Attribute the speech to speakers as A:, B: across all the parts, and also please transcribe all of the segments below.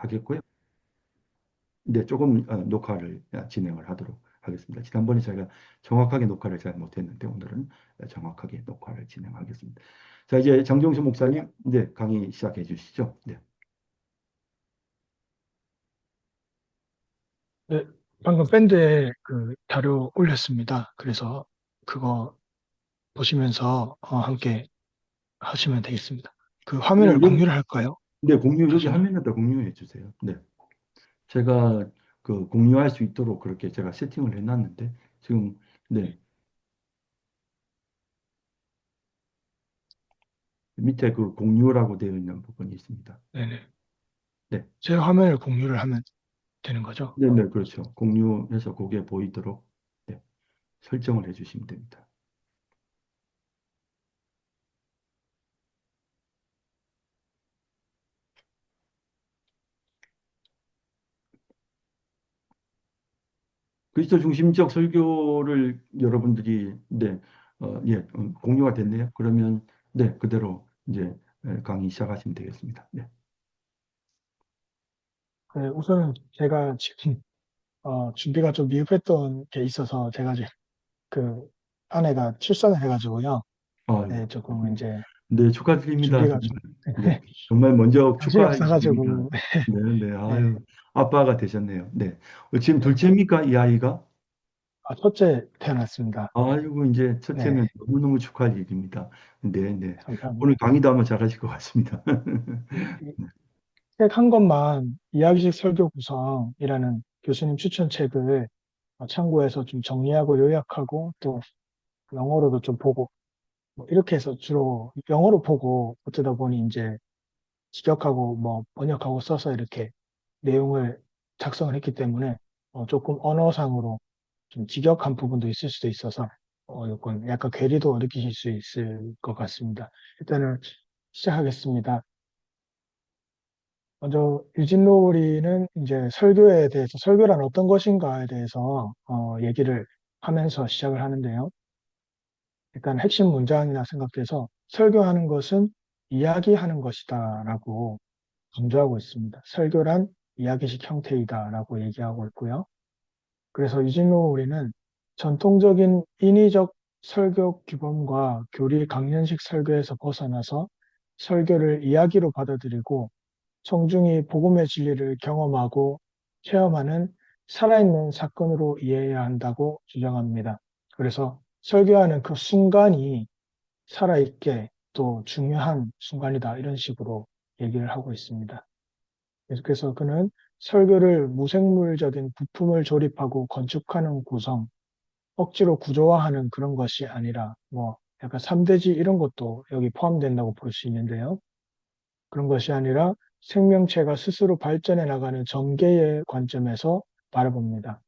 A: 하겠고요. 네, 조금 녹화를 진행을 하도록 하겠습니다. 지난번에 저희가 정확하게 녹화를 잘 못했는데 오늘은 정확하게 녹화를 진행하겠습니다. 자, 이제 장종수 목사님, 네, 강의 시작해 주시죠. 네.
B: 네, 방금 밴드에 그 자료 올렸습니다. 그래서 그거 보시면서 함께 하시면 되겠습니다. 그
A: 네,
B: 화면을
A: 여기,
B: 공유를 할까요?
A: 네, 여기
B: 교수님?
A: 화면에다 공유해 주세요. 네. 제가 그 공유할 수 있도록 그렇게 제가 세팅을 해놨는데 지금, 네, 밑에 그 공유라고 되어 있는 부분이 있습니다.
B: 네네.
A: 네.
B: 제 화면을 공유를 하면 되는 거죠?
A: 네, 네, 그렇죠. 공유해서 그게 보이도록 네, 설정을 해주시면 됩니다. 그리스도 중심적 설교를 여러분들이 네, 공유가 됐네요. 그러면 네, 그대로 이제 강의 시작하시면 되겠습니다. 네.
B: 네, 우선은 제가 지금 준비가 좀 미흡했던 게 있어서 제가 지금 그 아내가 출산을 해가지고요.
A: 아유,
B: 네, 조금 이제
A: 네, 축하드립니다.
B: 준비가 좀
A: 네, 정말 먼저
B: 정신이
A: 축하할 일입니다.
B: 없어가지고
A: 네, 네,
B: 네,
A: 아유, 아빠가 되셨네요. 네. 지금
B: 네.
A: 둘째입니까, 이 아이가?
B: 첫째 태어났습니다.
A: 아이고, 이제
B: 네,
A: 첫째면 너무너무 축하할 일입니다. 네, 네. 오늘
B: 감사합니다.
A: 강의도 아마 잘하실 것 같습니다.
B: 책 한 권만 이야기식 설교 구성이라는 교수님 추천 책을 참고해서 좀 정리하고 요약하고 또 영어로도 좀 보고 뭐 이렇게 해서 주로 영어로 보고 어쩌다 보니 이제 직역하고 뭐 번역하고 써서 이렇게 내용을 작성을 했기 때문에 조금 언어상으로 좀 직역한 부분도 있을 수도 있어서 요건 약간 괴리도 느끼실 수 있을 것 같습니다. 일단은 시작하겠습니다. 먼저 유진 로우리는 이제 설교에 대해서 설교란 어떤 것인가에 대해서 얘기를 하면서 시작을 하는데요. 일단 핵심 문장이나 생각돼서 설교하는 것은 이야기하는 것이다라고 강조하고 있습니다. 설교란 이야기식 형태이다라고 얘기하고 있고요. 그래서 유진 로우리는 전통적인 인위적 설교 규범과 교리 강연식 설교에서 벗어나서 설교를 이야기로 받아들이고 청중이 복음의 진리를 경험하고 체험하는 살아있는 사건으로 이해해야 한다고 주장합니다. 그래서 설교하는 그 순간이 살아있게 또 중요한 순간이다. 이런 식으로 얘기를 하고 있습니다. 그래서 그는 설교를 무생물적인 부품을 조립하고 건축하는 구성, 억지로 구조화하는 그런 것이 아니라 뭐 약간 3대지 이런 것도 여기 포함된다고 볼 수 있는데요. 그런 것이 아니라 생명체가 스스로 발전해 나가는 전개의 관점에서 바라봅니다.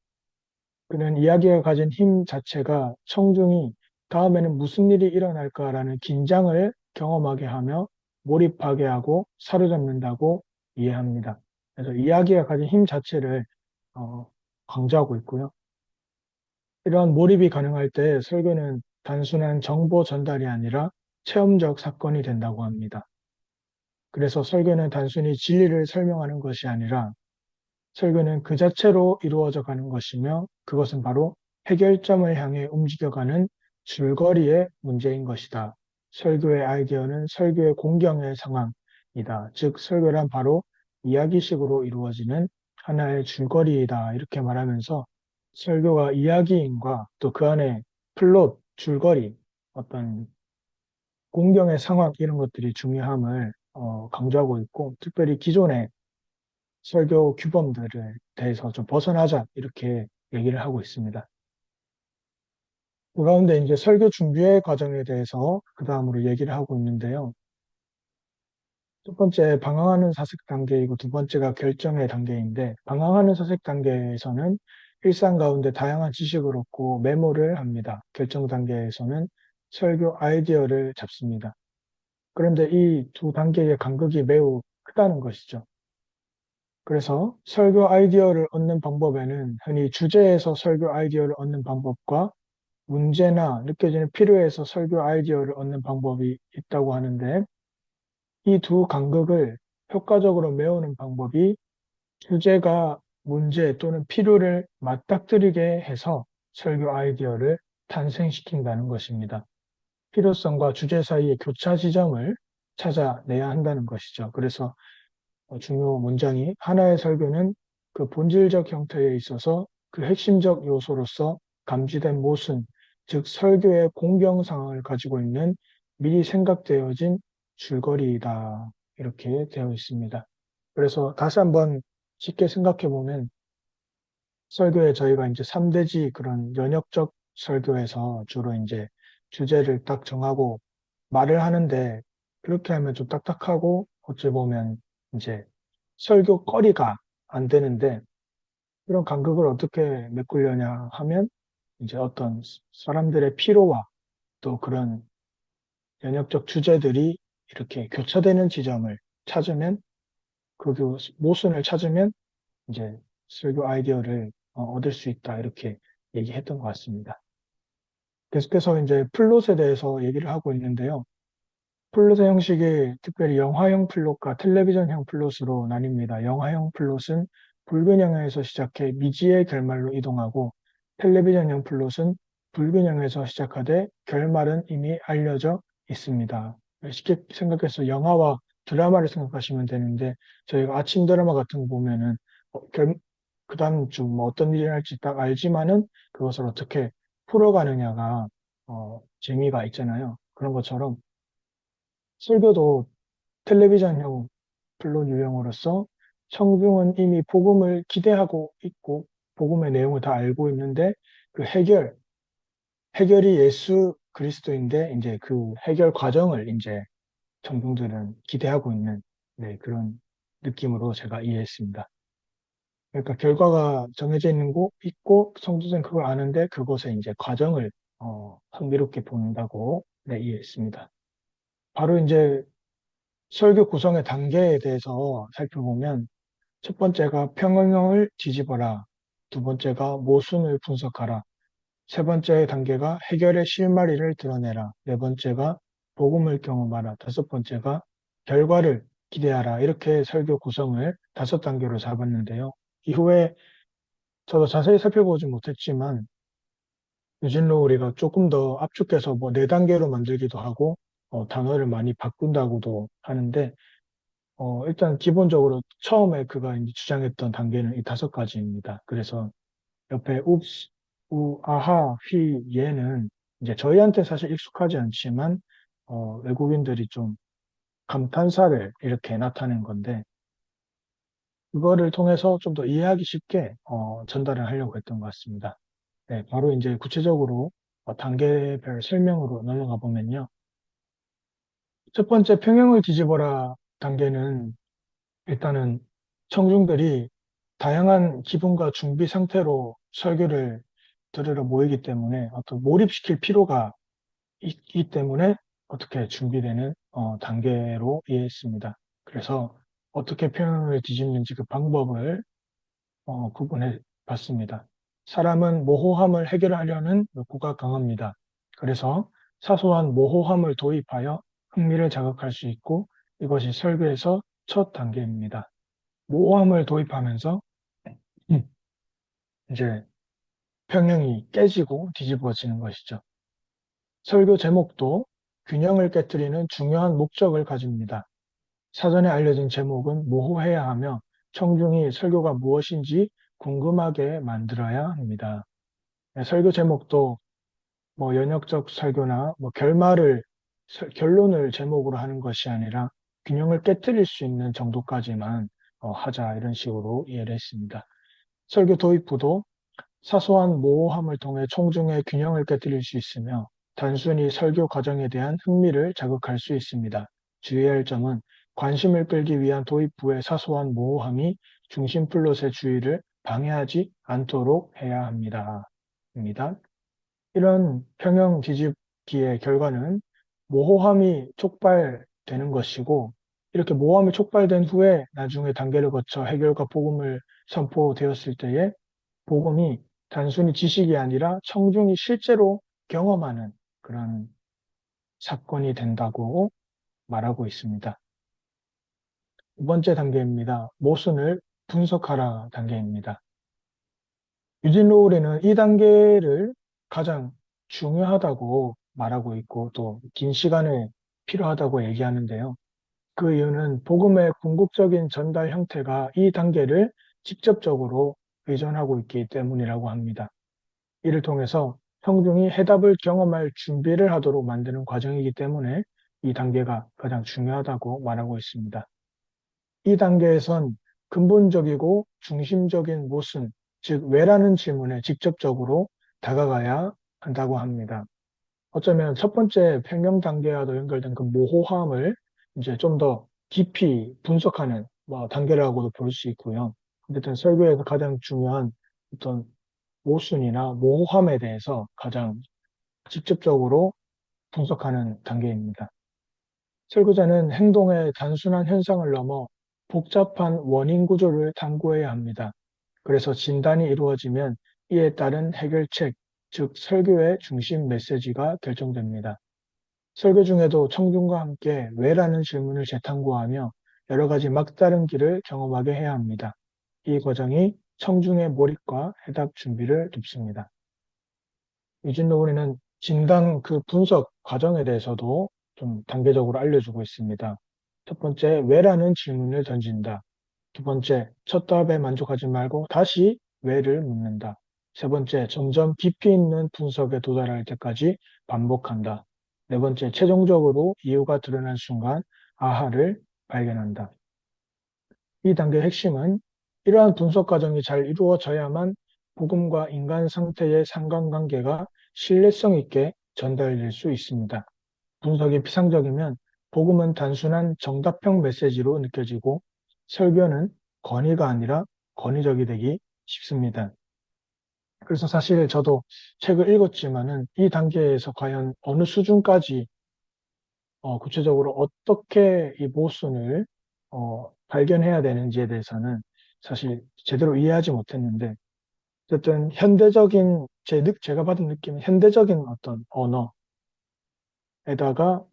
B: 그는 이야기가 가진 힘 자체가 청중이 다음에는 무슨 일이 일어날까라는 긴장을 경험하게 하며 몰입하게 하고 사로잡는다고 이해합니다. 그래서 이야기가 가진 힘 자체를 어, 강조하고 있고요. 이러한 몰입이 가능할 때 설교는 단순한 정보 전달이 아니라 체험적 사건이 된다고 합니다. 그래서 설교는 단순히 진리를 설명하는 것이 아니라 설교는 그 자체로 이루어져 가는 것이며 그것은 바로 해결점을 향해 움직여가는 줄거리의 문제인 것이다. 설교의 아이디어는 설교의 공경의 상황이다. 즉, 설교란 바로 이야기식으로 이루어지는 하나의 줄거리이다. 이렇게 말하면서 설교가 이야기인과 또 그 안에 플롯, 줄거리, 어떤 공경의 상황 이런 것들이 중요함을 강조하고 있고 특별히 기존의 설교 규범들에 대해서 좀 벗어나자 이렇게 얘기를 하고 있습니다. 그 가운데 이제 설교 준비의 과정에 대해서 그 다음으로 얘기를 하고 있는데요. 첫 번째 방황하는 사색 단계이고 두 번째가 결정의 단계인데 방황하는 사색 단계에서는 일상 가운데 다양한 지식을 얻고 메모를 합니다. 결정 단계에서는 설교 아이디어를 잡습니다. 그런데 이 두 단계의 간극이 매우 크다는 것이죠. 그래서 설교 아이디어를 얻는 방법에는 흔히 주제에서 설교 아이디어를 얻는 방법과 문제나 느껴지는 필요에서 설교 아이디어를 얻는 방법이 있다고 하는데 이 두 간극을 효과적으로 메우는 방법이 주제가 문제 또는 필요를 맞닥뜨리게 해서 설교 아이디어를 탄생시킨다는 것입니다. 필요성과 주제 사이의 교차 지점을 찾아내야 한다는 것이죠. 그래서 중요 문장이 하나의 설교는 그 본질적 형태에 있어서 그 핵심적 요소로서 감지된 모순, 즉 설교의 공경 상황을 가지고 있는 미리 생각되어진 줄거리이다. 이렇게 되어 있습니다. 그래서 다시 한번 쉽게 생각해 보면 설교에 저희가 이제 3대지 그런 연역적 설교에서 주로 이제 주제를 딱 정하고 말을 하는데 그렇게 하면 좀 딱딱하고 어찌 보면 이제 설교거리가 안 되는데 그런 간극을 어떻게 메꾸려냐 하면 이제 어떤 사람들의 피로와 또 그런 연역적 주제들이 이렇게 교차되는 지점을 찾으면 그 모순을 찾으면 이제 설교 아이디어를 얻을 수 있다 이렇게 얘기했던 것 같습니다. 계속해서 이제 플롯에 대해서 얘기를 하고 있는데요. 플롯의 형식이 특별히 영화형 플롯과 텔레비전형 플롯으로 나뉩니다. 영화형 플롯은 불균형에서 시작해 미지의 결말로 이동하고 텔레비전형 플롯은 불균형에서 시작하되 결말은 이미 알려져 있습니다. 쉽게 생각해서 영화와 드라마를 생각하시면 되는데 저희가 아침 드라마 같은 거 보면은 그 다음 주 뭐 어떤 일이 날지 딱 알지만은 그것을 어떻게 풀어가느냐가 재미가 있잖아요. 그런 것처럼 설교도 텔레비전형 플롯 유형으로서 청중은 이미 복음을 기대하고 있고 복음의 내용을 다 알고 있는데 그 해결이 예수 그리스도인데 이제 그 해결 과정을 이제 청중들은 기대하고 있는 네, 그런 느낌으로 제가 이해했습니다. 그러니까 결과가 정해져 있는 거 있고 성도들은 그걸 아는데 그것의 이제 과정을 흥미롭게 본다고 네, 이해했습니다. 바로 이제 설교 구성의 단계에 대해서 살펴보면 첫 번째가 평형을 뒤집어라. 두 번째가 모순을 분석하라. 세 번째 단계가 해결의 실마리를 드러내라. 네 번째가 복음을 경험하라. 다섯 번째가 결과를 기대하라. 이렇게 설교 구성을 다섯 단계로 잡았는데요. 이후에 저도 자세히 살펴보지 못했지만 유진 로우리가 조금 더 압축해서 뭐 네 단계로 만들기도 하고 단어를 많이 바꾼다고도 하는데 일단 기본적으로 처음에 그가 이제 주장했던 단계는 이 다섯 가지입니다. 그래서 옆에 읍스, 우, 아하, 휘, 예는 이제 저희한테 사실 익숙하지 않지만 외국인들이 좀 감탄사를 이렇게 나타낸 건데 그거를 통해서 좀 더 이해하기 쉽게 전달을 하려고 했던 것 같습니다. 네, 바로 이제 구체적으로 단계별 설명으로 넘어가 보면요. 첫 번째 평형을 뒤집어라 단계는 일단은 청중들이 다양한 기분과 준비 상태로 설교를 들으러 모이기 때문에 어떤 몰입시킬 필요가 있기 때문에 어떻게 준비되는 단계로 이해했습니다. 그래서 어떻게 표현을 뒤집는지 그 방법을 구분해 봤습니다. 사람은 모호함을 해결하려는 욕구가 강합니다. 그래서 사소한 모호함을 도입하여 흥미를 자극할 수 있고 이것이 설교에서 첫 단계입니다. 모호함을 도입하면서 음, 이제 평형이 깨지고 뒤집어지는 것이죠. 설교 제목도 균형을 깨뜨리는 중요한 목적을 가집니다. 사전에 알려진 제목은 모호해야 하며 청중이 설교가 무엇인지 궁금하게 만들어야 합니다. 네, 설교 제목도 뭐 연역적 설교나 뭐 결론을 제목으로 하는 것이 아니라 균형을 깨뜨릴 수 있는 정도까지만 하자 이런 식으로 이해를 했습니다. 설교 도입부도 사소한 모호함을 통해 총중의 균형을 깨뜨릴 수 있으며 단순히 설교 과정에 대한 흥미를 자극할 수 있습니다. 주의해야 할 점은 관심을 끌기 위한 도입부의 사소한 모호함이 중심 플롯의 주의를 방해하지 않도록 해야 합니다. 입니다. 이런 평형 뒤집기의 결과는 모호함이 촉발되는 것이고 이렇게 모호함이 촉발된 후에 나중에 단계를 거쳐 해결과 복음을 선포되었을 때에 복음이 단순히 지식이 아니라 청중이 실제로 경험하는 그런 사건이 된다고 말하고 있습니다. 두 번째 단계입니다. 모순을 분석하라 단계입니다. 유진 로우리는 이 단계를 가장 중요하다고 말하고 있고 또 긴 시간이 필요하다고 얘기하는데요. 그 이유는 복음의 궁극적인 전달 형태가 이 단계를 직접적으로 의존하고 있기 때문이라고 합니다. 이를 통해서 성중이 해답을 경험할 준비를 하도록 만드는 과정이기 때문에 이 단계가 가장 중요하다고 말하고 있습니다. 이 단계에선 근본적이고 중심적인 무슨, 즉 왜라는 질문에 직접적으로 다가가야 한다고 합니다. 어쩌면 첫 번째 팽명 단계와도 연결된 그 모호함을 이제 좀 더 깊이 분석하는 단계라고도 볼 수 있고요. 어쨌든 설교에서 가장 중요한 어떤 모순이나 모호함에 대해서 가장 직접적으로 분석하는 단계입니다. 설교자는 행동의 단순한 현상을 넘어 복잡한 원인 구조를 탐구해야 합니다. 그래서 진단이 이루어지면 이에 따른 해결책, 즉 설교의 중심 메시지가 결정됩니다. 설교 중에도 청중과 함께 왜라는 질문을 재탐구하며 여러 가지 막다른 길을 경험하게 해야 합니다. 이 과정이 청중의 몰입과 해답 준비를 돕습니다. 유진 로우리는 진단 그 분석 과정에 대해서도 좀 단계적으로 알려주고 있습니다. 첫 번째, 왜라는 질문을 던진다. 두 번째, 첫 답에 만족하지 말고 다시 왜를 묻는다. 세 번째, 점점 깊이 있는 분석에 도달할 때까지 반복한다. 네 번째, 최종적으로 이유가 드러난 순간 아하를 발견한다. 이 단계의 핵심은 이러한 분석 과정이 잘 이루어져야만 복음과 인간 상태의 상관관계가 신뢰성 있게 전달될 수 있습니다. 분석이 피상적이면 복음은 단순한 정답형 메시지로 느껴지고 설교는 권위가 아니라 권위적이 되기 쉽습니다. 그래서 사실 저도 책을 읽었지만은 이 단계에서 과연 어느 수준까지 구체적으로 어떻게 이 모순을 발견해야 되는지에 대해서는 사실 제대로 이해하지 못했는데 어쨌든 현대적인 제가 받은 느낌은 현대적인 어떤 언어에다가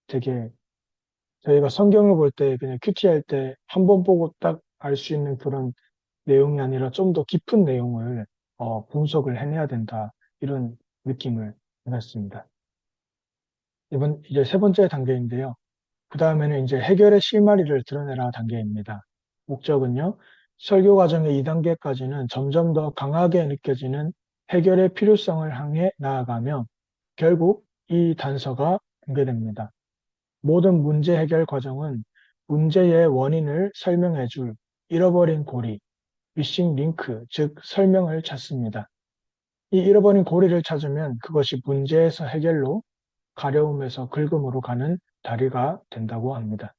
B: 되게 저희가 성경을 볼 때 그냥 큐티할 때 한 번 보고 딱 알 수 있는 그런 내용이 아니라 좀 더 깊은 내용을 분석을 해내야 된다 이런 느낌을 받았습니다. 이번 이제 세 번째 단계인데요. 그 다음에는 이제 해결의 실마리를 드러내라 단계입니다. 목적은요, 설교 과정의 2단계까지는 점점 더 강하게 느껴지는 해결의 필요성을 향해 나아가며 결국 이 단서가 공개됩니다. 모든 문제 해결 과정은 문제의 원인을 설명해 줄 잃어버린 고리, 미싱 링크, 즉 설명을 찾습니다. 이 잃어버린 고리를 찾으면 그것이 문제에서 해결로 가려움에서 긁음으로 가는 다리가 된다고 합니다.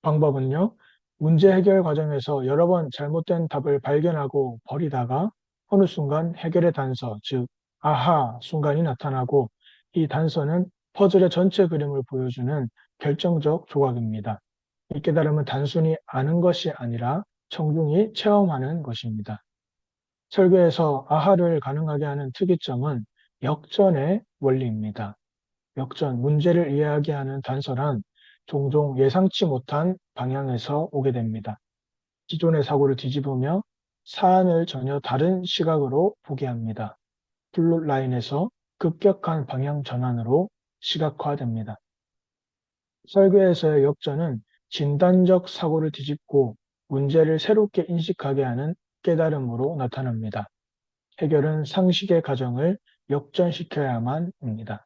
B: 방법은요, 문제 해결 과정에서 여러 번 잘못된 답을 발견하고 버리다가 어느 순간 해결의 단서, 즉, 아하 순간이 나타나고 이 단서는 퍼즐의 전체 그림을 보여주는 결정적 조각입니다. 이 깨달음은 단순히 아는 것이 아니라 청중이 체험하는 것입니다. 설교에서 아하를 가능하게 하는 특이점은 역전의 원리입니다. 역전, 문제를 이야기하는 단서란 종종 예상치 못한 방향에서 오게 됩니다. 기존의 사고를 뒤집으며 사안을 전혀 다른 시각으로 보게 합니다. 블루 라인에서 급격한 방향 전환으로 시각화됩니다. 설교에서의 역전은 진단적 사고를 뒤집고 문제를 새롭게 인식하게 하는 깨달음으로 나타납니다. 해결은 상식의 가정을 역전시켜야만 합니다.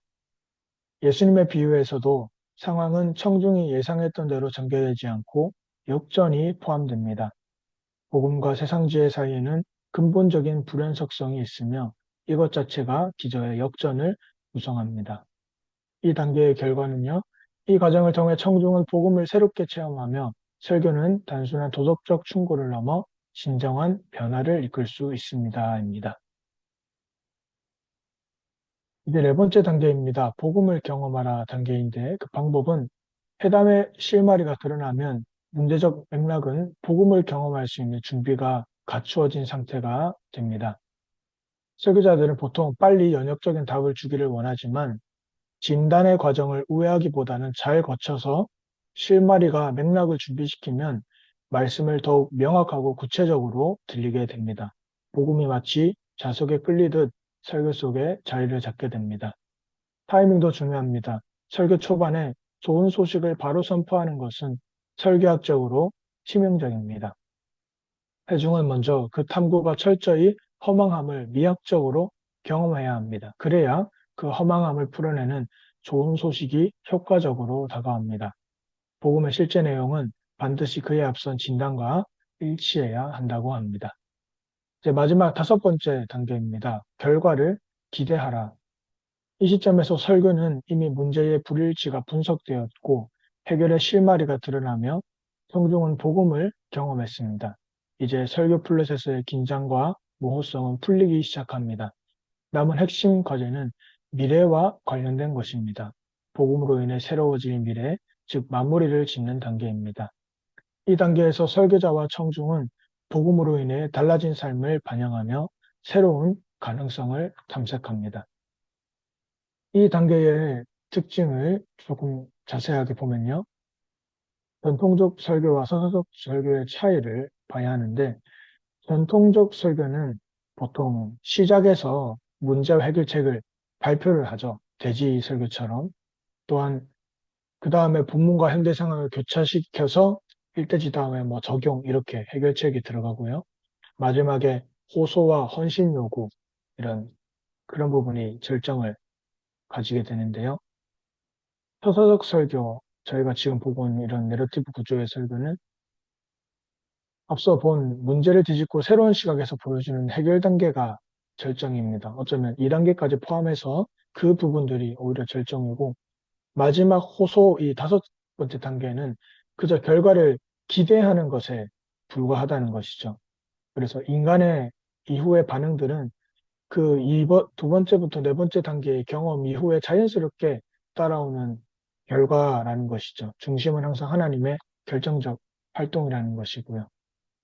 B: 예수님의 비유에서도 상황은 청중이 예상했던 대로 전개되지 않고 역전이 포함됩니다. 복음과 세상지혜 사이에는 근본적인 불연속성이 있으며 이것 자체가 기저의 역전을 구성합니다. 이 단계의 결과는요, 이 과정을 통해 청중은 복음을 새롭게 체험하며 설교는 단순한 도덕적 충고를 넘어 진정한 변화를 이끌 수 있습니다.입니다. 이제 네 번째 단계입니다. 복음을 경험하라 단계인데 그 방법은 회담의 실마리가 드러나면 문제적 맥락은 복음을 경험할 수 있는 준비가 갖추어진 상태가 됩니다. 설교자들은 보통 빨리 연역적인 답을 주기를 원하지만 진단의 과정을 우회하기보다는 잘 거쳐서 실마리가 맥락을 준비시키면 말씀을 더욱 명확하고 구체적으로 들리게 됩니다. 복음이 마치 자석에 끌리듯 설교 속에 자리를 잡게 됩니다. 타이밍도 중요합니다. 설교 초반에 좋은 소식을 바로 선포하는 것은 설교학적으로 치명적입니다. 회중은 먼저 그 탐구가 철저히 허망함을 미학적으로 경험해야 합니다. 그래야 그 허망함을 풀어내는 좋은 소식이 효과적으로 다가옵니다. 복음의 실제 내용은 반드시 그에 앞선 진단과 일치해야 한다고 합니다. 이제 마지막 다섯 번째 단계입니다. 결과를 기대하라. 이 시점에서 설교는 이미 문제의 불일치가 분석되었고 해결의 실마리가 드러나며 성중은 복음을 경험했습니다. 이제 설교 플롯에서의 긴장과 모호성은 풀리기 시작합니다. 남은 핵심 과제는 미래와 관련된 것입니다. 복음으로 인해 새로워질 미래, 즉 마무리를 짓는 단계입니다. 이 단계에서 설교자와 청중은 복음으로 인해 달라진 삶을 반영하며 새로운 가능성을 탐색합니다. 이 단계의 특징을 조금 자세하게 보면요. 전통적 설교와 서서적 설교의 차이를 봐야 하는데, 전통적 설교는 보통 시작에서 문제 해결책을 발표를 하죠. 대지 설교처럼. 또한 그 다음에 본문과 현대 상황을 교차시켜서 일대지 다음에 뭐 적용 이렇게 해결책이 들어가고요. 마지막에 호소와 헌신 요구 이런 그런 부분이 절정을 가지게 되는데요. 서서적 설교, 저희가 지금 보고 있는 이런 내러티브 구조의 설교는 앞서 본 문제를 뒤집고 새로운 시각에서 보여주는 해결 단계가 절정입니다. 어쩌면 2단계까지 포함해서 그 부분들이 오히려 절정이고 마지막 호소 이 다섯 번째 단계는 그저 결과를 기대하는 것에 불과하다는 것이죠. 그래서 인간의 이후의 반응들은 그 두 번째부터 네 번째 단계의 경험 이후에 자연스럽게 따라오는 결과라는 것이죠. 중심은 항상 하나님의 결정적 활동이라는 것이고요.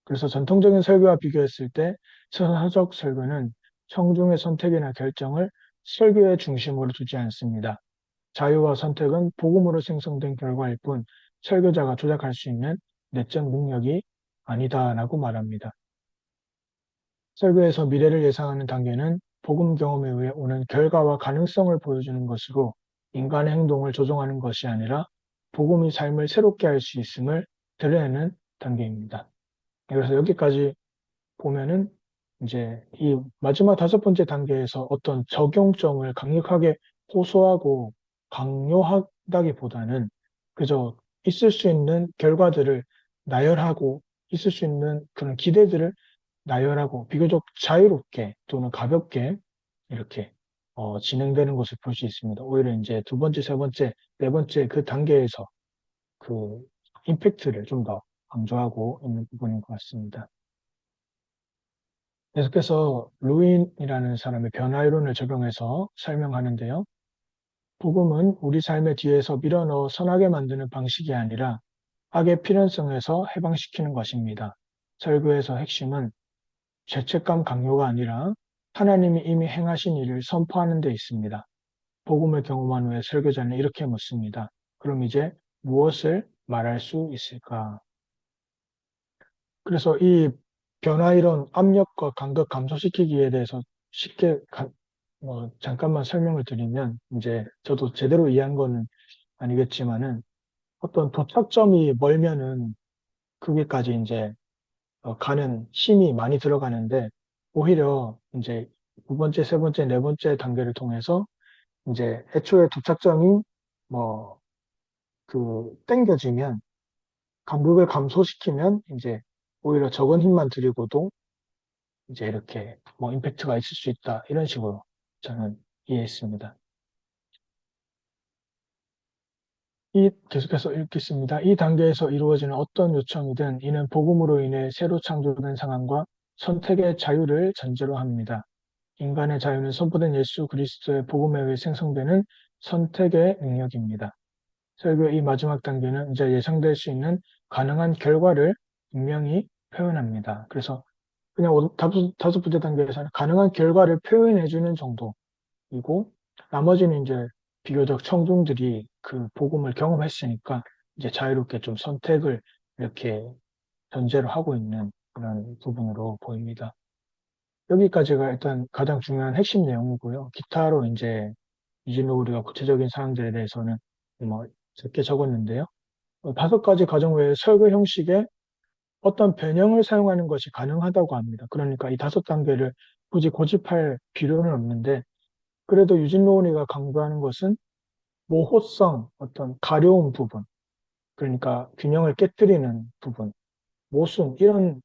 B: 그래서 전통적인 설교와 비교했을 때 서사적 설교는 청중의 선택이나 결정을 설교의 중심으로 두지 않습니다. 자유와 선택은 복음으로 생성된 결과일 뿐 설교자가 조작할 수 있는 내적 능력이 아니다라고 말합니다. 설교에서 미래를 예상하는 단계는 복음 경험에 의해 오는 결과와 가능성을 보여주는 것이고 인간의 행동을 조종하는 것이 아니라 복음이 삶을 새롭게 할 수 있음을 드러내는 단계입니다. 그래서 여기까지 보면은 이제 이 마지막 다섯 번째 단계에서 어떤 적용점을 강력하게 호소하고 강요하다기보다는 그저 있을 수 있는 결과들을 나열하고 있을 수 있는 그런 기대들을 나열하고 비교적 자유롭게 또는 가볍게 이렇게 진행되는 것을 볼 수 있습니다. 오히려 이제 두 번째, 세 번째, 네 번째 그 단계에서 그 임팩트를 좀 더 강조하고 있는 부분인 것 같습니다. 계속해서 루인이라는 사람의 변화이론을 적용해서 설명하는데요. 복음은 우리 삶의 뒤에서 밀어넣어 선하게 만드는 방식이 아니라 악의 필연성에서 해방시키는 것입니다. 설교에서 핵심은 죄책감 강요가 아니라 하나님이 이미 행하신 일을 선포하는 데 있습니다. 복음을 경험한 후에 설교자는 이렇게 묻습니다. 그럼 이제 무엇을 말할 수 있을까? 그래서 이 변화 이론 압력과 간극 감소시키기에 대해서 쉽게 잠깐만 설명을 드리면 이제 저도 제대로 이해한 건 아니겠지만은 어떤 도착점이 멀면은 거기까지 이제 가는 힘이 많이 들어가는데 오히려 이제 두 번째, 세 번째, 네 번째 단계를 통해서 이제 애초에 도착점이 뭐 그 땡겨지면 간극을 감소시키면 이제 오히려 적은 힘만 들이고도 이제 이렇게 뭐 임팩트가 있을 수 있다. 이런 식으로 저는 이해했습니다. 계속해서 읽겠습니다. 이 단계에서 이루어지는 어떤 요청이든 이는 복음으로 인해 새로 창조된 상황과 선택의 자유를 전제로 합니다. 인간의 자유는 선포된 예수 그리스도의 복음에 의해 생성되는 선택의 능력입니다. 설교의 이 마지막 단계는 이제 예상될 수 있는 가능한 결과를 분명히 표현합니다. 그래서 그냥 다섯 번째 단계에서는 가능한 결과를 표현해주는 정도이고, 나머지는 이제 비교적 청중들이 그 복음을 경험했으니까 이제 자유롭게 좀 선택을 이렇게 전제로 하고 있는 그런 부분으로 보입니다. 여기까지가 일단 가장 중요한 핵심 내용이고요. 기타로 이제 유진로우리가 구체적인 사항들에 대해서는 뭐 적게 적었는데요. 다섯 가지 과정 외에 설계 형식에 어떤 변형을 사용하는 것이 가능하다고 합니다. 그러니까 이 다섯 단계를 굳이 고집할 필요는 없는데, 그래도 유진로우리가 강조하는 것은 모호성, 어떤 가려운 부분, 그러니까 균형을 깨뜨리는 부분, 모순, 이런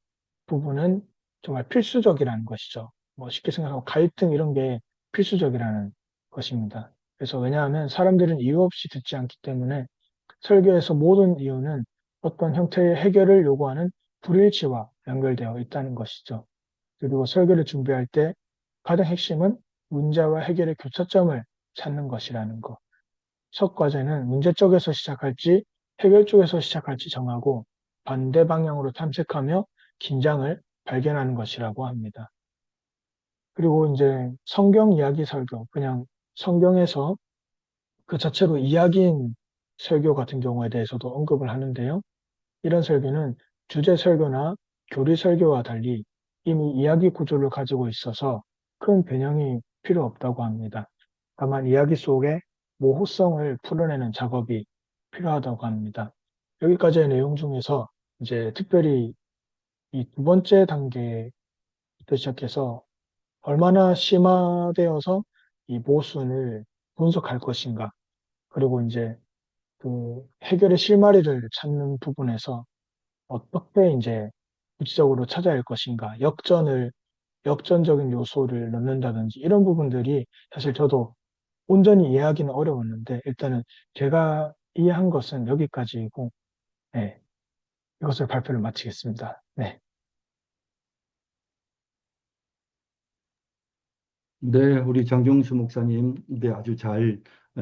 B: 부분은 정말 필수적이라는 것이죠. 뭐 쉽게 생각하면 갈등 이런 게 필수적이라는 것입니다. 그래서 왜냐하면 사람들은 이유 없이 듣지 않기 때문에 설교에서 모든 이유는 어떤 형태의 해결을 요구하는 불일치와 연결되어 있다는 것이죠. 그리고 설교를 준비할 때 가장 핵심은 문제와 해결의 교차점을 찾는 것이라는 것. 첫 과제는 문제 쪽에서 시작할지 해결 쪽에서 시작할지 정하고 반대 방향으로 탐색하며 긴장을 발견하는 것이라고 합니다. 그리고 이제 성경 이야기 설교, 그냥 성경에서 그 자체로 이야기인 설교 같은 경우에 대해서도 언급을 하는데요. 이런 설교는 주제 설교나 교리 설교와 달리 이미 이야기 구조를 가지고 있어서 큰 변형이 필요 없다고 합니다. 다만 이야기 속에 모호성을 풀어내는 작업이 필요하다고 합니다. 여기까지의 내용 중에서 이제 특별히 이 두 번째 단계부터 시작해서 얼마나 심화되어서 이 모순을 분석할 것인가, 그리고 이제 그 해결의 실마리를 찾는 부분에서 어떻게 이제 구체적으로 찾아야 할 것인가, 역전적인 요소를 넣는다든지 이런 부분들이 사실 저도 온전히 이해하기는 어려웠는데 일단은 제가 이해한 것은 여기까지이고, 네, 이것을 발표를 마치겠습니다. 네.
A: 네, 우리 장종수 목사님, 네, 아주 잘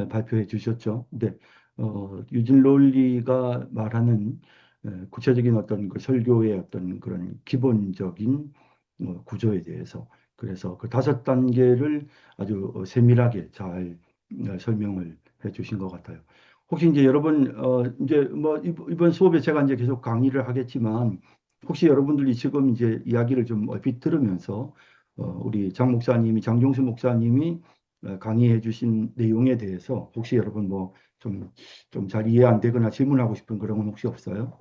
A: 발표해 주셨죠. 네, 유진 롤리가 말하는 구체적인 어떤 그 설교의 어떤 그런 기본적인 구조에 대해서, 그래서 그 다섯 단계를 아주 세밀하게 잘 설명을 해 주신 것 같아요. 혹시 이제 여러분, 이제 뭐 이번 수업에 제가 이제 계속 강의를 하겠지만, 혹시 여러분들이 지금 이제 이야기를 좀 얼핏 들으면서 우리 장 목사님이, 장종수 목사님이 강의해 주신 내용에 대해서 혹시 여러분 뭐 좀 잘 이해 안 되거나 질문하고 싶은 그런 건 혹시 없어요?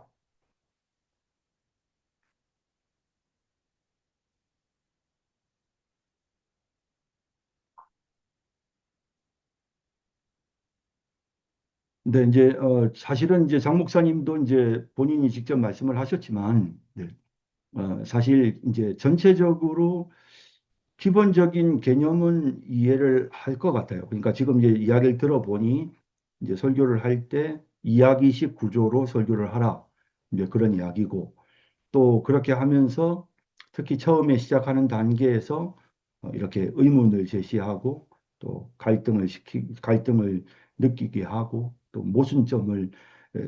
A: 근데 이제 사실은 이제 장 목사님도 이제 본인이 직접 말씀을 하셨지만, 네, 사실 이제 전체적으로 기본적인 개념은 이해를 할 것 같아요. 그러니까 지금 이제 이야기를 들어보니 이제 설교를 할 때 이야기식 구조로 설교를 하라. 이제 그런 이야기고, 또 그렇게 하면서 특히 처음에 시작하는 단계에서 이렇게 의문을 제시하고 또 갈등을 느끼게 하고 또 모순점을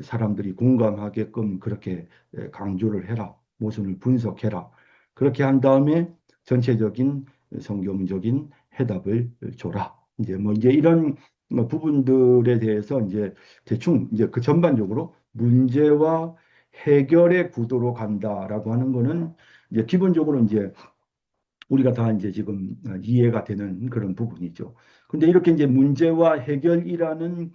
A: 사람들이 공감하게끔 그렇게 강조를 해라. 모순을 분석해라. 그렇게 한 다음에 전체적인 성경적인 해답을 줘라. 이제 뭐 이제 이런 뭐 부분들에 대해서 이제 대충 이제 그 전반적으로 문제와 해결의 구도로 간다라고 하는 거는 이제 기본적으로 이제 우리가 다 이제 지금 이해가 되는 그런 부분이죠. 근데 이렇게 이제 문제와 해결이라는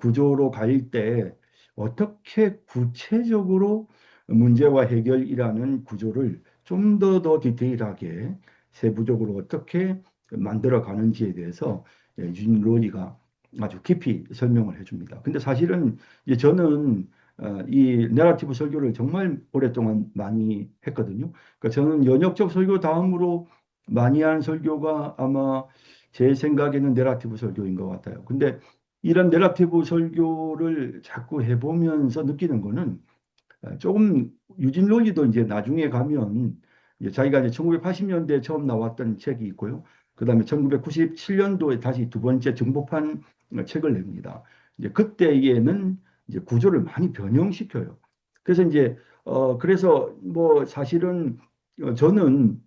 A: 구조로 갈 때 어떻게 구체적으로 문제와 해결이라는 구조를 좀 더 디테일하게 세부적으로 어떻게 만들어 가는지에 대해서 유진 로니가 아주 깊이 설명을 해줍니다. 근데 사실은 이제 저는 이 내러티브 설교를 정말 오랫동안 많이 했거든요. 그러니까 저는 연역적 설교 다음으로 많이 한 설교가 아마 제 생각에는 내러티브 설교인 것 같아요. 근데 이런 내러티브 설교를 자꾸 해보면서 느끼는 거는 조금 유진 롤리도 이제 나중에 가면 이제 자기가 이제 1980년대에 처음 나왔던 책이 있고요. 그다음에 1997년도에 다시 두 번째 정복한 책을 냅니다. 이제 그때에는 이제 구조를 많이 변형시켜요. 그래서 이제 그래서 뭐 사실은 저는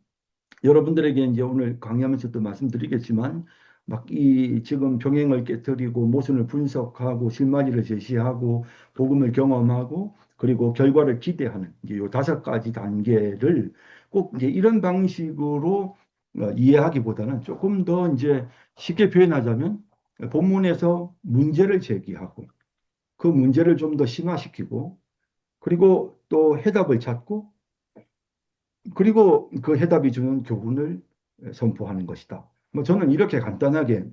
A: 여러분들에게 이제 오늘 강의하면서도 말씀드리겠지만 막 이 지금 병행을 깨뜨리고 모순을 분석하고 실마리를 제시하고 복음을 경험하고 그리고 결과를 기대하는 이제 요 5가지 단계를 꼭 이제 이런 방식으로 이해하기보다는 조금 더 이제 쉽게 표현하자면 본문에서 문제를 제기하고 그 문제를 좀 더 심화시키고 그리고 또 해답을 찾고 그리고 그 해답이 주는 교훈을 선포하는 것이다. 뭐 저는 이렇게 간단하게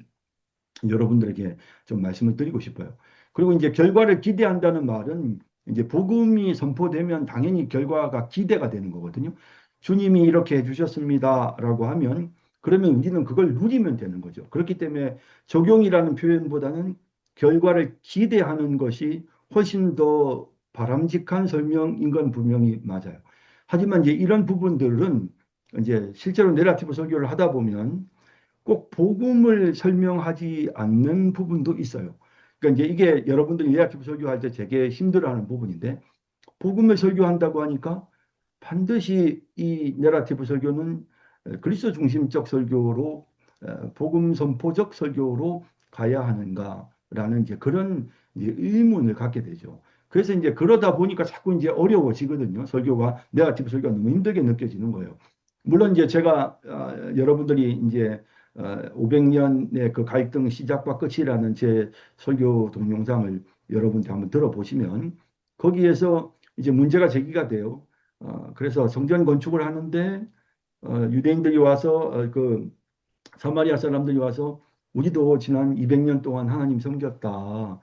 A: 여러분들에게 좀 말씀을 드리고 싶어요. 그리고 이제 결과를 기대한다는 말은 이제 복음이 선포되면 당연히 결과가 기대가 되는 거거든요. 주님이 이렇게 해주셨습니다라고 하면 그러면 우리는 그걸 누리면 되는 거죠. 그렇기 때문에 적용이라는 표현보다는 결과를 기대하는 것이 훨씬 더 바람직한 설명인 건 분명히 맞아요. 하지만 이제 이런 부분들은 이제 실제로 내러티브 설교를 하다 보면 꼭 복음을 설명하지 않는 부분도 있어요. 그러니까 이제 이게 여러분들이 내러티브 설교할 때 되게 힘들어하는 부분인데 복음을 설교한다고 하니까 반드시 이 내러티브 설교는 그리스도 중심적 설교로 복음 선포적 설교로 가야 하는가라는 이제 그런 이제 의문을 갖게 되죠. 그래서 이제 그러다 보니까 자꾸 이제 어려워지거든요. 설교가 내러티브 설교가 너무 힘들게 느껴지는 거예요. 물론 이제 제가 여러분들이 이제 500년의 그 갈등 시작과 끝이라는 제 설교 동영상을 여러분들 한번 들어보시면 거기에서 이제 문제가 제기가 돼요. 그래서 성전 건축을 하는데 유대인들이 와서 그 사마리아 사람들이 와서 우리도 지난 200년 동안 하나님 섬겼다.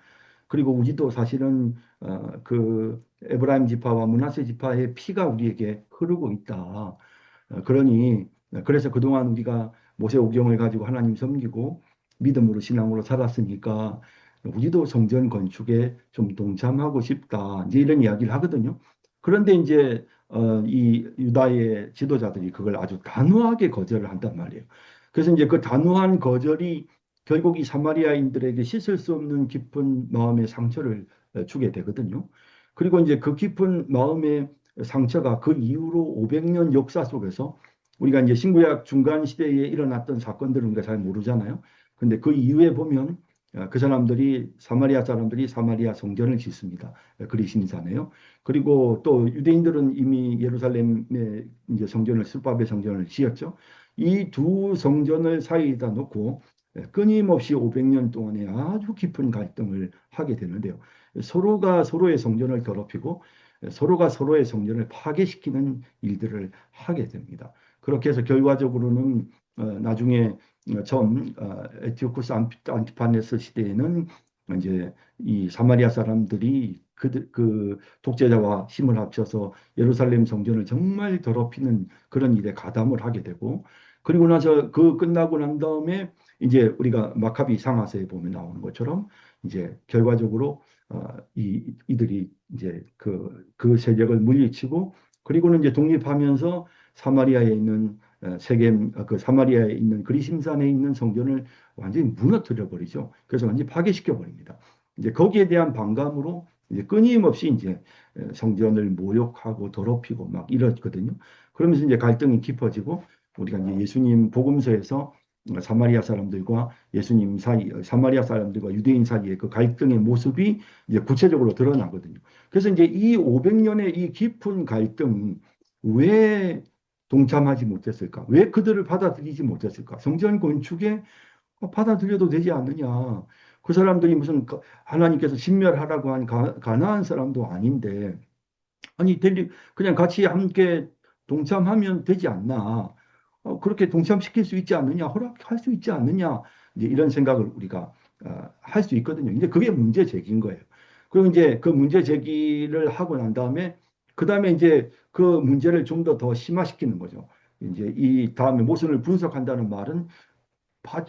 A: 그리고 우리도 사실은 그 에브라임 지파와 므낫세 지파의 피가 우리에게 흐르고 있다. 그러니 그래서 그동안 우리가 모세오경을 가지고 하나님 섬기고 믿음으로 신앙으로 살았으니까 우리도 성전 건축에 좀 동참하고 싶다. 이제 이런 이야기를 하거든요. 그런데 이제 이 유다의 지도자들이 그걸 아주 단호하게 거절을 한단 말이에요. 그래서 이제 그 단호한 거절이 결국 이 사마리아인들에게 씻을 수 없는 깊은 마음의 상처를 주게 되거든요. 그리고 이제 그 깊은 마음의 상처가 그 이후로 500년 역사 속에서 우리가 이제 신구약 중간 시대에 일어났던 사건들은 우리가 잘 모르잖아요. 근데 그 이후에 보면 그 사람들이 사마리아 사람들이 사마리아 성전을 짓습니다. 그리신사네요. 그리고 또 유대인들은 이미 예루살렘의 이제 성전을 술밥의 성전을 지었죠. 이 두 성전을 사이에다 놓고 끊임없이 500년 동안에 아주 깊은 갈등을 하게 되는데요. 서로가 서로의 성전을 더럽히고 서로가 서로의 성전을 파괴시키는 일들을 하게 됩니다. 그렇게 해서 결과적으로는 나중에 전 에티오쿠스 안티파네스 시대에는 이제 이 사마리아 사람들이 그 독재자와 힘을 합쳐서 예루살렘 성전을 정말 더럽히는 그런 일에 가담을 하게 되고 그리고 나서 그 끝나고 난 다음에 이제 우리가 마카비 상하서에 보면 나오는 것처럼 이제 결과적으로 이들이 이제 그 세력을 물리치고 그리고는 이제 독립하면서 사마리아에 있는 세겜 그 사마리아에 있는 그리심산에 있는 성전을 완전히 무너뜨려 버리죠. 그래서 완전히 파괴시켜 버립니다. 이제 거기에 대한 반감으로 이제 끊임없이 이제 성전을 모욕하고 더럽히고 막 이랬거든요. 그러면서 이제 갈등이 깊어지고 우리가 이제 예수님 복음서에서 사마리아 사람들과 예수님 사이, 사마리아 사람들과 유대인 사이의 그 갈등의 모습이 이제 구체적으로 드러나거든요. 그래서 이제 이 500년의 이 깊은 갈등, 왜 동참하지 못했을까? 왜 그들을 받아들이지 못했을까? 성전 건축에 받아들여도 되지 않느냐? 그 사람들이 무슨 하나님께서 진멸하라고 한 가나안 사람도 아닌데, 아니, 그냥 같이 함께 동참하면 되지 않나? 그렇게 동참시킬 수 있지 않느냐? 허락할 수 있지 않느냐? 이제 이런 생각을 우리가 할 수 있거든요. 이제 그게 문제 제기인 거예요. 그리고 이제 그 문제 제기를 하고 난 다음에 그 다음에 이제 그 문제를 좀 더 심화시키는 거죠. 이제 이 다음에 모순을 분석한다는 말은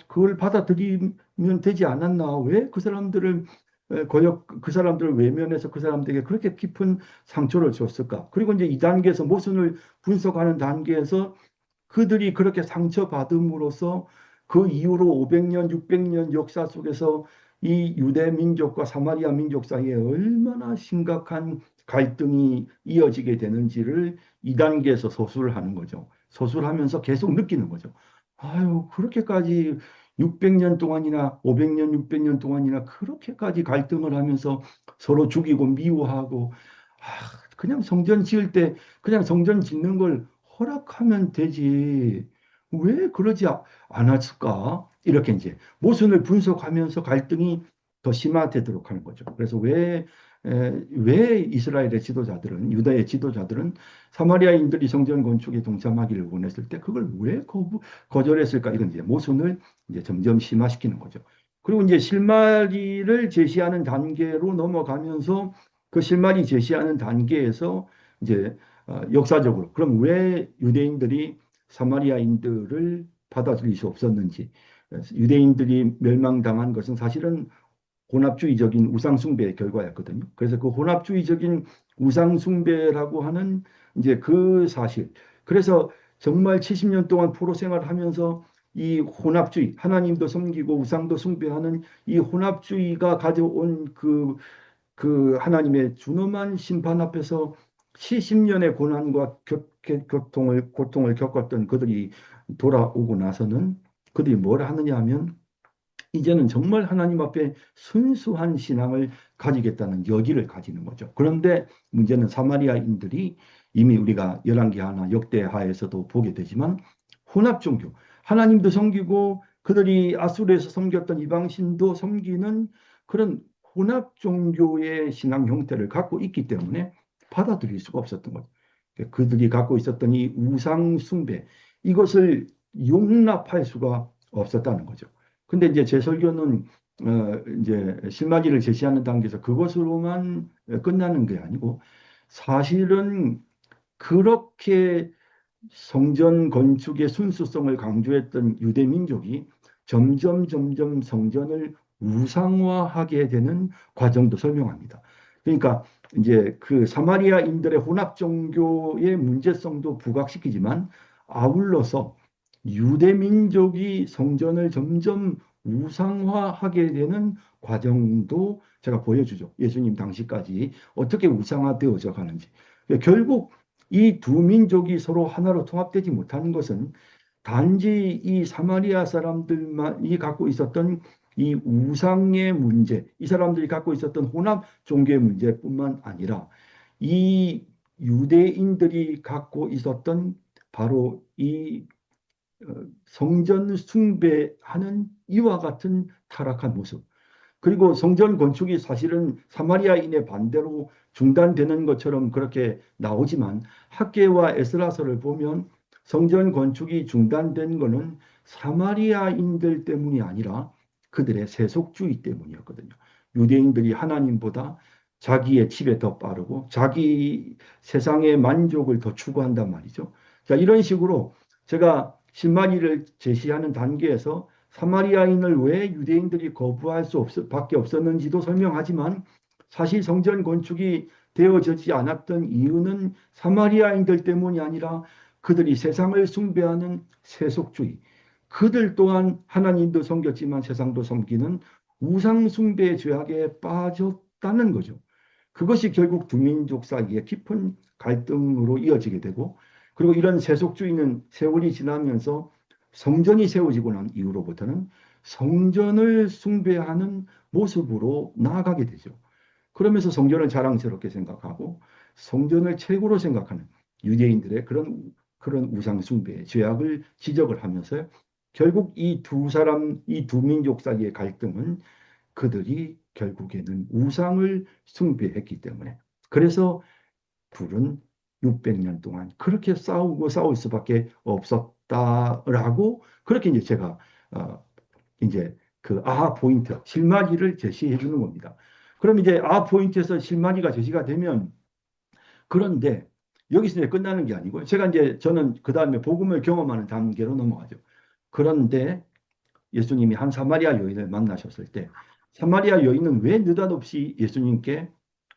A: 그걸 받아들이면 되지 않았나? 왜 그 사람들을 그 사람들을 외면해서 그 사람들에게 그렇게 깊은 상처를 줬을까? 그리고 이제 이 단계에서 모순을 분석하는 단계에서 그들이 그렇게 상처받음으로써 그 이후로 500년, 600년 역사 속에서 이 유대 민족과 사마리아 민족 사이에 얼마나 심각한 갈등이 이어지게 되는지를 이 단계에서 서술을 하는 거죠. 서술하면서 계속 느끼는 거죠. 아유, 그렇게까지 600년 동안이나 500년, 600년 동안이나 그렇게까지 갈등을 하면서 서로 죽이고 미워하고 그냥 성전 지을 때 그냥 성전 짓는 걸 허락하면 되지. 왜 그러지 않았을까? 이렇게 이제 모순을 분석하면서 갈등이 더 심화되도록 하는 거죠. 그래서 왜 이스라엘의 지도자들은, 유다의 지도자들은 사마리아인들이 성전 건축에 동참하기를 원했을 때 그걸 왜 거절했을까? 이건 이제 모순을 이제 점점 심화시키는 거죠. 그리고 이제 실마리를 제시하는 단계로 넘어가면서 그 실마리 제시하는 단계에서 이제 역사적으로 그럼 왜 유대인들이 사마리아인들을 받아들일 수 없었는지, 유대인들이 멸망당한 것은 사실은 혼합주의적인 우상숭배의 결과였거든요. 그래서 그 혼합주의적인 우상숭배라고 하는 이제 그 사실. 그래서 정말 70년 동안 포로 생활하면서 이 혼합주의, 하나님도 섬기고 우상도 숭배하는 이 혼합주의가 가져온 그 하나님의 준엄한 심판 앞에서 70년의 고난과 고통을 겪었던 그들이 돌아오고 나서는 그들이 뭘 하느냐 하면 이제는 정말 하나님 앞에 순수한 신앙을 가지겠다는 여기를 가지는 거죠. 그런데 문제는 사마리아인들이 이미 우리가 열왕기하나 역대하에서도 보게 되지만 혼합 종교, 하나님도 섬기고 그들이 아수르에서 섬겼던 이방신도 섬기는 그런 혼합 종교의 신앙 형태를 갖고 있기 때문에 받아들일 수가 없었던 거죠. 그들이 갖고 있었던 이 우상 숭배, 이것을 용납할 수가 없었다는 거죠. 근데 이제 제 설교는 이제 실마리를 제시하는 단계에서 그것으로만 끝나는 게 아니고 사실은 그렇게 성전 건축의 순수성을 강조했던 유대 민족이 점점 성전을 우상화하게 되는 과정도 설명합니다. 그러니까 이제 그 사마리아인들의 혼합 종교의 문제성도 부각시키지만 아울러서 유대 민족이 성전을 점점 우상화하게 되는 과정도 제가 보여주죠. 예수님 당시까지 어떻게 우상화되어져 가는지. 결국 이 두 민족이 서로 하나로 통합되지 못하는 것은 단지 이 사마리아 사람들만이 갖고 있었던 이 우상의 문제, 이 사람들이 갖고 있었던 혼합 종교의 문제뿐만 아니라 이 유대인들이 갖고 있었던 바로 이 성전 숭배하는 이와 같은 타락한 모습. 그리고 성전 건축이 사실은 사마리아인의 반대로 중단되는 것처럼 그렇게 나오지만 학개와 에스라서를 보면 성전 건축이 중단된 것은 사마리아인들 때문이 아니라 그들의 세속주의 때문이었거든요. 유대인들이 하나님보다 자기의 칩에 더 빠르고 자기 세상의 만족을 더 추구한단 말이죠. 자, 이런 식으로 제가 신마리를 제시하는 단계에서 사마리아인을 왜 유대인들이 거부할 수 밖에 없었는지도 설명하지만 사실 성전 건축이 되어지지 않았던 이유는 사마리아인들 때문이 아니라 그들이 세상을 숭배하는 세속주의, 그들 또한 하나님도 섬겼지만 세상도 섬기는 우상 숭배 죄악에 빠졌다는 거죠. 그것이 결국 두 민족 사이의 깊은 갈등으로 이어지게 되고 그리고 이런 세속주의는 세월이 지나면서 성전이 세워지고 난 이후로부터는 성전을 숭배하는 모습으로 나아가게 되죠. 그러면서 성전을 자랑스럽게 생각하고 성전을 최고로 생각하는 유대인들의 그런 우상 숭배의 죄악을 지적을 하면서 결국 이 두 민족 사이의 갈등은 그들이 결국에는 우상을 숭배했기 때문에 그래서 둘은 600년 동안 그렇게 싸우고 싸울 수밖에 없었다라고 그렇게 이제 제가 이제 그 아하 포인트 실마리를 제시해 주는 겁니다. 그럼 이제 아하 포인트에서 실마리가 제시가 되면 그런데 여기서 이제 끝나는 게 아니고 제가 이제 저는 그 다음에 복음을 경험하는 단계로 넘어가죠. 그런데 예수님이 한 사마리아 여인을 만나셨을 때 사마리아 여인은 왜 느닷없이 예수님께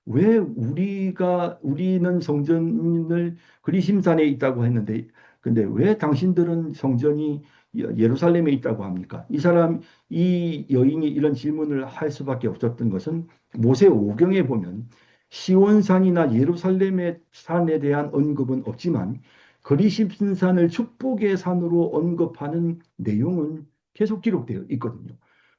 A: 왜 우리는 성전을 그리심산에 있다고 했는데 근데 왜 당신들은 성전이 예루살렘에 있다고 합니까? 이 여인이 이런 질문을 할 수밖에 없었던 것은 모세 오경에 보면 시온산이나 예루살렘의 산에 대한 언급은 없지만 그리심산을 축복의 산으로 언급하는 내용은 계속 기록되어 있거든요.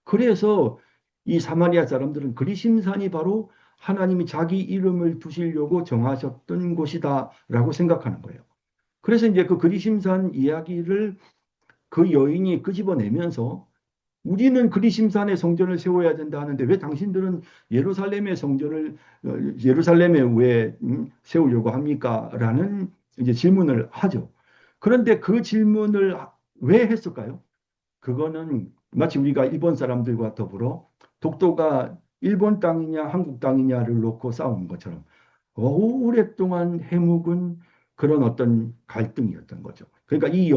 A: 그래서 이 사마리아 사람들은 그리심산이 바로 하나님이 자기 이름을 두시려고 정하셨던 곳이다라고 생각하는 거예요. 그래서 이제 그 그리심산 이야기를 그 여인이 끄집어내면서 우리는 그리심산에 성전을 세워야 된다 하는데 왜 당신들은 예루살렘의 성전을 예루살렘에 왜 세우려고 합니까? 라는 이제 질문을 하죠. 그런데 그 질문을 왜 했을까요? 그거는 마치 우리가 일본 사람들과 더불어 독도가 일본 땅이냐 한국 땅이냐를 놓고 싸우는 것처럼 오랫동안 해묵은 그런 어떤 갈등이었던 거죠. 그러니까 이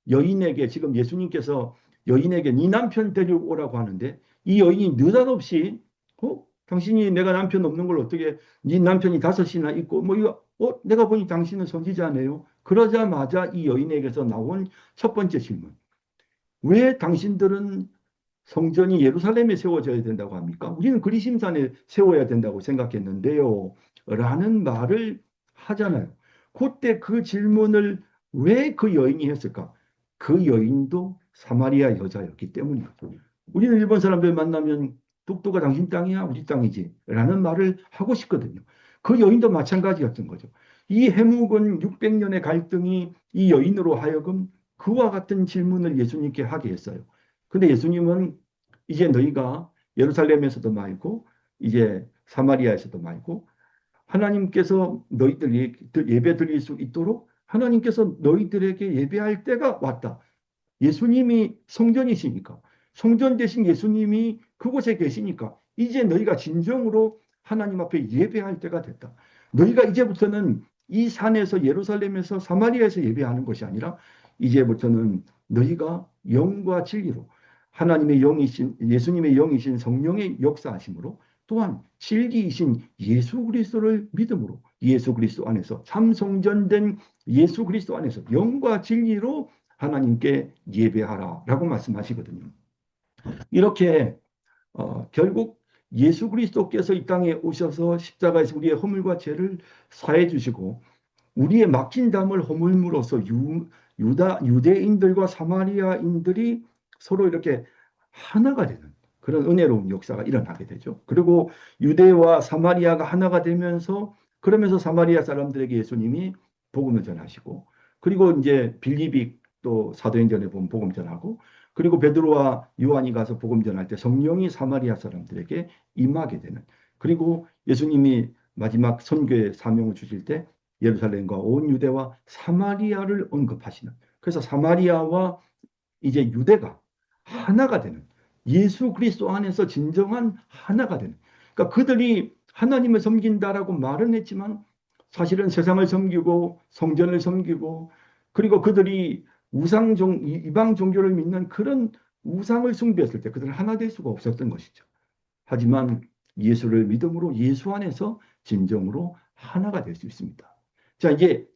A: 여인에게 지금 예수님께서 여인에게 네 남편 데려오라고 하는데 이 여인이 느닷없이 당신이 내가 남편 없는 걸 어떻게 네 남편이 다섯이나 있고 뭐 이거 내가 보니 당신은 선지자네요. 그러자마자 이 여인에게서 나온 첫 번째 질문. 왜 당신들은 성전이 예루살렘에 세워져야 된다고 합니까? 우리는 그리심산에 세워야 된다고 생각했는데요. 라는 말을 하잖아요. 그때 그 질문을 왜 그 여인이 했을까? 그 여인도 사마리아 여자였기 때문이에요. 우리는 일본 사람들 만나면 독도가 당신 땅이야, 우리 땅이지. 라는 말을 하고 싶거든요. 그 여인도 마찬가지였던 거죠. 이 해묵은 600년의 갈등이 이 여인으로 하여금 그와 같은 질문을 예수님께 하게 했어요. 근데 예수님은 이제 너희가 예루살렘에서도 말고 이제 사마리아에서도 말고 하나님께서 너희들이 예배 드릴 수 있도록 하나님께서 너희들에게 예배할 때가 왔다. 예수님이 성전이시니까 성전 대신 예수님이 그곳에 계시니까 이제 너희가 진정으로 하나님 앞에 예배할 때가 됐다. 너희가 이제부터는 이 산에서 예루살렘에서 사마리아에서 예배하는 것이 아니라 이제부터는 너희가 영과 진리로 하나님의 영이신 예수님의 영이신 성령의 역사하심으로 또한 진리이신 예수 그리스도를 믿음으로 예수 그리스도 안에서 참 성전된 예수 그리스도 안에서 영과 진리로 하나님께 예배하라라고 말씀하시거든요. 이렇게 결국 예수 그리스도께서 이 땅에 오셔서 십자가에서 우리의 허물과 죄를 사해 주시고 우리의 막힌 담을 허물므로써 유대인들과 사마리아인들이 서로 이렇게 하나가 되는 그런 은혜로운 역사가 일어나게 되죠. 그리고 유대와 사마리아가 하나가 되면서 그러면서 사마리아 사람들에게 예수님이 복음을 전하시고 그리고 이제 빌립이 또 사도행전에 보면 복음 전하고 그리고 베드로와 요한이 가서 복음 전할 때 성령이 사마리아 사람들에게 임하게 되는 그리고 예수님이 마지막 선교의 사명을 주실 때 예루살렘과 온 유대와 사마리아를 언급하시는 그래서 사마리아와 이제 유대가 하나가 되는 예수 그리스도 안에서 진정한 하나가 되는 그러니까 그들이 하나님을 섬긴다라고 말은 했지만 사실은 세상을 섬기고 성전을 섬기고 그리고 그들이 이방 종교를 믿는 그런 우상을 숭배했을 때 그들은 하나 될 수가 없었던 것이죠. 하지만 예수를 믿음으로 예수 안에서 진정으로 하나가 될 수 있습니다.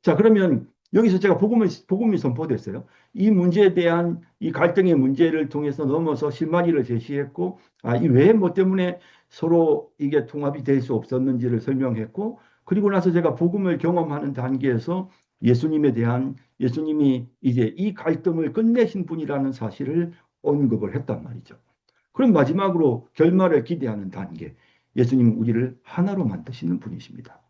A: 자, 그러면 여기서 제가 복음이 선포됐어요. 이 문제에 대한 이 갈등의 문제를 통해서 넘어서 실마리를 제시했고, 이 왜 뭐 때문에 서로 이게 통합이 될 수 없었는지를 설명했고, 그리고 나서 제가 복음을 경험하는 단계에서 예수님이 이제 이 갈등을 끝내신 분이라는 사실을 언급을 했단 말이죠. 그럼 마지막으로 결말을 기대하는 단계. 예수님은 우리를 하나로 만드시는 분이십니다.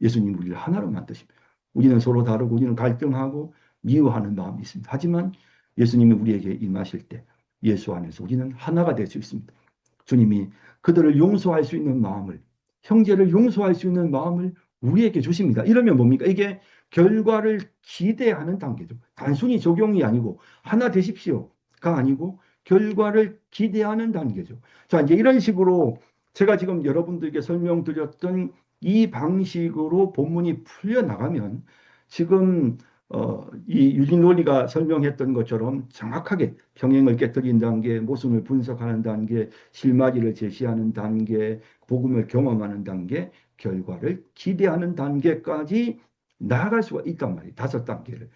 A: 예수님 우리를 하나로 만드십니다. 우리는 서로 다르고 우리는 갈등하고 미워하는 마음이 있습니다. 하지만 예수님이 우리에게 임하실 때 예수 안에서 우리는 하나가 될 수 있습니다. 주님이 그들을 용서할 수 있는 마음을 형제를 용서할 수 있는 마음을 우리에게 주십니다. 이러면 뭡니까? 이게 결과를 기대하는 단계죠. 단순히 적용이 아니고 하나 되십시오가 아니고 결과를 기대하는 단계죠. 자, 이제 이런 식으로 제가 지금 여러분들께 설명드렸던 이 방식으로 본문이 풀려나가면 지금 이 유진 논리가 설명했던 것처럼 정확하게 평행을 깨뜨린 단계, 모순을 분석하는 단계, 실마리를 제시하는 단계, 복음을 경험하는 단계, 결과를 기대하는 단계까지 나아갈 수가 있단 말이에요. 5단계를.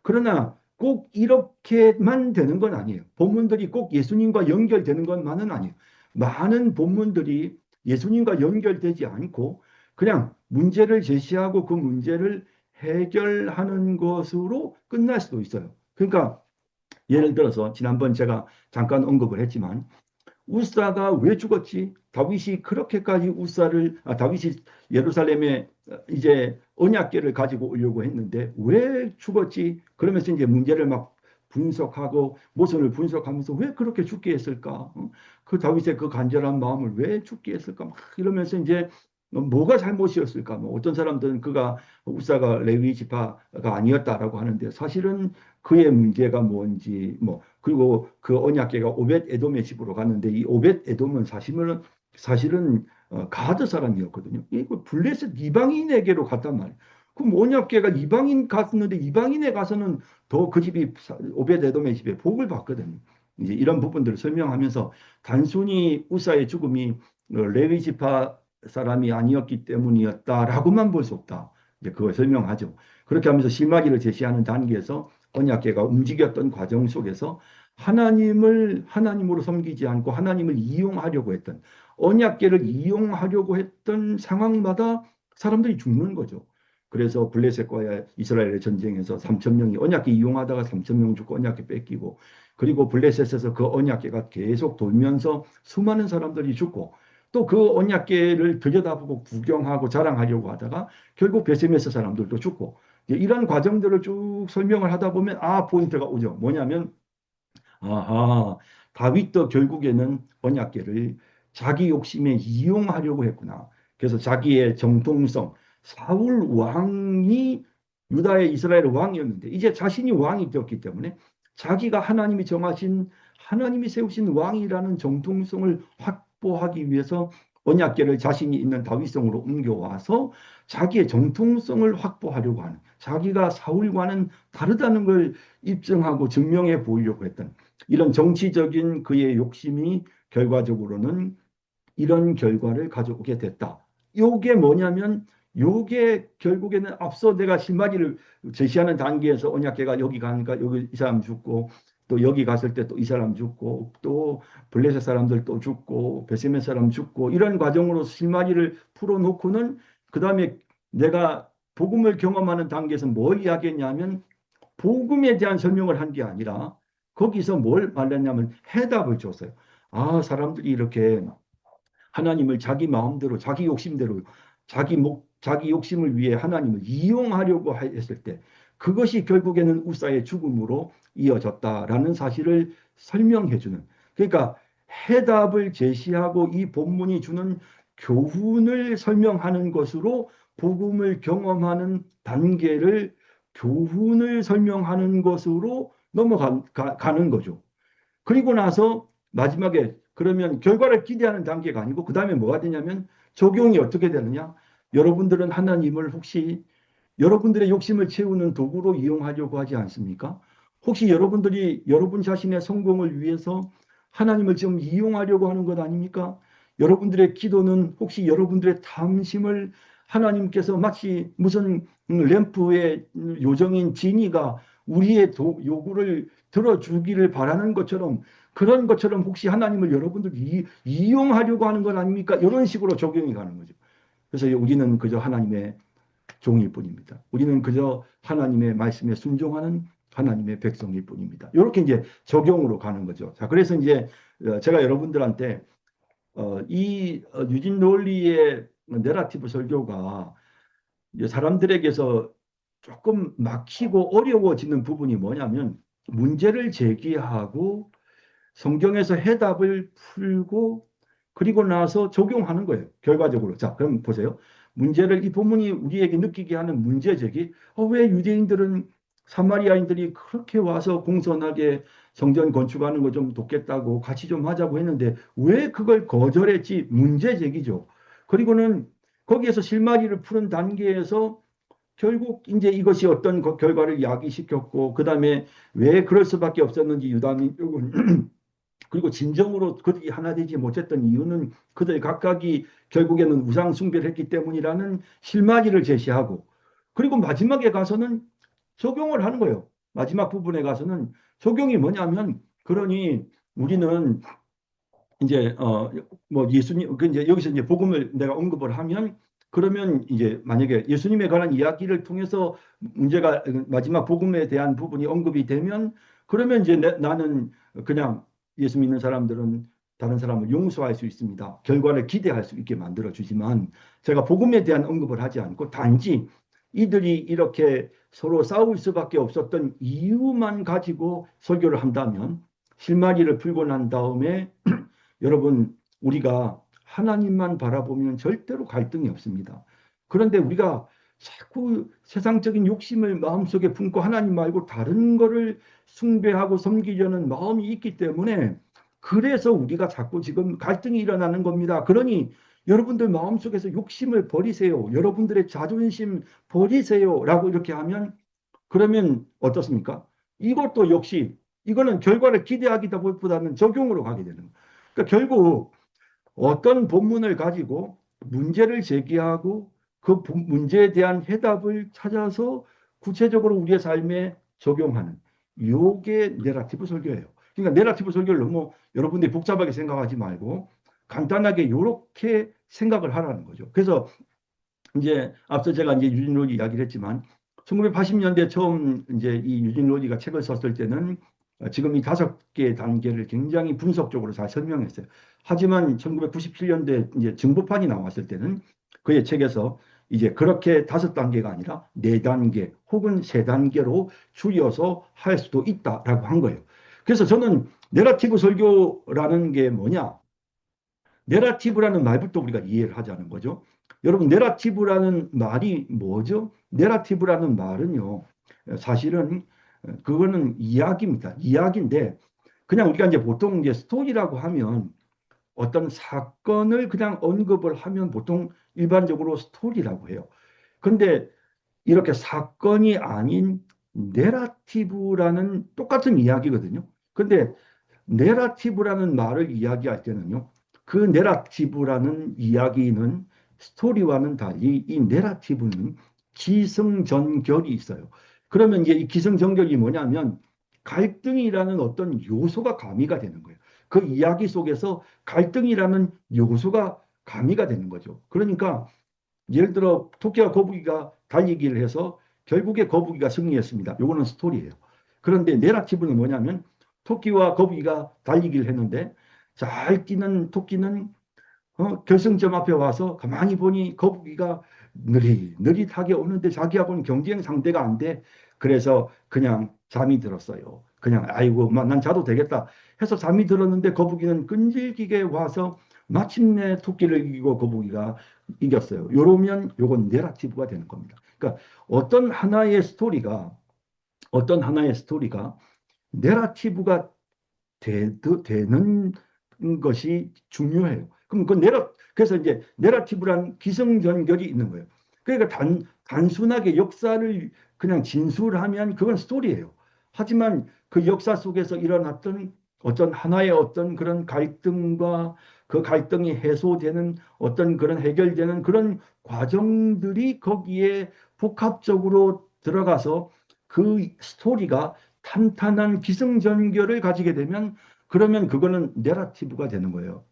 A: 그러나 꼭 이렇게만 되는 건 아니에요. 본문들이 꼭 예수님과 연결되는 것만은 아니에요. 많은 본문들이 예수님과 연결되지 않고 그냥 문제를 제시하고 그 문제를 해결하는 것으로 끝날 수도 있어요. 그러니까 예를 들어서 지난번 제가 잠깐 언급을 했지만 우사가 왜 죽었지? 다윗이 그렇게까지 다윗이 예루살렘에 이제 언약궤를 가지고 오려고 했는데 왜 죽었지? 그러면서 이제 문제를 막 분석하고 모순을 분석하면서 왜 그렇게 죽게 했을까? 그 다윗의 그 간절한 마음을 왜 죽게 했을까? 막 이러면서 이제 뭐가 잘못이었을까? 뭐 어떤 사람들은 그가 우사가 레위 지파가 아니었다라고 하는데 사실은 그의 문제가 뭔지 뭐 그리고 그 언약궤가 오벳 에돔의 집으로 갔는데 이 오벳 에돔은 사실은 가드 사람이었거든요. 이거 블레셋 이방인에게로 갔단 말이에요. 그럼 언약궤가 이방인 갔는데 이방인에 가서는 더 그 집이 오벳 에돔의 집에 복을 받거든요. 이제 이런 부분들을 설명하면서 단순히 우사의 죽음이 레위 지파 사람이 아니었기 때문이었다라고만 볼 수 없다. 이제 그걸 설명하죠. 그렇게 하면서 실마리를 제시하는 단계에서 언약궤가 움직였던 과정 속에서 하나님으로 섬기지 않고 하나님을 이용하려고 했던 언약궤를 이용하려고 했던 상황마다 사람들이 죽는 거죠. 그래서 블레셋과 이스라엘의 전쟁에서 3천 명이 언약궤 이용하다가 3천 명 죽고 언약궤 뺏기고 그리고 블레셋에서 그 언약궤가 계속 돌면서 수많은 사람들이 죽고 또 그 언약궤를 들여다보고 구경하고 자랑하려고 하다가 결국 베세메스 사람들도 죽고 이런 과정들을 쭉 설명을 하다 보면 포인트가 오죠. 뭐냐면 아하, 다윗도 결국에는 언약궤를 자기 욕심에 이용하려고 했구나. 그래서 자기의 정통성, 사울 왕이 유다의 이스라엘 왕이었는데 이제 자신이 왕이 되었기 때문에 자기가 하나님이 세우신 왕이라는 정통성을 확보하기 위해서 언약궤를 자신이 있는 다윗성으로 옮겨와서 자기의 정통성을 확보하려고 하는 자기가 사울과는 다르다는 걸 입증하고 증명해 보이려고 했던 이런 정치적인 그의 욕심이 결과적으로는 이런 결과를 가져오게 됐다. 요게 뭐냐면 요게 결국에는 앞서 내가 실마리를 제시하는 단계에서 언약궤가 여기 가니까 여기 이 사람 죽고 또 여기 갔을 때 또 이 사람 죽고 또 블레셋 사람들 또 죽고 베세메 사람 죽고 이런 과정으로 실마리를 풀어놓고는 그 다음에 내가 복음을 경험하는 단계에서 뭘 이야기했냐면 복음에 대한 설명을 한 게 아니라 거기서 뭘 말했냐면 해답을 줬어요. 사람들이 이렇게 하나님을 자기 마음대로, 자기 욕심대로, 자기 욕심을 위해 하나님을 이용하려고 했을 때 그것이 결국에는 우사의 죽음으로 이어졌다라는 사실을 설명해주는. 그러니까 해답을 제시하고 이 본문이 주는 교훈을 설명하는 것으로 복음을 경험하는 단계를 교훈을 설명하는 것으로 넘어가는 거죠. 그리고 나서 마지막에 그러면 결과를 기대하는 단계가 아니고 그 다음에 뭐가 되냐면 적용이 어떻게 되느냐? 여러분들은 하나님을 혹시 여러분들의 욕심을 채우는 도구로 이용하려고 하지 않습니까? 혹시 여러분들이 여러분 자신의 성공을 위해서 하나님을 지금 이용하려고 하는 것 아닙니까? 여러분들의 기도는 혹시 여러분들의 탐심을 하나님께서 마치 무슨 램프의 요정인 지니가 우리의 요구를 들어주기를 바라는 것처럼 그런 것처럼 혹시 하나님을 여러분들이 이용하려고 하는 것 아닙니까? 이런 식으로 적용이 가는 거죠. 그래서 우리는 그저 하나님의 종일 뿐입니다. 우리는 그저 하나님의 말씀에 순종하는 하나님의 백성일 뿐입니다. 이렇게 이제 적용으로 가는 거죠. 자, 그래서 이제 제가 여러분들한테 이 유진 논리의 내러티브 설교가 사람들에게서 조금 막히고 어려워지는 부분이 뭐냐면 문제를 제기하고 성경에서 해답을 풀고 그리고 나서 적용하는 거예요. 결과적으로. 자, 그럼 보세요. 이 본문이 우리에게 느끼게 하는 문제 제기. 왜 유대인들은 사마리아인들이 그렇게 와서 공손하게 성전 건축하는 거 좀 돕겠다고 같이 좀 하자고 했는데 왜 그걸 거절했지? 문제 제기죠. 그리고는 거기에서 실마리를 푸는 단계에서 결국 이제 이것이 어떤 결과를 야기시켰고 그다음에 왜 그럴 수밖에 없었는지 유다민족은 그리고 진정으로 그들이 하나 되지 못했던 이유는 그들 각각이 결국에는 우상 숭배를 했기 때문이라는 실마리를 제시하고 그리고 마지막에 가서는 적용을 하는 거예요. 마지막 부분에 가서는 적용이 뭐냐면 그러니 우리는 이제 뭐 예수님 그 이제 여기서 이제 복음을 내가 언급을 하면 그러면 이제 만약에 예수님에 관한 이야기를 통해서 문제가 마지막 복음에 대한 부분이 언급이 되면 그러면 이제 나는 그냥 예수 믿는 사람들은 다른 사람을 용서할 수 있습니다. 결과를 기대할 수 있게 만들어주지만 제가 복음에 대한 언급을 하지 않고 단지 이들이 이렇게 서로 싸울 수밖에 없었던 이유만 가지고 설교를 한다면 실마리를 풀고 난 다음에 여러분 우리가 하나님만 바라보면 절대로 갈등이 없습니다. 그런데 우리가 자꾸 세상적인 욕심을 마음속에 품고 하나님 말고 다른 거를 숭배하고 섬기려는 마음이 있기 때문에 그래서 우리가 자꾸 지금 갈등이 일어나는 겁니다. 그러니 여러분들 마음속에서 욕심을 버리세요. 여러분들의 자존심 버리세요. 라고 이렇게 하면 그러면 어떻습니까? 이것도 역시 이거는 결과를 기대하기보다는 적용으로 가게 되는 거예요. 그러니까 결국 어떤 본문을 가지고 문제를 제기하고 그 문제에 대한 해답을 찾아서 구체적으로 우리의 삶에 적용하는 요게 내러티브 설교예요. 그러니까 내러티브 설교를 너무 여러분들이 복잡하게 생각하지 말고 간단하게 요렇게 생각을 하라는 거죠. 그래서 이제 앞서 제가 이제 유진 로디 이야기를 했지만 1980년대 처음 이제 이 유진 로디가 책을 썼을 때는 지금 이 5개 단계를 굉장히 분석적으로 잘 설명했어요. 하지만 1997년대 이제 증보판이 나왔을 때는 그의 책에서 이제 그렇게 5단계가 아니라 4단계 혹은 3단계로 줄여서 할 수도 있다라고 한 거예요. 그래서 저는 내러티브 설교라는 게 뭐냐? 내러티브라는 말부터 우리가 이해를 하자는 거죠. 여러분, 내러티브라는 말이 뭐죠? 내러티브라는 말은요, 사실은 그거는 이야기입니다. 이야기인데, 그냥 우리가 이제 보통 이제 스토리라고 하면 어떤 사건을 그냥 언급을 하면 보통 일반적으로 스토리라고 해요. 근데 이렇게 사건이 아닌 내러티브라는 똑같은 이야기거든요. 근데 내러티브라는 말을 이야기할 때는요. 그 내러티브라는 이야기는 스토리와는 달리 이 내러티브는 기승전결이 있어요. 그러면 이제 이 기승전결이 뭐냐면 갈등이라는 어떤 요소가 가미가 되는 거예요. 그 이야기 속에서 갈등이라는 요소가 가미가 되는 거죠. 그러니까 예를 들어 토끼와 거북이가 달리기를 해서 결국에 거북이가 승리했습니다. 요거는 스토리예요. 그런데 내러티브는 뭐냐면 토끼와 거북이가 달리기를 했는데 잘 뛰는 토끼는 결승점 앞에 와서 가만히 보니 거북이가 느릿느릿하게 오는데 자기하고는 경쟁 상대가 안 돼. 그래서 그냥 잠이 들었어요. 그냥 아이고 난 자도 되겠다 해서 잠이 들었는데 거북이는 끈질기게 와서 마침내 토끼를 이기고 거북이가 이겼어요. 요러면 요건 내러티브가 되는 겁니다. 그러니까 어떤 하나의 스토리가 내러티브가 되는 것이 중요해요. 그럼 그래서 이제 내러티브란 기승전결이 있는 거예요. 그러니까 단순하게 역사를 그냥 진술하면 그건 스토리예요. 하지만 그 역사 속에서 일어났던 어떤 하나의 어떤 그런 갈등과 그 갈등이 해소되는 어떤 그런 해결되는 그런 과정들이 거기에 복합적으로 들어가서 그 스토리가 탄탄한 기승전결을 가지게 되면 그러면 그거는 내러티브가 되는 거예요.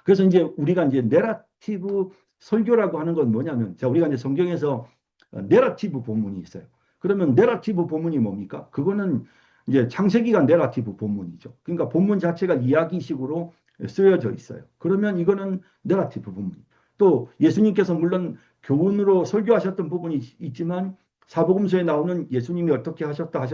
A: 그래서 이제 우리가 이제 내러티브 설교라고 하는 건 뭐냐면 자 우리가 이제 성경에서 내러티브 본문이 있어요. 그러면 내러티브 본문이 뭡니까? 그거는 이제 창세기가 내러티브 본문이죠. 그러니까 본문 자체가 이야기식으로 쓰여져 있어요. 그러면 이거는 내러티브 본문. 또 예수님께서 물론 교훈으로 설교하셨던 부분이 있지만 사복음서에 나오는 예수님이 어떻게 하셨다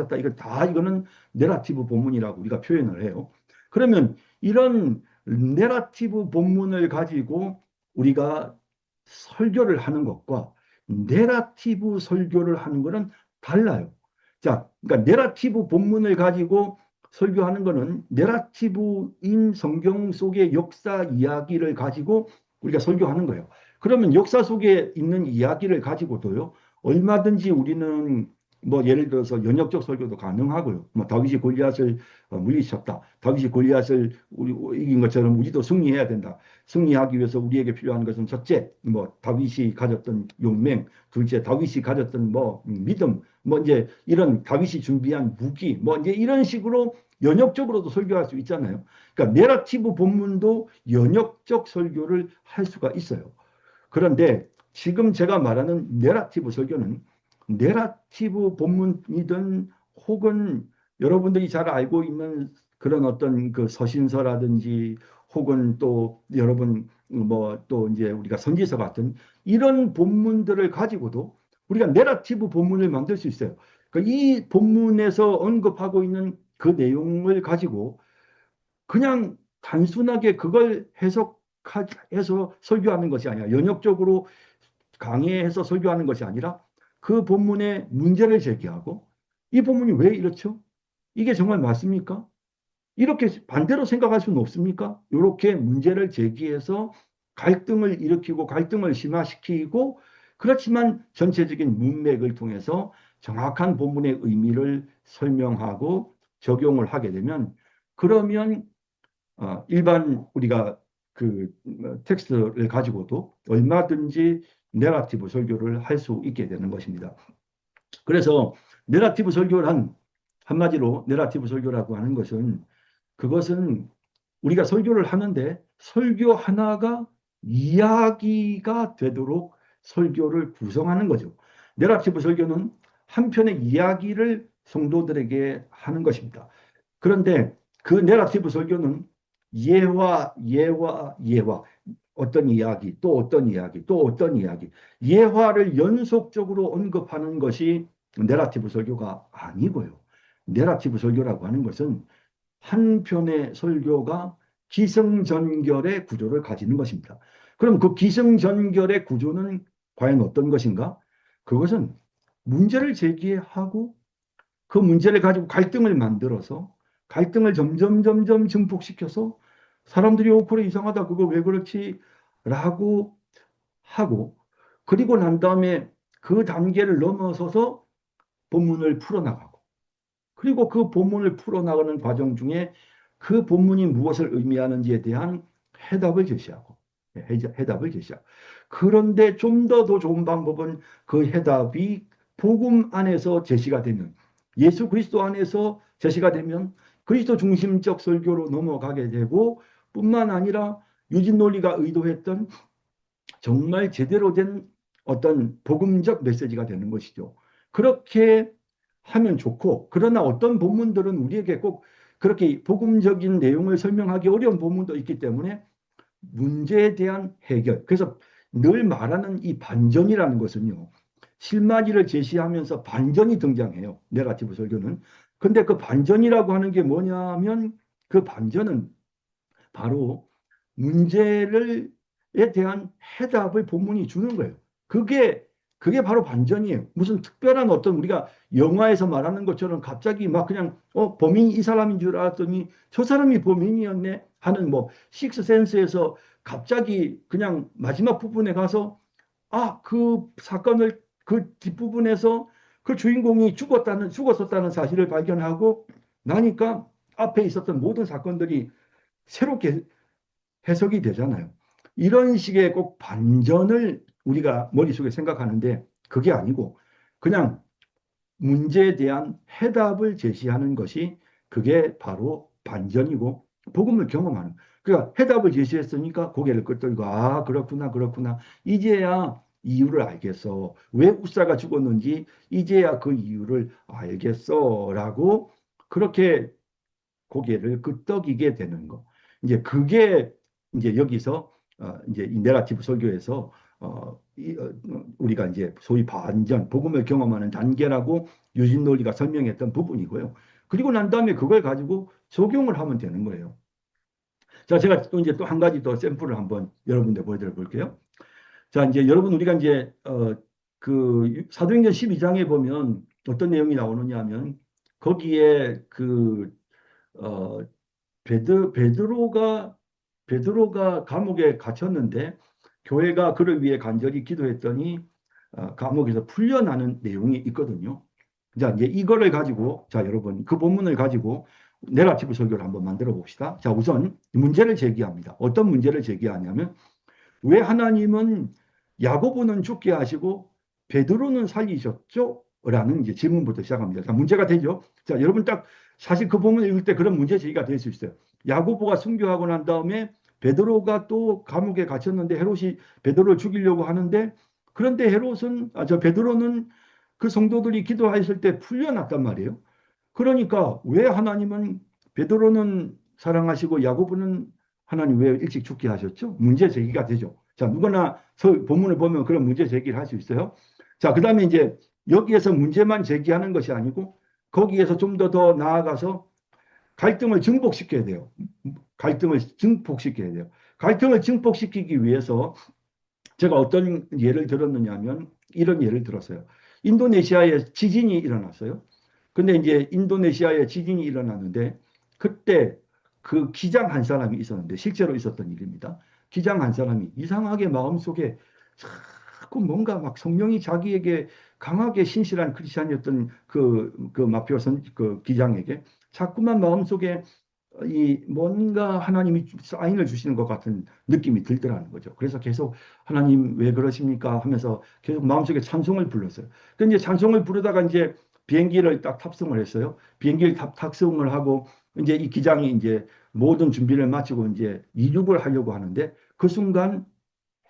A: 이거는 내러티브 본문이라고 우리가 표현을 해요. 그러면 이런 내러티브 본문을 가지고 우리가 설교를 하는 것과 내러티브 설교를 하는 것은 달라요. 자, 그러니까 내러티브 본문을 가지고 설교하는 것은 내러티브인 성경 속의 역사 이야기를 가지고 우리가 설교하는 거예요. 그러면 역사 속에 있는 이야기를 가지고도요, 얼마든지 우리는 뭐 예를 들어서 연역적 설교도 가능하고요. 뭐 다윗이 골리앗을 물리쳤다. 다윗이 골리앗을 이긴 것처럼 우리도 승리해야 된다. 승리하기 위해서 우리에게 필요한 것은 첫째, 뭐 다윗이 가졌던 용맹, 둘째 다윗이 가졌던 뭐 믿음, 뭐 이제 이런 다윗이 준비한 무기, 뭐 이제 이런 식으로 연역적으로도 설교할 수 있잖아요. 그러니까 내러티브 본문도 연역적 설교를 할 수가 있어요. 그런데 지금 제가 말하는 내러티브 설교는 내러티브 본문이든 혹은 여러분들이 잘 알고 있는 그런 어떤 그 서신서라든지 혹은 또 여러분 뭐 또 이제 우리가 선지서 같은 이런 본문들을 가지고도 우리가 내러티브 본문을 만들 수 있어요. 그러니까 이 본문에서 언급하고 있는 그 내용을 가지고 그냥 단순하게 그걸 해석해서 설교하는 것이 아니라 연역적으로 강의해서 설교하는 것이 아니라 그 본문의 문제를 제기하고 이 본문이 왜 이렇죠? 이게 정말 맞습니까? 이렇게 반대로 생각할 수는 없습니까? 이렇게 문제를 제기해서 갈등을 일으키고 갈등을 심화시키고 그렇지만 전체적인 문맥을 통해서 정확한 본문의 의미를 설명하고 적용을 하게 되면 그러면 일반 우리가 그 텍스트를 가지고도 얼마든지 내러티브 설교를 할 수 있게 되는 것입니다. 그래서 내러티브 설교란 한마디로 내러티브 설교라고 하는 것은 그것은 우리가 설교를 하는데 설교 하나가 이야기가 되도록 설교를 구성하는 거죠. 내러티브 설교는 한 편의 이야기를 성도들에게 하는 것입니다. 그런데 그 내러티브 설교는 예화, 어떤 이야기, 또 어떤 이야기, 또 어떤 이야기, 예화를 연속적으로 언급하는 것이 내러티브 설교가 아니고요. 내러티브 설교라고 하는 것은 한 편의 설교가 기승전결의 구조를 가지는 것입니다. 그럼 그 기승전결의 구조는 과연 어떤 것인가? 그것은 문제를 제기하고 그 문제를 가지고 갈등을 만들어서 갈등을 점점 증폭시켜서 사람들이 그래 이상하다 그거 왜 그렇지 라고 하고 그리고 난 다음에 그 단계를 넘어서서 본문을 풀어나가고 그리고 그 본문을 풀어나가는 과정 중에 그 본문이 무엇을 의미하는지에 대한 해답을 제시하고 해답을 제시하고 그런데 좀 더 좋은 방법은 그 해답이 복음 안에서 제시가 되면 예수 그리스도 안에서 제시가 되면 그리스도 중심적 설교로 넘어가게 되고 뿐만 아니라 유진 논리가 의도했던 정말 제대로 된 어떤 복음적 메시지가 되는 것이죠. 그렇게 하면 좋고 그러나 어떤 본문들은 우리에게 꼭 그렇게 복음적인 내용을 설명하기 어려운 본문도 있기 때문에 문제에 대한 해결. 그래서 늘 말하는 이 반전이라는 것은요. 실마리를 제시하면서 반전이 등장해요. 네거티브 설교는. 근데 그 반전이라고 하는 게 뭐냐면 그 반전은 바로 문제에 대한 해답을 본문이 주는 거예요. 그게 바로 반전이에요. 무슨 특별한 어떤 우리가 영화에서 말하는 것처럼 갑자기 막 그냥 범인이 이 사람인 줄 알았더니 저 사람이 범인이었네 하는 뭐 식스센스에서 갑자기 그냥 마지막 부분에 가서 그 사건을 그 뒷부분에서 그 주인공이 죽었었다는 사실을 발견하고 나니까 앞에 있었던 모든 사건들이 새롭게 해석이 되잖아요. 이런 식의 꼭 반전을 우리가 머릿속에 생각하는데 그게 아니고 그냥 문제에 대한 해답을 제시하는 것이 그게 바로 반전이고 복음을 경험하는. 그러니까 해답을 제시했으니까 고개를 끄덕이고 그렇구나 그렇구나 이제야 이유를 알겠어. 왜 우사가 죽었는지 이제야 그 이유를 알겠어라고 그렇게 고개를 끄덕이게 되는 거. 이제 그게 이제 여기서 이제 이 내러티브 설교에서 우리가 이제 소위 반전, 복음을 경험하는 단계라고 유진 논리가 설명했던 부분이고요. 그리고 난 다음에 그걸 가지고 적용을 하면 되는 거예요. 자, 제가 또 이제 또 한 가지 더 샘플을 한번 여러분들 보여드려 볼게요. 자, 이제 여러분 우리가 이제 그 사도행전 12장에 보면 어떤 내용이 나오느냐 하면 거기에 어, 베드로가 감옥에 갇혔는데 교회가 그를 위해 간절히 기도했더니 감옥에서 풀려나는 내용이 있거든요. 자, 이제 이거를 가지고 자, 여러분 그 본문을 가지고 내러티브 설교를 한번 만들어 봅시다. 자, 우선 문제를 제기합니다. 어떤 문제를 제기하냐면 왜 하나님은 야고보는 죽게 하시고 베드로는 살리셨죠? 라는 이제 질문부터 시작합니다. 자, 문제가 되죠. 자, 여러분 딱 사실 그 본문을 읽을 때 그런 문제 제기가 될 수 있어요. 야고보가 순교하고 난 다음에 베드로가 또 감옥에 갇혔는데 헤롯이 베드로를 죽이려고 하는데 그런데 저 베드로는 그 성도들이 기도했을 때 풀려났단 말이에요. 그러니까 왜 하나님은 베드로는 사랑하시고 야고보는 하나님 왜 일찍 죽게 하셨죠? 문제 제기가 되죠. 자, 누구나 본문을 보면 그런 문제 제기를 할 수 있어요. 자, 그 다음에 이제 여기에서 문제만 제기하는 것이 아니고 거기에서 좀 더 나아가서 갈등을 증폭시켜야 돼요. 갈등을 증폭시켜야 돼요. 갈등을 증폭시키기 위해서 제가 어떤 예를 들었느냐 하면 이런 예를 들었어요. 인도네시아에 지진이 일어났어요. 근데 이제 인도네시아에 지진이 일어났는데 그때 그 기장 한 사람이 있었는데 실제로 있었던 일입니다. 기장 한 사람이 이상하게 마음속에 자꾸 뭔가 막 성령이 자기에게 강하게 신실한 크리스천이었던 그 마피아 그 기장에게 자꾸만 마음속에 이 뭔가 하나님이 사인을 주시는 것 같은 느낌이 들더라는 거죠. 그래서 계속 하나님 왜 그러십니까 하면서 계속 마음속에 찬송을 불렀어요. 근데 이제 찬송을 부르다가 이제 비행기를 딱 탑승을 했어요. 비행기를 탑승을 하고 이제 이 기장이 이제 모든 준비를 마치고 이제 이륙을 하려고 하는데 그 순간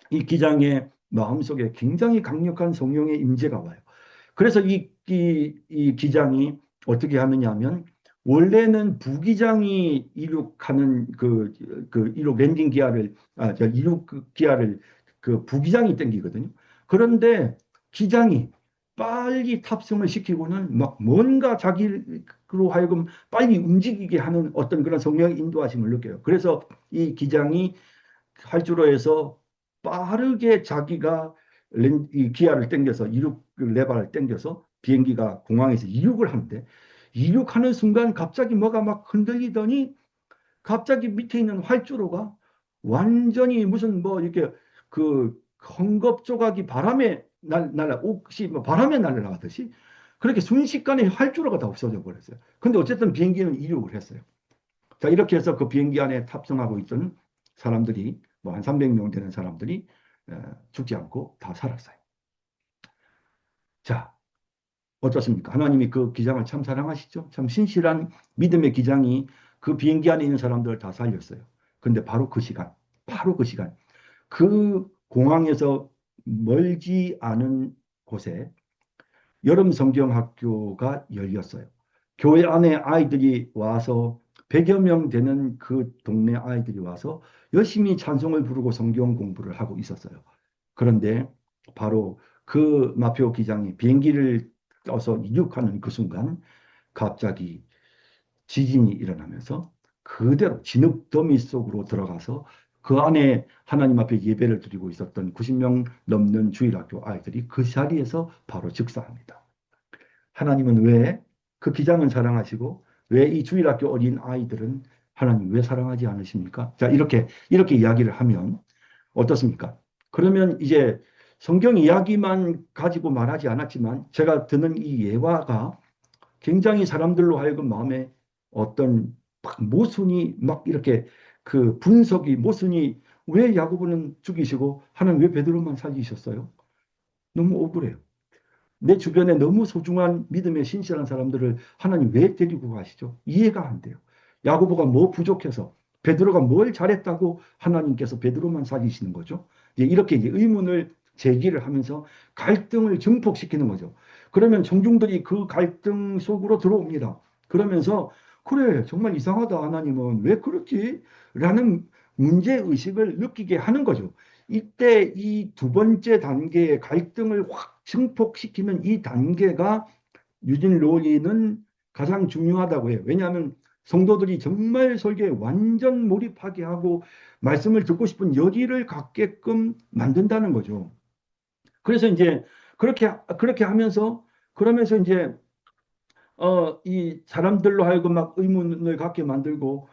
A: 이 기장의 마음속에 굉장히 강력한 성령의 임재가 와요. 그래서 이 기장이 어떻게 하느냐 하면 원래는 부기장이 이륙하는 그 이륙 랜딩 기아를 저 이륙 그 기아를 그 부기장이 땡기거든요. 그런데 기장이 빨리 탑승을 시키고는 막 뭔가 자기로 하여금 빨리 움직이게 하는 어떤 그런 성령의 인도하심을 느껴요. 그래서 이 기장이 활주로에서 빠르게 자기가 이 기아를 당겨서 이륙 레바를 당겨서 비행기가 공항에서 이륙을 하는데 이륙하는 순간 갑자기 뭐가 막 흔들리더니 갑자기 밑에 있는 활주로가 완전히 무슨 뭐 이렇게 그 헝겊 조각이 바람에 날라 혹시 뭐 바람에 날아가듯이 그렇게 순식간에 활주로가 다 없어져 버렸어요. 근데 어쨌든 비행기는 이륙을 했어요. 자, 이렇게 해서 그 비행기 안에 탑승하고 있던 사람들이 뭐 한 300명 되는 사람들이 죽지 않고 다 살았어요. 자, 어떻습니까? 하나님이 그 기장을 참 사랑하시죠? 참 신실한 믿음의 기장이 그 비행기 안에 있는 사람들을 다 살렸어요. 근데 바로 그 시간, 그 공항에서 멀지 않은 곳에 여름 성경 학교가 열렸어요. 교회 안에 아이들이 와서 100여 명 되는 그 동네 아이들이 와서 열심히 찬송을 부르고 성경 공부를 하고 있었어요. 그런데 바로 그 마표 기장이 비행기를 떠서 이륙하는 그 순간 갑자기 지진이 일어나면서 그대로 진흙더미 속으로 들어가서 그 안에 하나님 앞에 예배를 드리고 있었던 90명 넘는 주일학교 아이들이 그 자리에서 바로 즉사합니다. 하나님은 왜 그 기장은 사랑하시고 왜 이 주일학교 어린 아이들은 하나님 왜 사랑하지 않으십니까? 자, 이렇게 이야기를 하면 어떻습니까? 그러면 이제 성경 이야기만 가지고 말하지 않았지만 제가 드는 이 예화가 굉장히 사람들로 하여금 마음에 어떤 모순이 막 이렇게 그 분석이 모순이 왜 야고보는 죽이시고 하나님 왜 베드로만 살리셨어요? 너무 억울해요. 내 주변에 너무 소중한 믿음의 신실한 사람들을 하나님 왜 데리고 가시죠? 이해가 안 돼요. 야고보가 뭐 부족해서 베드로가 뭘 잘했다고 하나님께서 베드로만 살리시는 거죠? 이렇게 의문을 제기를 하면서 갈등을 증폭시키는 거죠. 그러면 청중들이 그 갈등 속으로 들어옵니다. 그러면서 그래 정말 이상하다 하나님은 왜 그렇지? 라는 문제의식을 느끼게 하는 거죠. 이때 이 두 번째 단계의 갈등을 확 증폭시키는 이 단계가 유진 로리는 가장 중요하다고 해요. 왜냐하면 성도들이 정말 설교에 완전 몰입하게 하고 말씀을 듣고 싶은 열의를 갖게끔 만든다는 거죠. 그래서 이제 그렇게 하면서 그러면서 이제 이 사람들로 하여금 막 의문을 갖게 만들고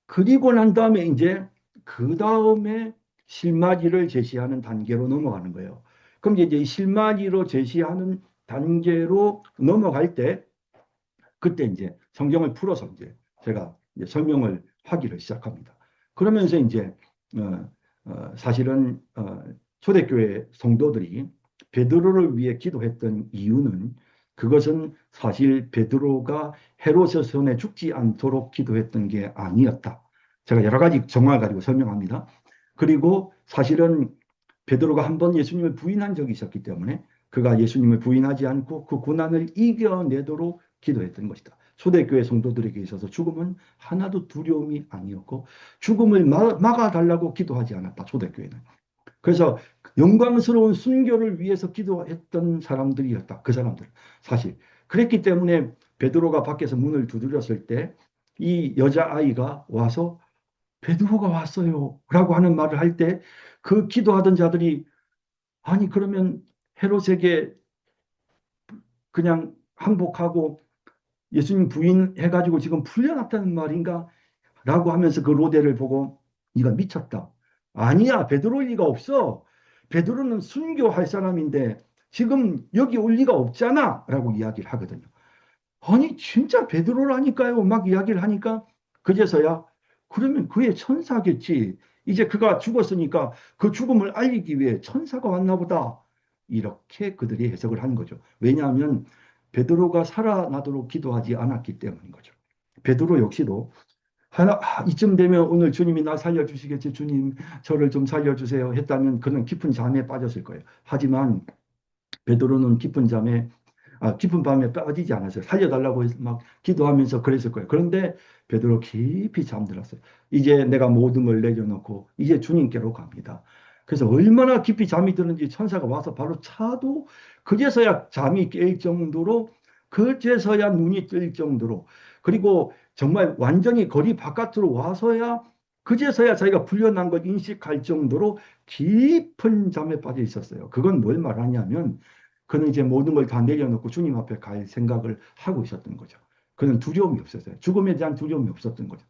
A: 그리고 난 다음에 이제 그 다음에 실마리를 제시하는 단계로 넘어가는 거예요. 그럼 이제 이 실마리로 제시하는 단계로 넘어갈 때 그때 이제 성경을 풀어서 이제 제가 이제 설명을 하기를 시작합니다. 그러면서 이제 사실은 초대교회 성도들이 베드로를 위해 기도했던 이유는 그것은 사실 베드로가 헤롯의 손에 죽지 않도록 기도했던 게 아니었다. 제가 여러 가지 정황을 가지고 설명합니다. 그리고 사실은 베드로가 한 번 예수님을 부인한 적이 있었기 때문에 그가 예수님을 부인하지 않고 그 고난을 이겨내도록 기도했던 것이다. 초대교회 성도들에게 있어서 죽음은 하나도 두려움이 아니었고 죽음을 막아달라고 기도하지 않았다. 초대교회는. 그래서 영광스러운 순교를 위해서 기도했던 사람들이었다. 그 사람들. 사실. 그랬기 때문에 베드로가 밖에서 문을 두드렸을 때 이 여자아이가 와서 베드로가 왔어요. 라고 하는 말을 할 때 그 기도하던 자들이 아니 그러면 헤롯에게 그냥 항복하고 예수님 부인해가지고 지금 풀려났다는 말인가? 라고 하면서 그 로데를 보고 네가 미쳤다. 아니야, 베드로 일 리가 없어. 베드로는 순교할 사람인데 지금 여기 올 리가 없잖아. 라고 이야기를 하거든요. 아니 진짜 베드로라니까요. 막 이야기를 하니까 그제서야 그러면 그의 천사겠지. 이제 그가 죽었으니까 그 죽음을 알리기 위해 천사가 왔나 보다. 이렇게 그들이 해석을 한 거죠. 왜냐하면 베드로가 살아나도록 기도하지 않았기 때문인 거죠. 베드로 역시도 이쯤 되면 오늘 주님이 나 살려주시겠지. 주님 저를 좀 살려주세요 했다면 그는 깊은 잠에 빠졌을 거예요. 하지만 베드로는 깊은 밤에 빠지지 않았어요. 살려달라고 해서 막 기도하면서 그랬을 거예요. 그런데 베드로 깊이 잠들었어요. 이제 내가 모든 걸 내려놓고 이제 주님께로 갑니다. 그래서 얼마나 깊이 잠이 드는지 천사가 와서 바로 차도 그제서야 잠이 깰 정도로 그제서야 눈이 뜰 정도로 그리고 정말 완전히 거리 바깥으로 와서야 그제서야 자기가 풀려난 걸 인식할 정도로 깊은 잠에 빠져 있었어요. 그건 뭘 말하냐면 그는 이제 모든 걸 다 내려놓고 주님 앞에 갈 생각을 하고 있었던 거죠. 그는 두려움이 없었어요. 죽음에 대한 두려움이 없었던 거죠.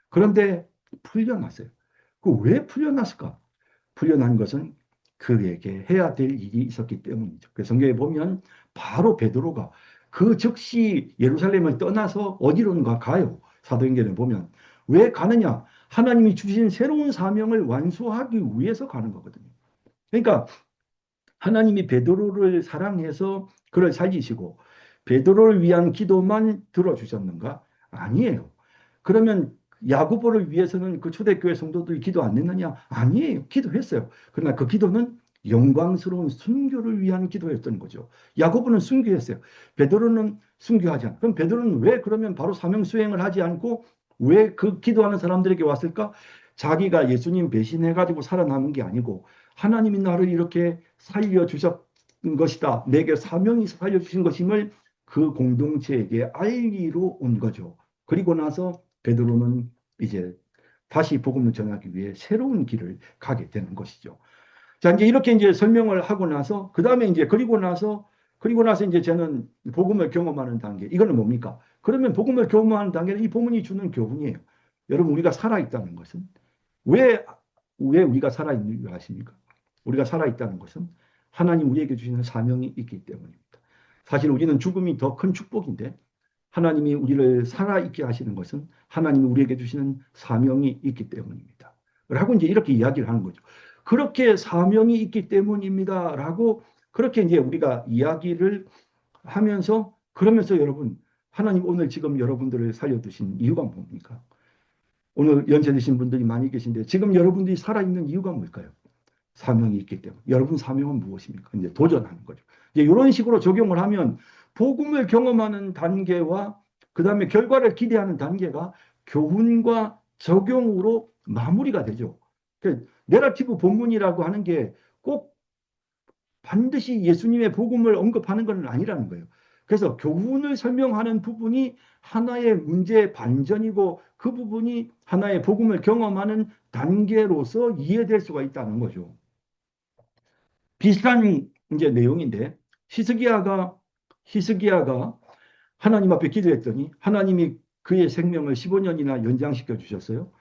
A: 그런데 풀려났어요. 그 왜 풀려났을까? 풀려난 것은 그에게 해야 될 일이 있었기 때문이죠. 그 성경에 보면 바로 베드로가 그 즉시 예루살렘을 떠나서 어디론가 가요. 사도행전에 보면 왜 가느냐? 하나님이 주신 새로운 사명을 완수하기 위해서 가는 거거든요. 그러니까 하나님이 베드로를 사랑해서 그를 살리시고 베드로를 위한 기도만 들어주셨는가? 아니에요. 그러면 야고보를 위해서는 그 초대교회 성도들이 기도 안 했느냐? 아니에요. 기도했어요. 그러나 그 기도는 영광스러운 순교를 위한 기도였던 거죠. 야고보는 순교했어요. 베드로는 순교하지 않아. 그럼 베드로는 왜 그러면 바로 사명 수행을 하지 않고 왜 그 기도하는 사람들에게 왔을까? 자기가 예수님 배신해가지고 살아남은 게 아니고 하나님이 나를 이렇게 살려주셨던 것이다. 내게 사명이 살려주신 것임을 그 공동체에게 알리러 온 거죠. 그리고 나서 베드로는 이제 다시 복음을 전하기 위해 새로운 길을 가게 되는 것이죠. 자, 이제 이렇게 이제 설명을 하고 나서, 그 다음에 이제 그리고 나서 이제 저는 복음을 경험하는 단계. 이거는 뭡니까? 그러면 복음을 경험하는 단계는 이 본문이 주는 교훈이에요. 여러분, 우리가 살아있다는 것은 왜, 왜 우리가 살아있는 줄 아십니까? 우리가 살아있다는 것은 하나님 우리에게 주시는 사명이 있기 때문입니다. 사실 우리는 죽음이 더 큰 축복인데 하나님이 우리를 살아있게 하시는 것은 하나님이 우리에게 주시는 사명이 있기 때문입니다. 라고 이제 이렇게 이야기를 하는 거죠. 그렇게 사명이 있기 때문입니다. 라고 그렇게 이제 우리가 이야기를 하면서 그러면서 여러분 하나님 오늘 지금 여러분들을 살려두신 이유가 뭡니까? 오늘 연세 드신 분들이 많이 계신데 지금 여러분들이 살아있는 이유가 뭘까요? 사명이 있기 때문에. 여러분 사명은 무엇입니까? 이제 도전하는 거죠. 이제 이런 식으로 적용을 하면 복음을 경험하는 단계와 그 다음에 결과를 기대하는 단계가 교훈과 적용으로 마무리가 되죠. 그 내러티브 본문이라고 하는 게 꼭 반드시 예수님의 복음을 언급하는 건 아니라는 거예요. 그래서 교훈을 설명하는 부분이 하나의 문제의 반전이고 그 부분이 하나의 복음을 경험하는 단계로서 이해될 수가 있다는 거죠. 비슷한 이제 내용인데 히스기야가 하나님 앞에 기도했더니 하나님이 그의 생명을 15년이나 연장시켜 주셨어요.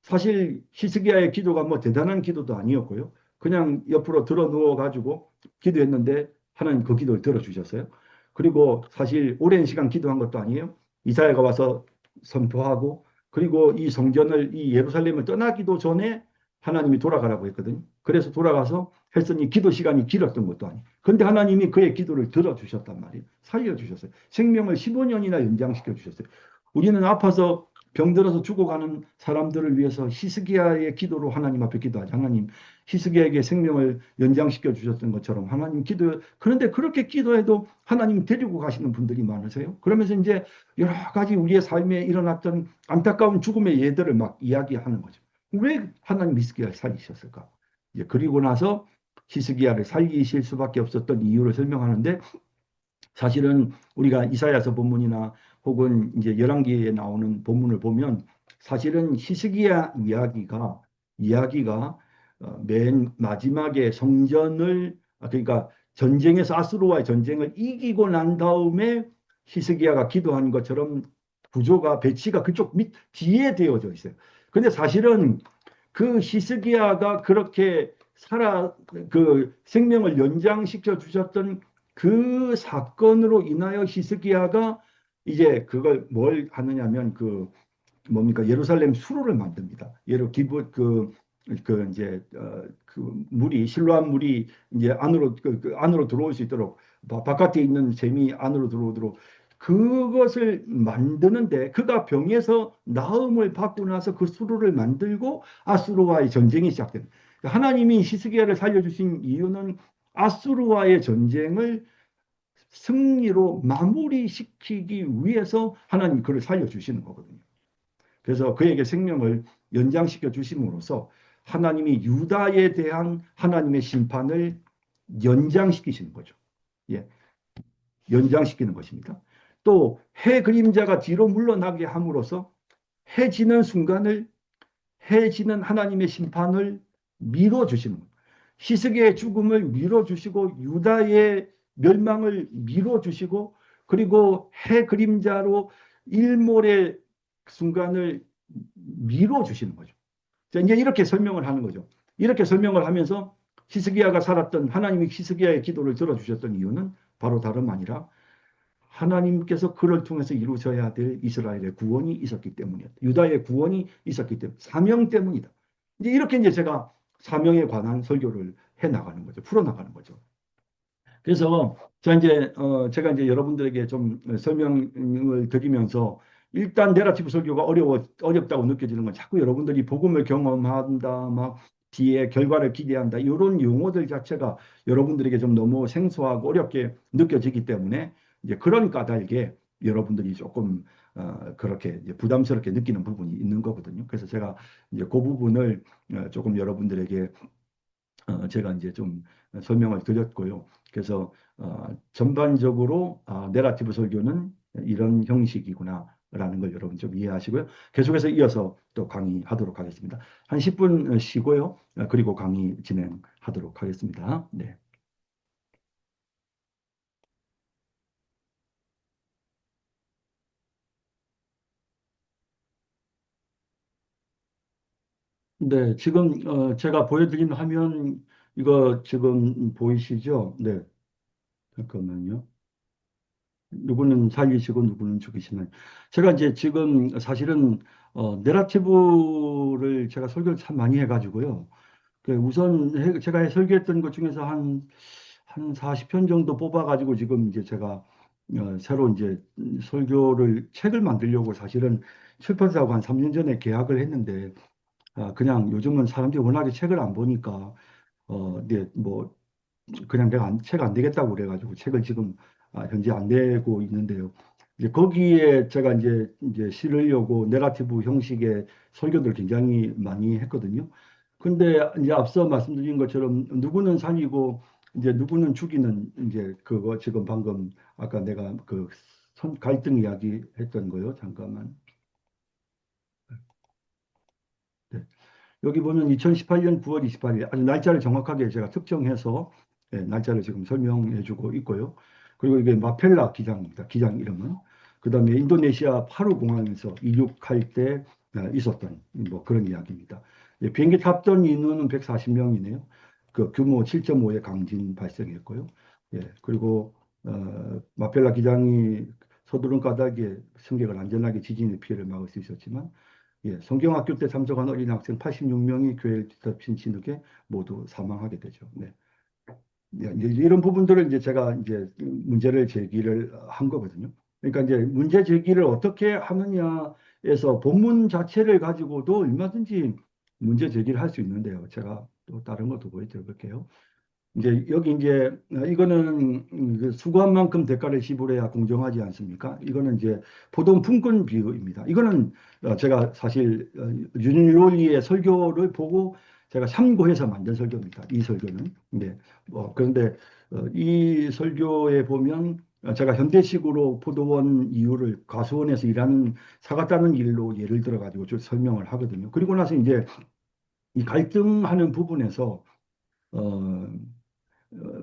A: 사실 히스기야의 기도가 뭐 대단한 기도도 아니었고요. 그냥 옆으로 들어 누워 가지고 기도했는데 하나님 그 기도를 들어주셨어요. 그리고 사실 오랜 시간 기도한 것도 아니에요. 이사야가 와서 선포하고 그리고 이 성전을 이 예루살렘을 떠나기도 전에 하나님이 돌아가라고 했거든요. 그래서 돌아가서 했으니 기도 시간이 길었던 것도 아니에요. 그런데 하나님이 그의 기도를 들어주셨단 말이에요. 살려주셨어요. 생명을 15년이나 연장시켜 주셨어요. 우리는 아파서 병들어서 죽어가는 사람들을 위해서 히스기야의 기도로 하나님 앞에 기도하지. 하나님, 히스기야에게 생명을 연장시켜 주셨던 것처럼 하나님 그런데 그렇게 기도해도 하나님 데리고 가시는 분들이 많으세요. 그러면서 이제 여러 가지 우리의 삶에 일어났던 안타까운 죽음의 예들을 막 이야기하는 거죠. 왜 하나님 히스기야를 살리셨을까? 이제 그리고 나서 히스기야를 살리실 수밖에 없었던 이유를 설명하는데, 사실은 우리가 이사야서 본문이나 혹은 이제 열왕기에 나오는 본문을 보면 사실은 히스기야 이야기가 맨 마지막에 성전을 그러니까 전쟁에서 아수르와의 전쟁을 이기고 난 다음에 히스기야가 기도한 것처럼 구조가 배치가 그쪽 밑 뒤에 되어져 있어요. 근데 사실은 그 히스기야가 그렇게 그 생명을 연장시켜 주셨던 그 사건으로 인하여 히스기야가 이제 그걸 뭘 하느냐면 그 뭡니까 예루살렘 수로를 만듭니다. 예로 기부 그 이제 그 물이 실로암 물이 이제 안으로 그 안으로 들어올 수 있도록 바깥에 있는 샘이 안으로 들어오도록 그것을 만드는데 그가 병에서 나음을 받고 나서 그 수로를 만들고 아수르와의 전쟁이 시작됩니다. 하나님이 히스기야를 살려주신 이유는 아수르와의 전쟁을 승리로 마무리시키기 위해서 하나님 그를 살려주시는 거거든요. 그래서 그에게 생명을 연장시켜 주심으로써 하나님이 유다에 대한 하나님의 심판을 연장시키시는 거죠. 예, 연장시키는 것입니다. 또 해 그림자가 뒤로 물러나게 함으로써 해 지는 순간을 해 지는 하나님의 심판을 미뤄주시는 겁니다. 히스기야의 죽음을 미뤄주시고 유다의 멸망을 미뤄주시고 그리고 해 그림자로 일몰의 순간을 미뤄주시는 거죠. 이제 이렇게 설명을 하는 거죠. 이렇게 설명을 하면서 히스기야가 살았던 하나님이 히스기야의 기도를 들어주셨던 이유는 바로 다름 아니라 하나님께서 그를 통해서 이루셔야 될 이스라엘의 구원이 있었기 때문이었다. 유다의 구원이 있었기 때문에 사명 때문이다. 이제 이렇게 이제 제가 사명에 관한 설교를 해 나가는 거죠. 풀어 나가는 거죠. 그래서 제가 이제 여러분들에게 좀 설명을 드리면서 일단 내러티브 설교가 어렵다고 느껴지는 건 자꾸 여러분들이 복음을 경험한다, 막 뒤에 결과를 기대한다, 이런 용어들 자체가 여러분들에게 좀 너무 생소하고 어렵게 느껴지기 때문에 이제 그런 까닭에 여러분들이 조금 그렇게 이제 부담스럽게 느끼는 부분이 있는 거거든요. 그래서 제가 이제 그 부분을 조금 여러분들에게 제가 이제 좀 설명을 드렸고요. 그래서 전반적으로 내러티브 설교는 이런 형식이구나라는 걸 여러분 좀 이해하시고요. 계속해서 이어서 또 강의하도록 하겠습니다. 한 10분 쉬고요. 그리고 강의 진행하도록 하겠습니다. 네. 네, 지금 제가 보여드린 화면 이거 지금 보이시죠? 네, 잠깐만요. 누구는 살리시고 누구는 죽이시는. 제가 이제 지금 사실은 내러티브를 제가 설교를 참 많이 해가지고요. 그 우선 제가 설교했던 것 중에서 한 40편 정도 뽑아가지고 지금 이제 제가 새로 이제 설교를 책을 만들려고 사실은 출판사하고 한 3년 전에 계약을 했는데 그냥 요즘은 사람들이 워낙에 책을 안 보니까 네, 뭐 그냥 내가 책 안 되겠다고 그래가지고 책을 지금 현재 안 내고 있는데요. 이제 거기에 제가 이제 실으려고 내러티브 형식의 설교들 굉장히 많이 했거든요. 근데 이제 앞서 말씀드린 것처럼 누구는 살리고 이제 누구는 죽이는 이제 그거 지금 방금 아까 내가 그 갈등 이야기 했던 거요. 잠깐만. 네. 여기 보면 2018년 9월 28일 아주 날짜를 정확하게 제가 특정해서 날짜를 지금 설명해 주고 있고요. 그리고 이게 마펠라 기장입니다. 기장 이름은. 그다음에 인도네시아 파루 공항에서 이륙할 때 있었던 뭐 그런 이야기입니다. 비행기 탔던 인원은 140명이네요. 그 규모 7.5의 강진 발생했고요. 예, 그리고 마펠라 기장이 서두른 까닭에 승객을 안전하게 지진의 피해를 막을 수 있었지만 예, 성경학교 때 참석한 어린 학생 86명이 교회를 뒤덮인 진흙에 모두 사망하게 되죠. 네. 예, 이제 이런 부분들을 이제 제가 이제 문제를 제기를 한 거거든요. 그러니까 이제 문제 제기를 어떻게 하느냐에서 본문 자체를 가지고도 얼마든지 문제 제기를 할 수 있는데요. 제가 또 다른 것도 보여드려 볼게요. 이제 여기 이제 이거는 그 수고한 만큼 대가를 지불해야 공정하지 않습니까? 이거는 이제 포동 품권 비유입니다. 이거는 제가 사실 윤율리의 설교를 보고 제가 참고해서 만든 설교입니다. 이 설교는. 네. 그런데 이 설교에 보면 제가 현대식으로 포도원 이유를 과수원에서 일하는 사과 따는 일로 예를 들어 가지고 좀 설명을 하거든요. 그리고 나서 이제 이 갈등하는 부분에서 어,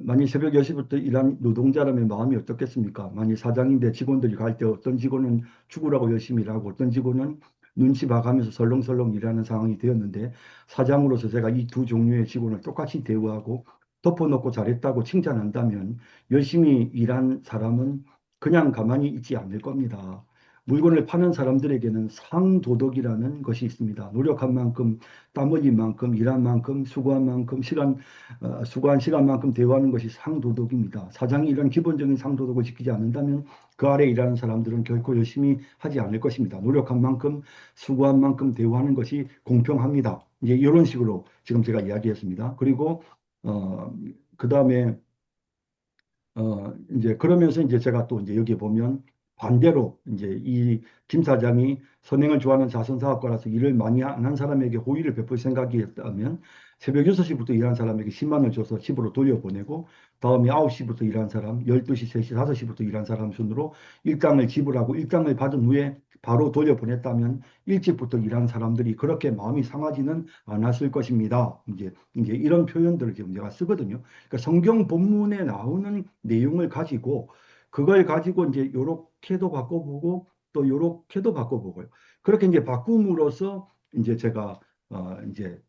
A: 만일 새벽 10시부터 일한 노동자라면 마음이 어떻겠습니까? 만일 사장인데 직원들이 갈 때 어떤 직원은 죽으라고 열심히 일하고 어떤 직원은 눈치 봐가면서 설렁설렁 일하는 상황이 되었는데 사장으로서 제가 이 두 종류의 직원을 똑같이 대우하고 덮어놓고 잘했다고 칭찬한다면 열심히 일한 사람은 그냥 가만히 있지 않을 겁니다. 물건을 파는 사람들에게는 상도덕이라는 것이 있습니다. 노력한 만큼, 땀 흘린 만큼, 일한 만큼, 수고한 만큼, 수고한 시간만큼 대우하는 것이 상도덕입니다. 사장이 이런 기본적인 상도덕을 지키지 않는다면 그 아래 일하는 사람들은 결코 열심히 하지 않을 것입니다. 노력한 만큼, 수고한 만큼 대우하는 것이 공평합니다. 이제 이런 식으로 지금 제가 이야기했습니다. 그리고 그 다음에 이제 그러면서 이제 제가 또 이제 여기 보면 반대로 이제 이 김 사장이 선행을 좋아하는 자선사업가라서 일을 많이 안 한 사람에게 호의를 베풀 생각이었다면 새벽 6시부터 일한 사람에게 10만 원 줘서 집으로 돌려보내고 다음에 9시부터 일한 사람, 12시, 3시, 5시부터 일한 사람 순으로 일당을 지불하고 일당을 받은 후에 바로 돌려보냈다면 일찍부터 일한 사람들이 그렇게 마음이 상하지는 않았을 것입니다. 이제 이런 표현들을 지금 제가 쓰거든요. 그러니까 성경 본문에 나오는 내용을 가지고 그걸 가지고 이제 요렇게도 바꿔보고 또 요렇게도 바꿔보고요. 그렇게 이제 바꿈으로써 이제 제가 이제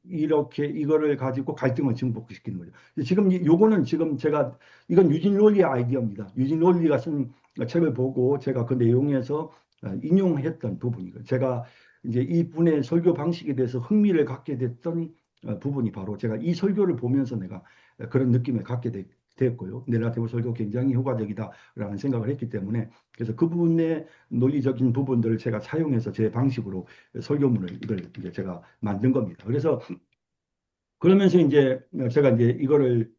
A: 이렇게 이거를 가지고 갈등을 증폭시키는 거죠. 지금 요거는 지금 제가 이건 유진 롤리의 아이디어입니다. 유진 롤리가 쓴 책을 보고 제가 그 내용에서 인용했던 부분이고 제가 이제 이 분의 설교 방식에 대해서 흥미를 갖게 됐던 부분이 바로 제가 이 설교를 보면서 내가 그런 느낌을 갖게 됐고요. 내라티브 설교 굉장히 효과적이다라는 생각을 했기 때문에 그래서 그분의 논리적인 부분들을 제가 사용해서 제 방식으로 설교문을 이걸 이제 제가 만든 겁니다. 그래서 그러면서 이제 제가 이제 이거를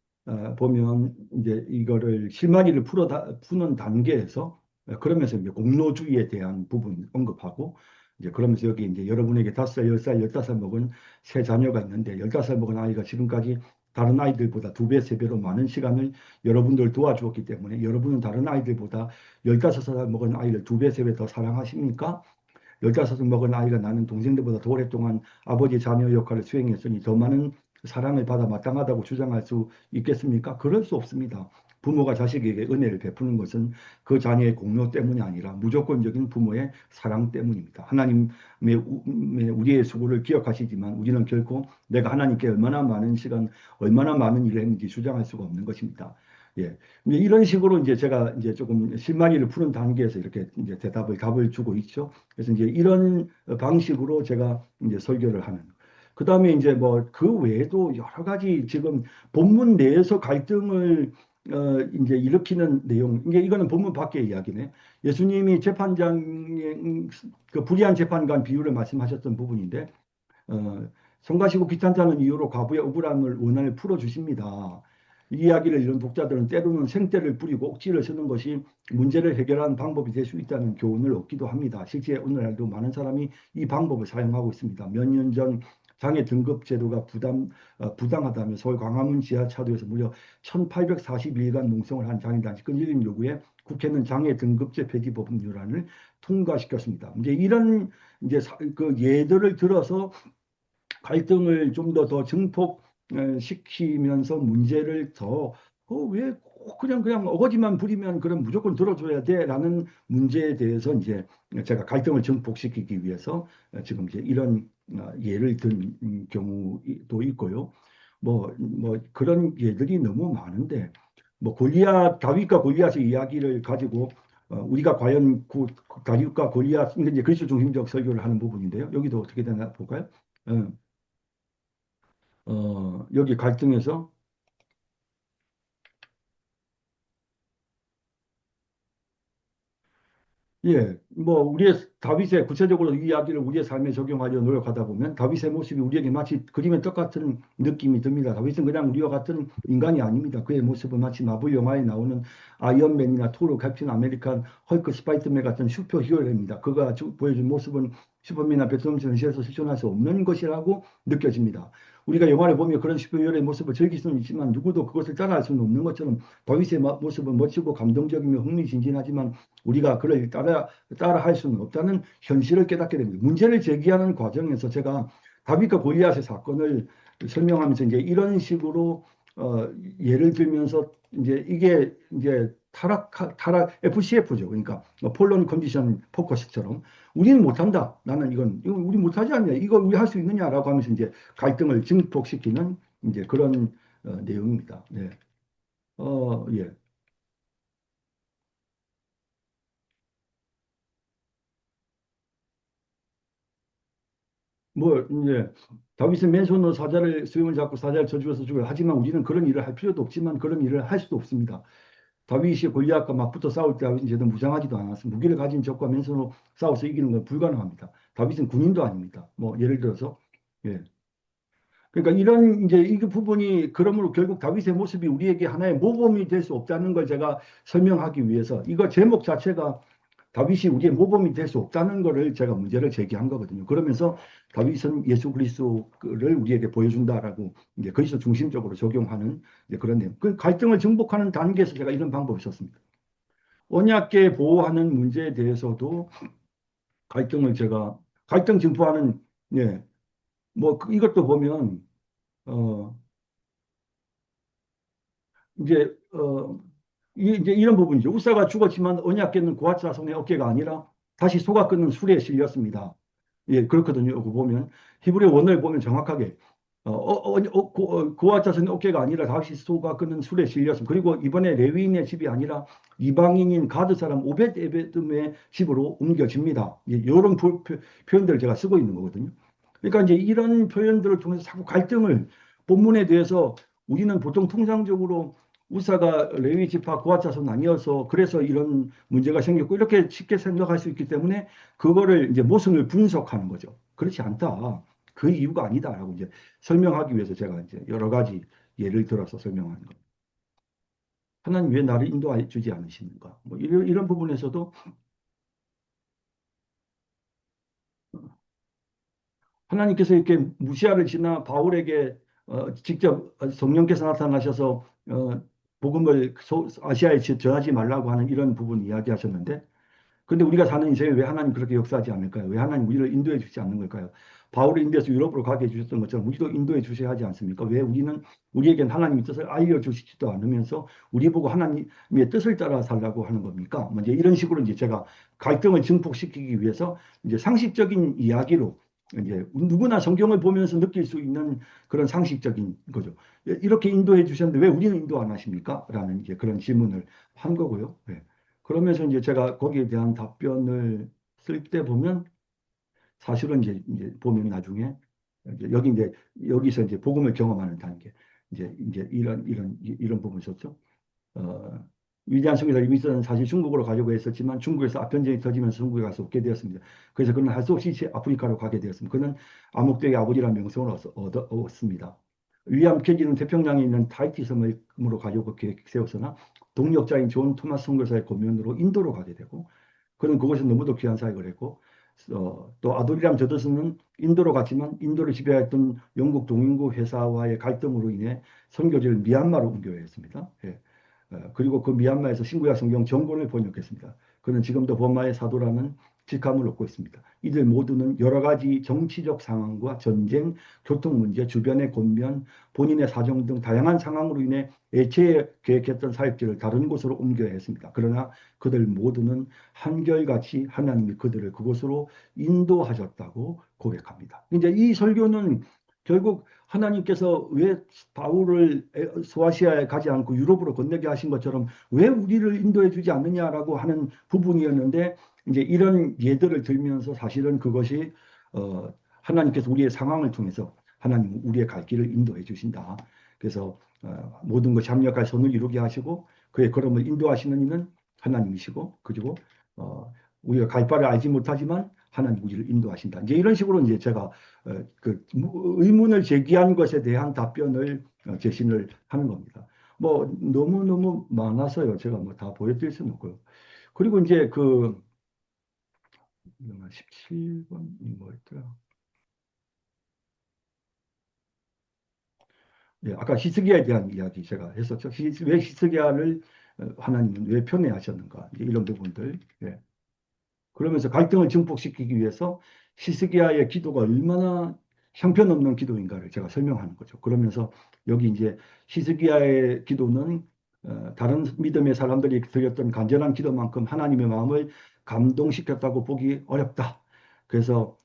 A: 보면 이제 이거를 실마리를 푸는 단계에서 그러면서 이제 공로주의에 대한 부분 언급하고 이제 그러면서 여기 이제 여러분에게 5살, 10살, 15살 먹은 세 자녀가 있는데 15살 먹은 아이가 지금까지 다른 아이들보다 두 배, 세 배로 많은 시간을 여러분들 도와주었기 때문에 여러분은 다른 아이들보다 15살 먹은 아이를 두 배, 세 배 더 사랑하십니까? 15살 먹은 아이가 나는 동생들보다 더 오랫동안 아버지 자녀 역할을 수행했으니 더 많은 사랑을 받아 마땅하다고 주장할 수 있겠습니까? 그럴 수 없습니다. 부모가 자식에게 은혜를 베푸는 것은 그 자녀의 공로 때문이 아니라 무조건적인 부모의 사랑 때문입니다. 하나님의 우리의 수고를 기억하시지만 우리는 결코 내가 하나님께 얼마나 많은 시간, 얼마나 많은 일을 했는지 주장할 수가 없는 것입니다. 예. 이제 이런 식으로 이제 제가 이제 조금 실마리를 푸는 단계에서 이렇게 이제 답을 주고 있죠. 그래서 이제 이런 방식으로 제가 이제 설교를 하는. 그 다음에 이제 뭐 그 외에도 여러 가지 지금 본문 내에서 갈등을 이제 일으키는 내용. 이게 이거는 본문 밖의 이야기네. 예수님이 재판장의 그 불의한 재판관 비유를 말씀하셨던 부분인데 성가시고 귀찮다는 이유로 과부의 억울함을 원한을 풀어주십니다. 이 이야기를 이런 독자들은 때로는 생떼를 부리고 억지를 쓰는 것이 문제를 해결하는 방법이 될 수 있다는 교훈을 얻기도 합니다. 실제 오늘날도 많은 사람이 이 방법을 사용하고 있습니다. 몇 년 전 장애 등급 제도가 부당하다며 서울 광화문 지하차도에서 무려 1841간 농성을 한 장애단체 끈질긴 요구에 국회는 장애 등급제 폐지 법률안을 통과시켰습니다. 이제 이런 이제 그 예들을 들어서 갈등을 좀 더 증폭시키면서 문제를 왜 그냥 어거지만 부리면 그럼 무조건 들어줘야 돼라는 문제에 대해서 이제 제가 갈등을 증폭시키기 위해서 지금 이제 이런 예를 든 경우도 있고요. 뭐 그런 예들이 너무 많은데 뭐 다윗과 골리앗의 이야기를 가지고 우리가 과연 다윗과 골리앗 이제 그리스도 중심적 설교를 하는 부분인데요. 여기도 어떻게 되나 볼까요? 어, 여기 갈등에서 예, 뭐 우리의 다윗의 구체적으로 이 이야기를 우리의 삶에 적용하려 노력하다 보면 다윗의 모습이 우리에게 마치 그림의 똑같은 느낌이 듭니다. 다윗은 그냥 우리와 같은 인간이 아닙니다. 그의 모습은 마치 마블 영화에 나오는 아이언맨이나 토르, 캡틴 아메리칸, 헐크, 스파이더맨 같은 슈퍼 히어로입니다. 그가 보여준 모습은 슈퍼맨이나 배트맨 전시에서 실존할 수 없는 것이라고 느껴집니다. 우리가 영화를 보며 그런 슈퍼히어로의 모습을 즐길 수는 있지만 누구도 그것을 따라할 수는 없는 것처럼 다윗의 모습은 멋지고 감동적이며 흥미진진하지만 우리가 그를 따라 할 수는 없다는 현실을 깨닫게 됩니다. 문제를 제기하는 과정에서 제가 다윗과 골리앗의 사건을 설명하면서 이제 이런 식으로 어, 예를 들면서 이제 이게 이제 타락 FCF죠. 그러니까 폴론 컨디션 포커스처럼 우리는 못한다. 나는 이거 우리 못하지 않냐? 이거 우리 할 수 있느냐라고 하면서 이제 갈등을 증폭시키는 이제 그런 내용입니다. 네. 예. 뭐 이제 다윗은 맨손으로 사자를 수염을 잡고 사자를 저주해서 죽어요. 하지만 우리는 그런 일을 할 필요도 없지만 그런 일을 할 수도 없습니다. 다윗이 골리앗과 맞붙어 싸울 때 다윗은 제대로 무장하지도 않았습니다. 무기를 가진 적과 맨손으로 싸워서 이기는 건 불가능합니다. 다윗은 군인도 아닙니다. 뭐 예를 들어서 예. 그러니까 이런 이제 이 부분이 그러므로 결국 다윗의 모습이 우리에게 하나의 모범이 될 수 없다는 걸 제가 설명하기 위해서 이거 제목 자체가 다윗이 우리의 모범이 될 수 없다는 것을 제가 문제를 제기한 거거든요. 그러면서 다윗은 예수 그리스도를 우리에게 보여준다라고 이제 그리스도 중심적으로 적용하는 이제 그런 내용. 그 갈등을 정복하는 단계에서 제가 이런 방법을 썼습니다. 언약계 보호하는 문제에 대해서도 갈등을 제가 갈등 증폭하는 예, 뭐 이것도 보면 어 이제 이제 이런 부분이죠. 우사가 죽었지만 언약궤는 고앗 자손의 어깨가 아니라 다시 소가 끊는 술에 실렸습니다. 예, 그렇거든요. 그 보면 히브리 원어를 보면 정확하게 고앗 자손의 어깨가 아니라 다시 소가 끊는 술에 실렸습니다. 그리고 이번에 레위인의 집이 아니라 이방인인 가드 사람 오벳 에베돔의 집으로 옮겨집니다. 예, 이런 표현들을 제가 쓰고 있는 거거든요. 그러니까 이제 이런 표현들을 통해서 자꾸 갈등을 본문에 대해서 우리는 보통 통상적으로 우사가 레위 지파 고아 자손 아니어서 그래서 이런 문제가 생겼고 이렇게 쉽게 생각할 수 있기 때문에 그거를 이제 모순을 분석하는 거죠. 그렇지 않다. 그 이유가 아니다라고 이제 설명하기 위해서 제가 이제 여러 가지 예를 들어서 설명하는 거. 하나님 왜 나를 인도해 주지 않으시는가? 뭐 이런 부분에서도 하나님께서 이렇게 무시아를 지나 바울에게 직접 성령께서 나타나셔서 복음을 아시아에 전하지 말라고 하는 이런 부분 이야기하셨는데 근데 우리가 사는 인생에 왜 하나님 그렇게 역사하지 않을까요? 왜 하나님 우리를 인도해 주지 않는 걸까요? 바울을 인도해서 유럽으로 가게 해주셨던 것처럼 우리도 인도해 주셔야 하지 않습니까? 왜 우리는 우리에겐 하나님의 뜻을 알려주시지도 않으면서 우리 보고 하나님의 뜻을 따라 살라고 하는 겁니까? 뭐 이제 이런 식으로 이제 제가 갈등을 증폭시키기 위해서 이제 상식적인 이야기로 이제 누구나 성경을 보면서 느낄 수 있는 그런 상식적인 거죠. 이렇게 인도해 주셨는데 왜 우리는 인도 안 하십니까? 라는 이제 그런 질문을 한 거고요. 네. 그러면서 이제 제가 거기에 대한 답변을 쓸 때 보면 사실은 이제 보면 나중에 이제 여기 이제 여기서 이제 복음을 경험하는 단계 이제 이런 부분이 있었죠. 어, 위대한 성교사 리비스는 사실 중국으로 가려고 했었지만 중국에서 아편전이 터지면서 중국에 가서 없게 되었습니다. 그래서 그는 할 수 없이 아프리카로 가게 되었습니다. 그는 암흑대의 아버지라는 명성을 얻었습니다. 위암 캐기는 태평양에 있는 타히티 섬으로 가려고 계획 세웠으나 동력자인 존 토마스 선교사의 고면으로 인도로 가게 되고 그는 그곳에 너무도 귀한 사역을 했고 또 아도리람 저더스는 인도로 갔지만 인도를 지배했던 영국 동인구 회사와의 갈등으로 인해 선교지를 미얀마로 옮겨야 했습니다. 예. 그리고 그 미얀마에서 신구약 성경 정본을 번역했습니다. 그는 지금도 버마의 사도라는 직함을 얻고 있습니다. 이들 모두는 여러 가지 정치적 상황과 전쟁, 교통 문제, 주변의 권면, 본인의 사정 등 다양한 상황으로 인해 애초에 계획했던 사역지를 다른 곳으로 옮겨야 했습니다. 그러나 그들 모두는 한결같이 하나님이 그들을 그곳으로 인도하셨다고 고백합니다. 이제 이 설교는 결국 하나님께서 왜 바울을 소아시아에 가지 않고 유럽으로 건너게 하신 것처럼 왜 우리를 인도해 주지 않느냐라고 하는 부분이었는데 이제 이런 예들을 들면서 사실은 그것이 하나님께서 우리의 상황을 통해서 하나님 우리의 갈 길을 인도해 주신다. 그래서 모든 것 잡력할 선을 이루게 하시고 그의 걸음을 인도하시는 이는 하나님이시고 그리고 어, 우리가 갈 바를 알지 못하지만 하나님 우리를 인도하신다. 이제 이런 식으로 이제 제가 의문을 제기한 것에 대한 답변을 제시를 하는 겁니다. 뭐 너무너무 많아서요. 제가 뭐 다 보여드릴 수는 없고요. 그리고 이제 17번이 뭐였더라? 예, 아까 히스기야에 대한 이야기 제가 했었죠. 왜 히스기야를 하나님은 왜 편애하셨는가? 이제 이런 부분들. 예. 그러면서 갈등을 증폭시키기 위해서 히스기야의 기도가 얼마나 형편없는 기도인가를 제가 설명하는 거죠. 그러면서 여기 이제 히스기야의 기도는 다른 믿음의 사람들이 드렸던 간절한 기도만큼 하나님의 마음을 감동시켰다고 보기 어렵다. 그래서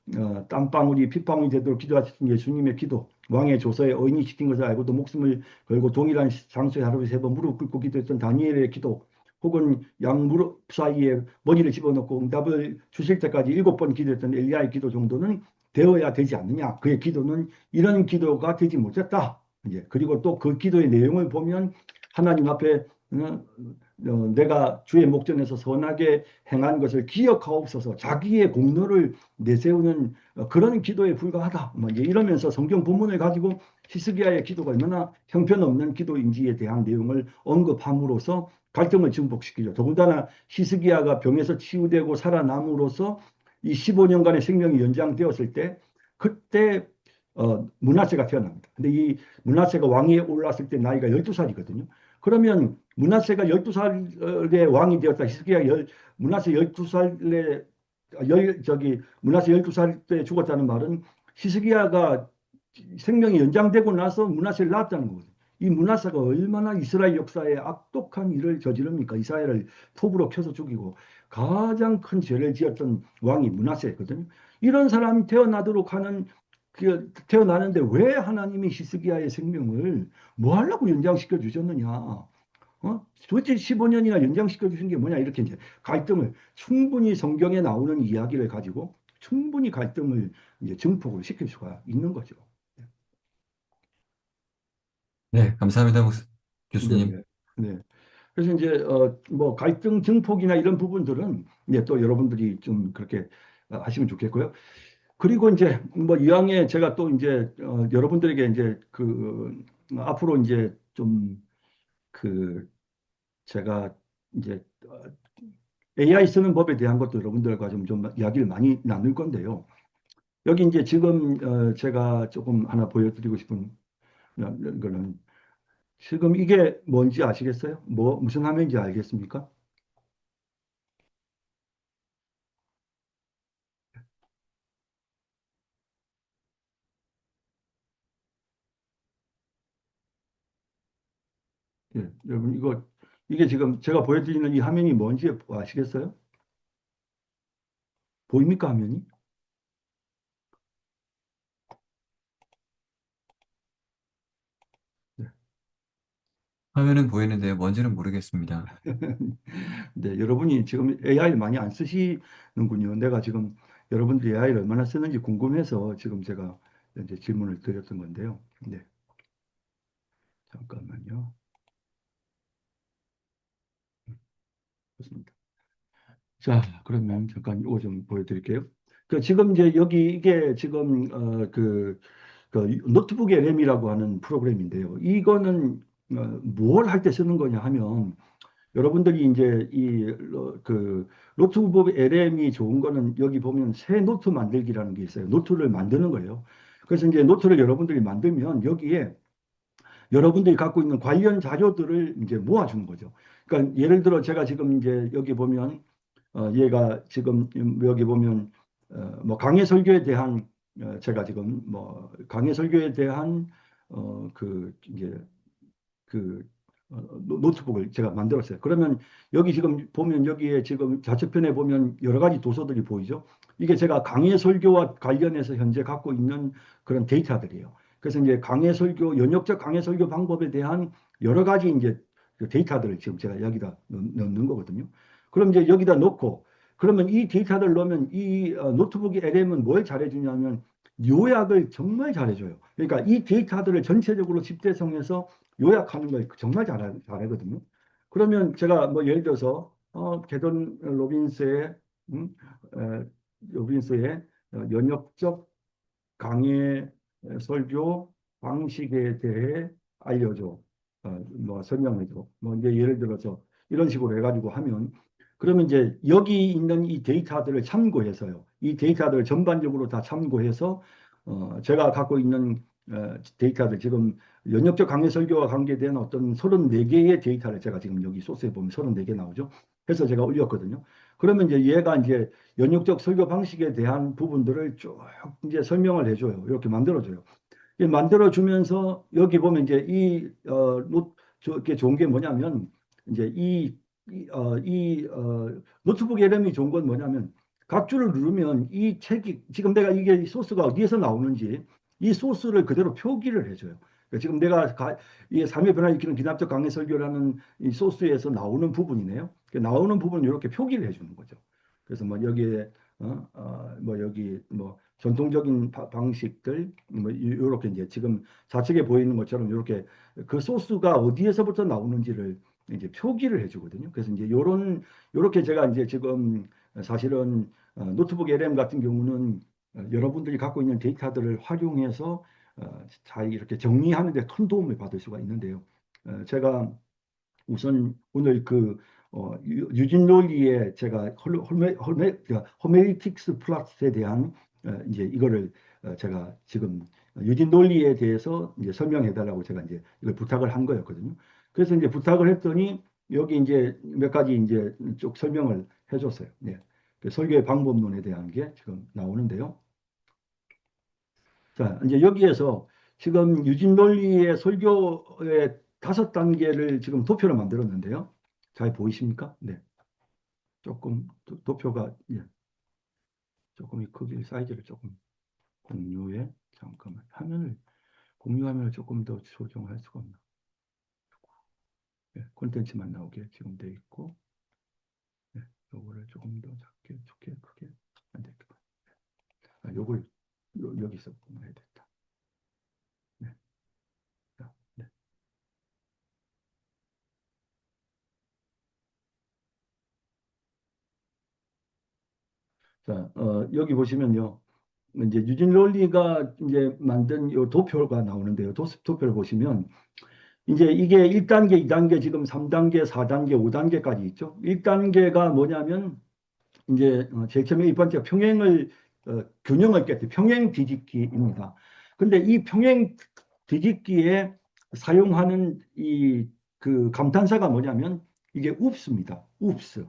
A: 땀방울이 핏방울이 되도록 기도하신 예수님의 기도, 왕의 조서에 의인이 시킨 것을 알고도 목숨을 걸고 동일한 장소에 하루에 3번 무릎 꿇고 기도했던 다니엘의 기도, 혹은 양 무릎 사이에 머리를 집어넣고 응답을 주실 때까지 7번 기도했던 엘리야의 기도 정도는 되어야 되지 않느냐. 그의 기도는 이런 기도가 되지 못했다. 이제 그리고 또 그 기도의 내용을 보면 하나님 앞에 내가 주의 목전에서 선하게 행한 것을 기억하옵소서 자기의 공로를 내세우는 그런 기도에 불과하다. 뭐 이제 이러면서 성경 본문을 가지고 히스기야의 기도가 얼마나 형편없는 기도인지에 대한 내용을 언급함으로써 갈등을 증폭시키죠. 더군다나 히스기야가 병에서 치유되고 살아남으로써 이 15년간의 생명이 연장되었을 때 그때 문하세가 태어납니다. 근데 이 문하세가 왕위에 올랐을 때 나이가 12살이거든요. 그러면 문하세가 12살의 왕이 되었다. 문하세 12살에 문하세 12살 때 죽었다는 말은 히스기야가 생명이 연장되고 나서 문하세를 낳았다는 거거든요. 이 문하세가 얼마나 이스라엘 역사에 악독한 일을 저지릅니까? 이스라엘을 톱으로 켜서 죽이고 가장 큰 죄를 지었던 왕이 문하세거든요. 이런 사람이 태어나도록 하는 태어나는데 왜 하나님이 히스기야의 생명을 뭐 하려고 연장시켜 주셨느냐? 도대체 15년이나 연장시켜 주신 게 뭐냐? 이렇게 이제 갈등을 충분히 성경에 나오는 이야기를 가지고 충분히 갈등을 이제 증폭을 시킬 수가 있는 거죠.
C: 네, 감사합니다,
A: 네,
C: 교수님.
A: 네, 네. 그래서 이제 뭐 갈등 증폭이나 이런 부분들은 이제 또 여러분들이 좀 그렇게 하시면 좋겠고요. 그리고 이제 뭐 이왕에 제가 또 이제 여러분들에게 이제 앞으로 이제 좀 제가 이제 AI 쓰는 법에 대한 것도 여러분들과 좀 이야기를 많이 나눌 건데요. 여기 이제 지금 제가 조금 하나 보여드리고 싶은 거는 지금 이게 뭔지 아시겠어요? 무슨 화면인지 알겠습니까? 예, 여러분 이게 지금 제가 보여드리는 이 화면이 뭔지 아시겠어요? 보입니까 화면이? 네.
C: 화면은 보이는데요. 뭔지는 모르겠습니다.
A: 네, 여러분이 지금 AI를 많이 안 쓰시는군요. 내가 지금 여러분들이 AI를 얼마나 쓰는지 궁금해서 지금 제가 이제 질문을 드렸던 건데요. 네, 잠깐만요. 좋습니다. 자, 그러면 잠깐 이거 좀 보여드릴게요. 지금 이제 여기 이게 지금 노트북의 램이라고 하는 프로그램인데요. 이거는 뭘 할 때 쓰는 거냐 하면 여러분들이 이제 노트북 LM이 좋은 거는 여기 보면 새 노트 만들기라는 게 있어요. 노트를 만드는 거예요. 그래서 이제 노트를 여러분들이 만들면 여기에 여러분들이 갖고 있는 관련 자료들을 이제 모아주는 거죠. 그러니까 예를 들어 제가 지금 이제 여기 보면 얘가 지금 여기 보면 뭐 강해 설교에 대한 제가 지금 뭐 강해 설교에 대한 이제 그 노트북을 제가 만들었어요. 그러면 여기 지금 보면 여기에 지금 좌측편에 보면 여러 가지 도서들이 보이죠. 이게 제가 강해 설교와 관련해서 현재 갖고 있는 그런 데이터들이에요. 그래서 이제 강해 설교, 연역적 강해 설교 방법에 대한 여러 가지 이제 그 데이터들을 지금 제가 여기다 넣는 거거든요. 그럼 이제 여기다 넣고 그러면 이 데이터를 넣으면 이 노트북의 LM은 뭘 잘해주냐면 요약을 정말 잘해줘요. 그러니까 이 데이터들을 전체적으로 집대성해서 요약하는 걸 정말 잘하거든요. 그러면 제가 뭐 예를 들어서 게돈 로빈스의 음, 어, 로빈스의 연역적 강의 설교 방식에 대해 알려줘. 뭐 설명해줘. 뭐 이제 예를 들어서 이런 식으로 해가지고 하면 그러면 이제 여기 있는 이 데이터들을 참고해서요. 이 데이터들을 전반적으로 다 참고해서 제가 갖고 있는 데이터들 지금 연역적 강의 설교와 관계된 어떤 34개의 데이터를 제가 지금 여기 소스에 보면 34개 나오죠. 그래서 제가 올렸거든요. 그러면 이제 얘가 이제 연역적 설교 방식에 대한 부분들을 쭉 이제 설명을 해줘요. 이렇게 만들어줘요. 만들어주면서 여기 보면 이제 저게 좋은 게 뭐냐면 이제 노트북 LM이 좋은 건 뭐냐면 각 줄을 누르면 이 책이 지금 내가 이게 소스가 어디에서 나오는지 이 소스를 그대로 표기를 해줘요. 그러니까 지금 이게 삶의 변화를 일으키는 기납적 강해 설교라는 이 소스에서 나오는 부분이네요. 나오는 부분을 이렇게 표기를 해주는 거죠. 그래서 뭐 여기에 뭐 여기 뭐 전통적인 방식들 뭐 이렇게 이제 지금 좌측에 보이는 것처럼 이렇게 그 소스가 어디에서부터 나오는지를 이제 표기를 해주거든요. 그래서 이제 요렇게 제가 이제 지금 사실은 노트북 LM 같은 경우는 여러분들이 갖고 있는 데이터들을 활용해서 잘 이렇게 정리하는 데 큰 도움을 받을 수가 있는데요. 제가 우선 오늘 유진 논리에 제가 호메이틱스 플러스에 대한 이제 이거를 제가 지금 유진 논리에 대해서 이제 설명해 달라고 제가 이제 이걸 부탁을 한 거였거든요. 그래서 이제 부탁을 했더니 여기 이제 몇 가지 이제 쭉 설명을 해줬어요. 네. 그 설교의 방법론에 대한 게 지금 나오는데요. 자, 이제 여기에서 지금 유진 논리의 설교의 5단계를 지금 도표로 만들었는데요. 잘 보이십니까? 네. 조금 도표가 예. 조금 이 크기 사이즈를 조금 공유해 잠깐만 화면을 공유화면을 조금 더 조정할 수가 없나? 예, 콘텐츠만 나오게 지금 돼 있고 예, 요거를 조금 더 작게 좋게 크게 안 되겠다. 요걸 여기서 해야 됐다. 네. 자, 네. 자, 여기 보시면요. 이제 유진 롤리가 이제 만든 요 도표가 나오는데요. 도표를 보시면 이제 이게 1단계, 2단계, 지금 3단계, 4단계, 5단계까지 있죠. 1단계가 뭐냐면 이제 제일 처음에 이 번째 균형을 깨뜨 평행 뒤집기입니다. 근데 이 평행 뒤집기에 사용하는 이 그 감탄사가 뭐냐면 이게 웁스입니다. 웁스.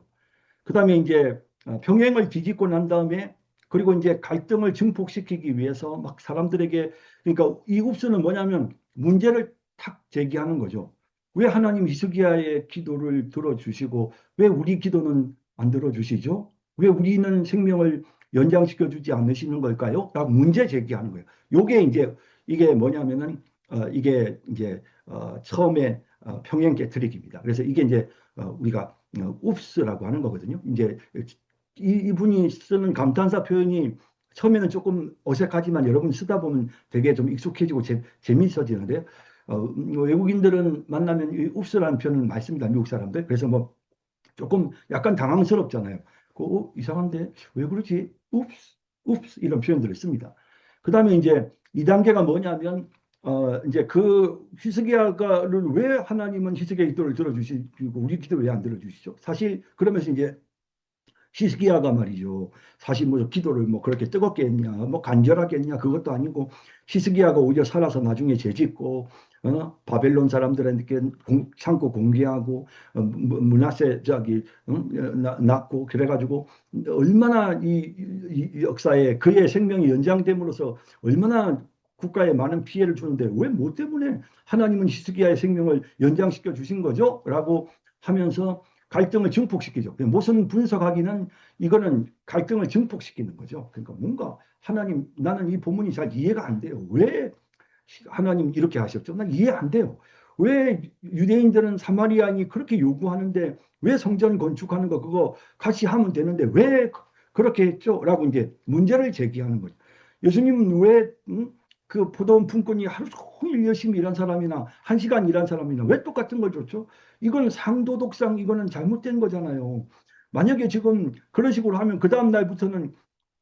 A: 그다음에 이제 평행을 뒤집고 난 다음에 그리고 이제 갈등을 증폭시키기 위해서 막 사람들에게 그러니까 이 읍수는 뭐냐면 문제를 탁 제기하는 거죠. 왜 하나님 히스기야의 기도를 들어주시고 왜 우리 기도는 안 들어주시죠? 왜 우리는 생명을 연장시켜 주지 않으시는 걸까요? 라고 문제 제기하는 거예요. 요게 이제 이게 뭐냐면은 이게 이제 처음에 평행 깨트리기입니다. 그래서 이게 이제 우리가 옵스라고 하는 거거든요. 이제 이분이 쓰는 감탄사 표현이 처음에는 조금 어색하지만 여러분 쓰다 보면 되게 좀 익숙해지고 재미있어지는데요. 외국인들은 만나면 이 옵스라는 표현을 많이 씁니다. 미국 사람들. 그래서 뭐 조금 약간 당황스럽잖아요. 이상한데 왜 그러지? 옵스, 옵스 이런 표현들을 씁니다. 그 다음에 이제 2단계가 뭐냐면 이제 그 히스기야가를 왜 하나님은 히스기야 기도를 들어주시고 우리 기도를 왜 안 들어주시죠? 사실 그러면서 이제 히스기야가 말이죠. 사실 뭐 기도를 뭐 그렇게 뜨겁게 했냐, 뭐 간절하게 했냐 그것도 아니고 히스기야가 오히려 살아서 나중에 죄짓고 바벨론 사람들한테 창고 공개하고 문하세 낳고 그래가지고 얼마나 이 역사에 그의 생명이 연장됨으로써 얼마나 국가에 많은 피해를 주는데 왜 뭐 때문에 하나님은 히스기야의 생명을 연장시켜 주신 거죠? 라고 하면서 갈등을 증폭시키죠. 모순 분석하기는 이거는 갈등을 증폭시키는 거죠. 그러니까 뭔가 하나님 나는 이 본문이 잘 이해가 안 돼요. 왜 하나님 이렇게 하셨죠? 난 이해 안 돼요. 왜 유대인들은 사마리아인이 그렇게 요구하는데 왜 성전 건축하는 거 그거 같이 하면 되는데 왜 그렇게 했죠? 라고 이제 문제를 제기하는 거죠. 예수님은 왜 그 포도원 품꾼이 하루 종일 열심히 일한 사람이나 1시간 일한 사람이나 왜 똑같은 걸 줬죠? 이건 상도덕상 이거는 잘못된 거잖아요. 만약에 지금 그런 식으로 하면 그 다음 날부터는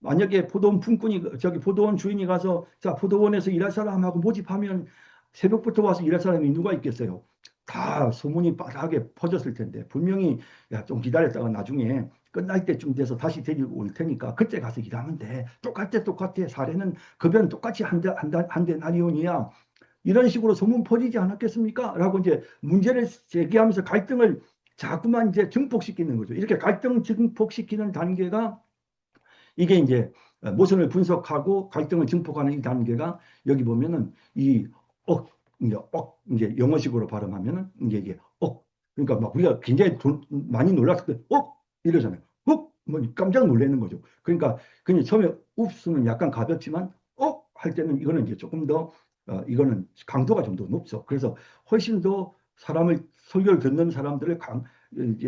A: 만약에 포도원 품꾼이 저기 포도원 주인이 가서 자 포도원에서 일할 사람하고 모집하면 새벽부터 와서 일할 사람이 누가 있겠어요? 다 소문이 빠르게 퍼졌을 텐데 분명히 야 좀 기다렸다가 나중에 끝날 때쯤 돼서 다시 데리고 올 테니까 그때 가서 일하면 돼. 똑같아. 사례는 급여는 똑같이 한대 나리온이야. 이런 식으로 소문 퍼지지 않았겠습니까? 라고 이제 문제를 제기하면서 갈등을 자꾸만 이제 증폭시키는 거죠. 이렇게 갈등 증폭시키는 단계가 이게 이제 모순을 분석하고 갈등을 증폭하는 이 단계가 여기 보면은 이 이제 영어식으로 발음하면은 이게 그러니까 막 우리가 굉장히 많이 놀랐을 때 이러잖아요. 뭐 깜짝 놀라는 거죠. 그러니까 그냥 처음에 읍스는 약간 가볍지만 할 때는 이거는 이제 조금 더 이거는 강도가 좀 더 높죠. 그래서 훨씬 더 사람을 설교를 듣는 사람들을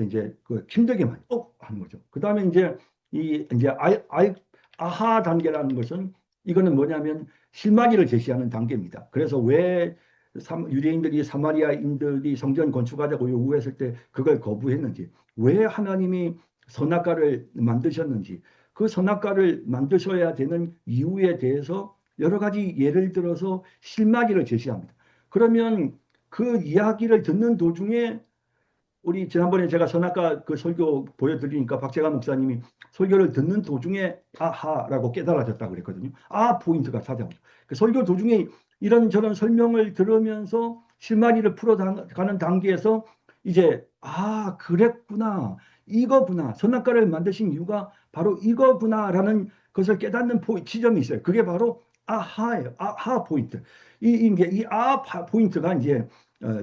A: 이제 그 힘들게 많이 하는 거죠. 그 다음에 이제 이제 아하 단계라는 것은 이거는 뭐냐면 실마리를 제시하는 단계입니다. 그래서 왜 유대인들이 사마리아인들이 성전 건축하자고 요구했을 때 그걸 거부했는지, 왜 하나님이 선악과를 만드셨는지, 그 선악과를 만드셔야 되는 이유에 대해서 여러 가지 예를 들어서 실마리를 제시합니다. 그러면 그 이야기를 듣는 도중에 우리 지난번에 제가 선악과 그 설교 보여드리니까 박재관 목사님이 설교를 듣는 도중에 아하라고 깨달아졌다고 그랬거든요. 포인트가 찾아오죠. 그 설교 도중에 이런저런 설명을 들으면서 실마리를 풀어가는 단계에서 이제 그랬구나. 이거구나. 선악과를 만드신 이유가 바로 이거구나라는 것을 깨닫는 지점이 있어요. 그게 바로 아하예요. 아하 포인트. 이 포인트가 이제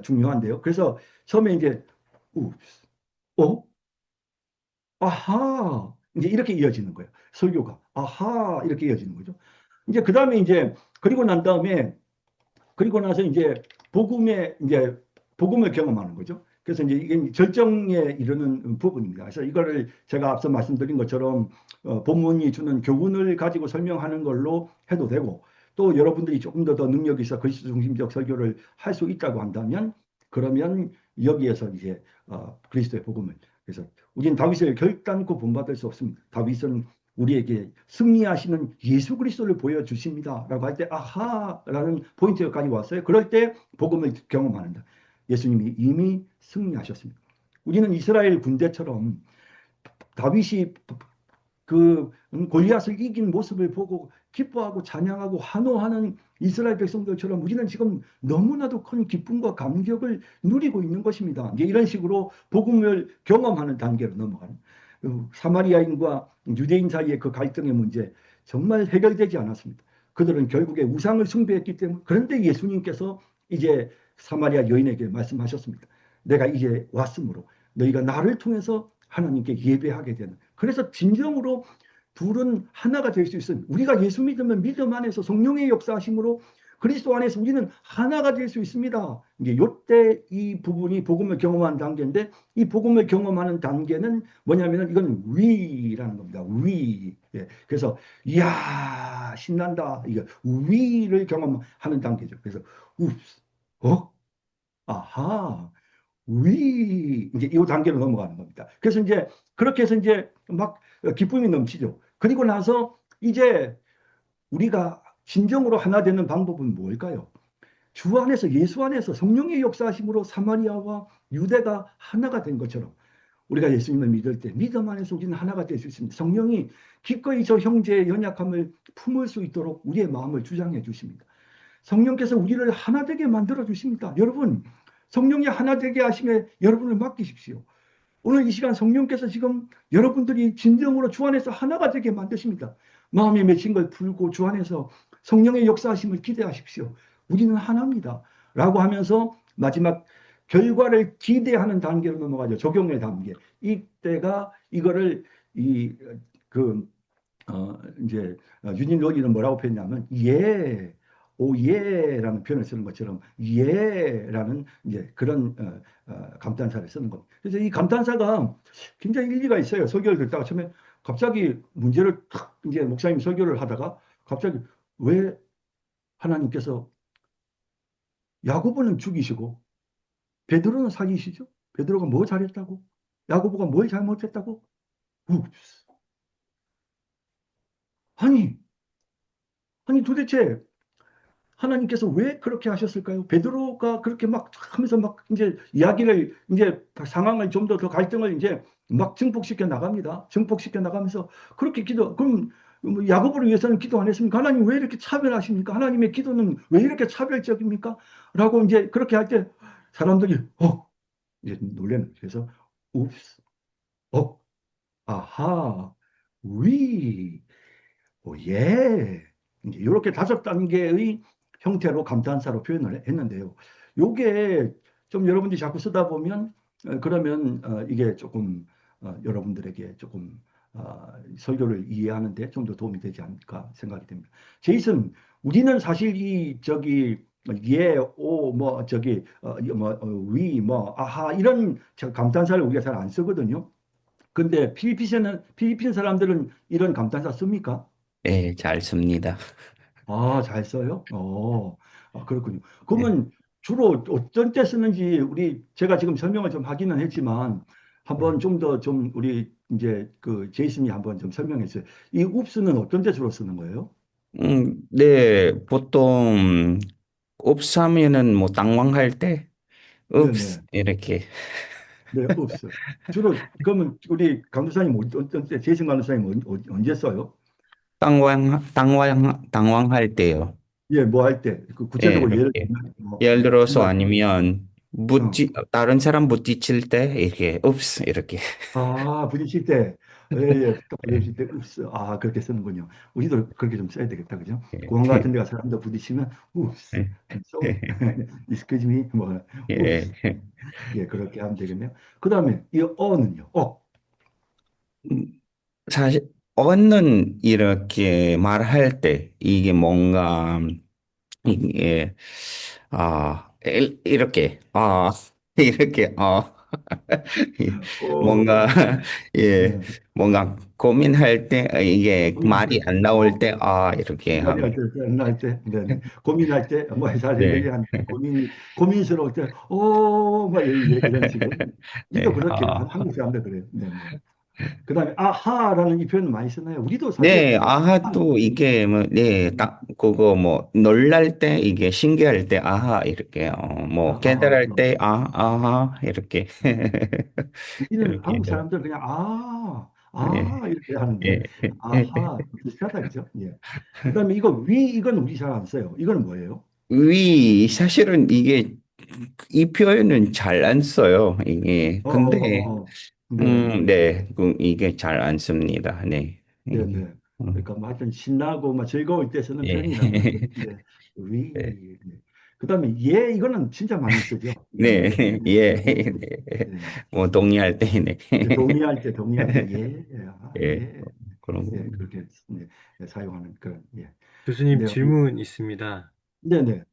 A: 중요한데요. 그래서 처음에 이제 어? 아하. 이제 이렇게 이어지는 거예요. 설교가. 아하. 이렇게 이어지는 거죠. 이제 그 다음에 이제, 그리고 난 다음에, 그리고 나서 이제 복음을 경험하는 거죠. 그래서 이제 이게 절정에 이르는 부분입니다. 그래서 이거를 제가 앞서 말씀드린 것처럼 본문이 주는 교훈을 가지고 설명하는 걸로 해도 되고, 또 여러분들이 조금 더 능력이 있어 그리스도 중심적 설교를 할 수 있다고 한다면, 그러면 여기에서 이제 그리스도의 복음을, 그래서 우리는 다윗을 결단코 본받을 수 없습니다. 다윗은 우리에게 승리하시는 예수 그리스도를 보여주십니다라고 할 때 아하라는 포인트까지 왔어요. 그럴 때 복음을 경험하는다. 예수님이 이미 승리하셨습니다. 우리는 이스라엘 군대처럼 다윗이 그 골리앗을 이긴 모습을 보고 기뻐하고 찬양하고 환호하는 이스라엘 백성들처럼 우리는 지금 너무나도 큰 기쁨과 감격을 누리고 있는 것입니다. 이제 이런 식으로 복음을 경험하는 단계로 넘어가는 사마리아인과 유대인 사이의 그 갈등의 문제 정말 해결되지 않았습니다. 그들은 결국에 우상을 숭배했기 때문에. 그런데 예수님께서 이제 사마리아 여인에게 말씀하셨습니다. 내가 이제 왔으므로 너희가 나를 통해서 하나님께 예배하게 되는. 그래서 진정으로 둘은 하나가 될 수 있습니다. 우리가 예수 믿으면 믿음 안에서 성령의 역사하심으로 그리스도 안에서 우리는 하나가 될 수 있습니다. 이제 이때 이 부분이 복음을 경험하는 단계인데, 이 복음을 경험하는 단계는 뭐냐면은 이건 위라는 겁니다. 위. 예. 그래서 이야 신난다. 이거 위를 경험하는 단계죠. 그래서 아하. 이제 이 단계로 넘어가는 겁니다. 그래서 이제 그렇게 해서 이제 막 기쁨이 넘치죠. 그리고 나서 이제 우리가 진정으로 하나 되는 방법은 뭘까요? 주 안에서 예수 안에서 성령의 역사하심으로 사마리아와 유대가 하나가 된 것처럼 우리가 예수님을 믿을 때 믿음 안에서 우리는 하나가 될 수 있습니다. 성령이 기꺼이 저 형제의 연약함을 품을 수 있도록 우리의 마음을 주장해 주십니다. 성령께서 우리를 하나 되게 만들어 주십니다. 여러분, 성령이 하나 되게 하심에 여러분을 맡기십시오. 오늘 이 시간 성령께서 지금 여러분들이 진정으로 주 안에서 하나가 되게 만드십니다. 마음에 맺힌 걸 풀고 주 안에서 성령의 역사하심을 기대하십시오. 우리는 하나입니다. 라고 하면서 마지막 결과를 기대하는 단계로 넘어가죠. 적용의 단계. 이때가 이거를 이제 유진 로니는 뭐라고 표현하냐면 오예라는 표현을 쓰는 것처럼 예라는 이제 그런 감탄사를 쓰는 겁니다. 그래서 이 감탄사가 굉장히 일리가 있어요. 설교를 듣다가 처음에 갑자기 문제를 탁 이제 목사님 설교를 하다가 갑자기 왜 하나님께서 야고보는 죽이시고 베드로는 살리시죠? 베드로가 뭐 잘했다고? 야고보가 뭘 잘못했다고? 읍스. 아니, 아니 도대체 하나님께서 왜 그렇게 하셨을까요? 베드로가 그렇게 막 하면서 막 이제 이야기를 이제 상황을 좀 더 갈등을 이제 막 증폭시켜 나갑니다. 증폭시켜 나가면서 그렇게 그럼 뭐 야고보를 위해서는 기도 안 했습니까? 하나님 왜 이렇게 차별하십니까? 하나님의 기도는 왜 이렇게 차별적입니까? 라고 이제 그렇게 할 때 사람들이 이제 놀래는. 그래서 옵스, 어, 아하, 위. 예. 이제 이렇게 다섯 단계의 형태로 감탄사로 표현을 했는데요. 요게 좀 여러분들이 자꾸 쓰다 보면 그러면 이게 조금 여러분들에게 조금 설교를 이해하는데 좀 더 도움이 되지 않을까 생각이 됩니다. 제이슨, 우리는 사실 이 저기 예, 오, 뭐 저기 위, 뭐 아하 이런 감탄사를 우리가 잘 안 쓰거든요. 근데 필리핀 사람들은 이런 감탄사 씁니까?
D: 네, 잘 씁니다.
A: 아, 잘 써요? 그렇군요.
D: 네.
A: 그러면 주로 어떤 때 쓰는지 제가 지금 설명을 좀 하기는 했지만 한번 좀 더 좀 우리 이제 그 제이슨이 한번 좀 설명해 주세요. 이 읍스는 어떤 때 주로 쓰는 거예요?
D: 네, 보통, 옵스 하면은 뭐, 당황할 때, 옵스,
A: 네네.
D: 이렇게.
A: 네, 읍스. 주로 그러면 우리 강도사님 어떤 때, 제이슨 강도사님 언제 써요?
D: 당황할 때요.
A: 예, 뭐 할 때? 그
D: 예,
A: 구체적으로 예를
D: 이렇게.
A: 들면
D: 예를 들어서
A: 정말
D: 아니면,
A: 어.
D: 다른 사람 부딪힐 때, 이렇게, 옵스, 이렇게.
A: 부딪힐 때, 예, 예, 딱
D: 예,
A: 부딪힐 때, 읍스, 그렇게 쓰는군요. 우리도 그렇게 좀 써야 되겠다, 그죠?
D: 예,
A: 공항 같은 데 가서 사람들 부딪히면, 읍스,
D: 예,
A: sorry, excuse me, 뭐, 읍스.
D: 예.
A: 예, 그렇게 하면 되겠네요. 그 다음에, 이 어는요,
D: 음, 사실, 언는 이렇게 말할 때, 이게 뭔가, 이게, 이렇게, 이렇게,
A: 어,
D: 뭔가, 예,
A: 네.
D: 뭔가 고민할 때, 이게
A: 고민할
D: 말이
A: 때,
D: 안 나올 때, 이렇게
A: 말이 할
D: 하면,
A: 때, 할 때, 네네. 고민할 때, 뭐, 잘
D: 네,
A: 해결이 안 돼. 고민스러울 때, 막 이런 식으로. 우리도
D: 네,
A: 그렇게, 한국 사람들 그래요. 네네. 그 다음에, 아하라는 이 표현 많이 쓰나요? 우리도 사실,
D: 네, 또 이게 뭐, 네, 딱 그거 뭐, 놀랄 때, 이게 신기할 때, 이렇게, 뭐,
A: 아하,
D: 깨달을 때, 이렇게,
A: 우리는
D: 이렇게
A: 한국
D: 해요.
A: 사람들 그냥
D: 네,
A: 이렇게 하는데
D: 예.
A: 아하 비슷하다 그죠? 예. 그다음에 이건 우리 잘 안 써요. 이건 뭐예요?
D: 사실은 이게, 이 표현은 잘 안 써요, 이게. 근데,
A: 네,
D: 네, 이게 잘 안 씁니다. 네.
A: 네, 네.
D: 음,
A: 그러니까 뭐 하여튼 신나고 막 즐거울 때 쓰는
D: 예.
A: 표현이라는 거죠. 네,
D: 네,
A: 네. 그다음에 예 이거는 진짜 많이 쓰죠.
D: 네,
A: 예,
D: 예,
A: 예,
D: 네.
A: 네.
D: 뭐, 동의할 때, 네.
A: 동의할 때 예,
D: 예,
A: 예,
D: 그런 거.
A: 예 그렇게 네, 사용하는 그런 예.
E: 교수님
A: 네,
E: 질문 있습니다.
A: 네, 네,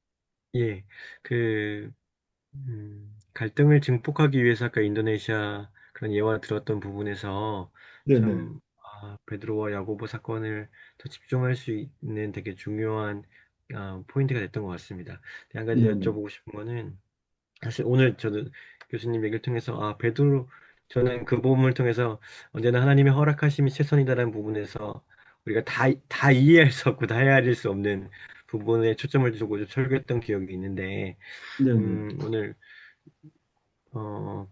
E: 예, 그, 갈등을 증폭하기 위해서 아까 인도네시아 그런 예화 들었던 부분에서
A: 네, 네,
E: 참, 베드로와 야고보 사건을 더 집중할 수 있는 되게 중요한 포인트가 됐던 것 같습니다. 한 가지
A: 네, 네.
E: 여쭤보고 싶은 거는 사실 오늘 저도 교수님 얘기를 통해서 베드로 저는 그 부분을 통해서 언제나 하나님의 허락하심이 최선이다라는 부분에서 우리가 다 이해할 수 없고 다 헤아릴 수 없는 부분에 초점을 두고 좀 설교했던 기억이 있는데
A: 네네.
E: 오늘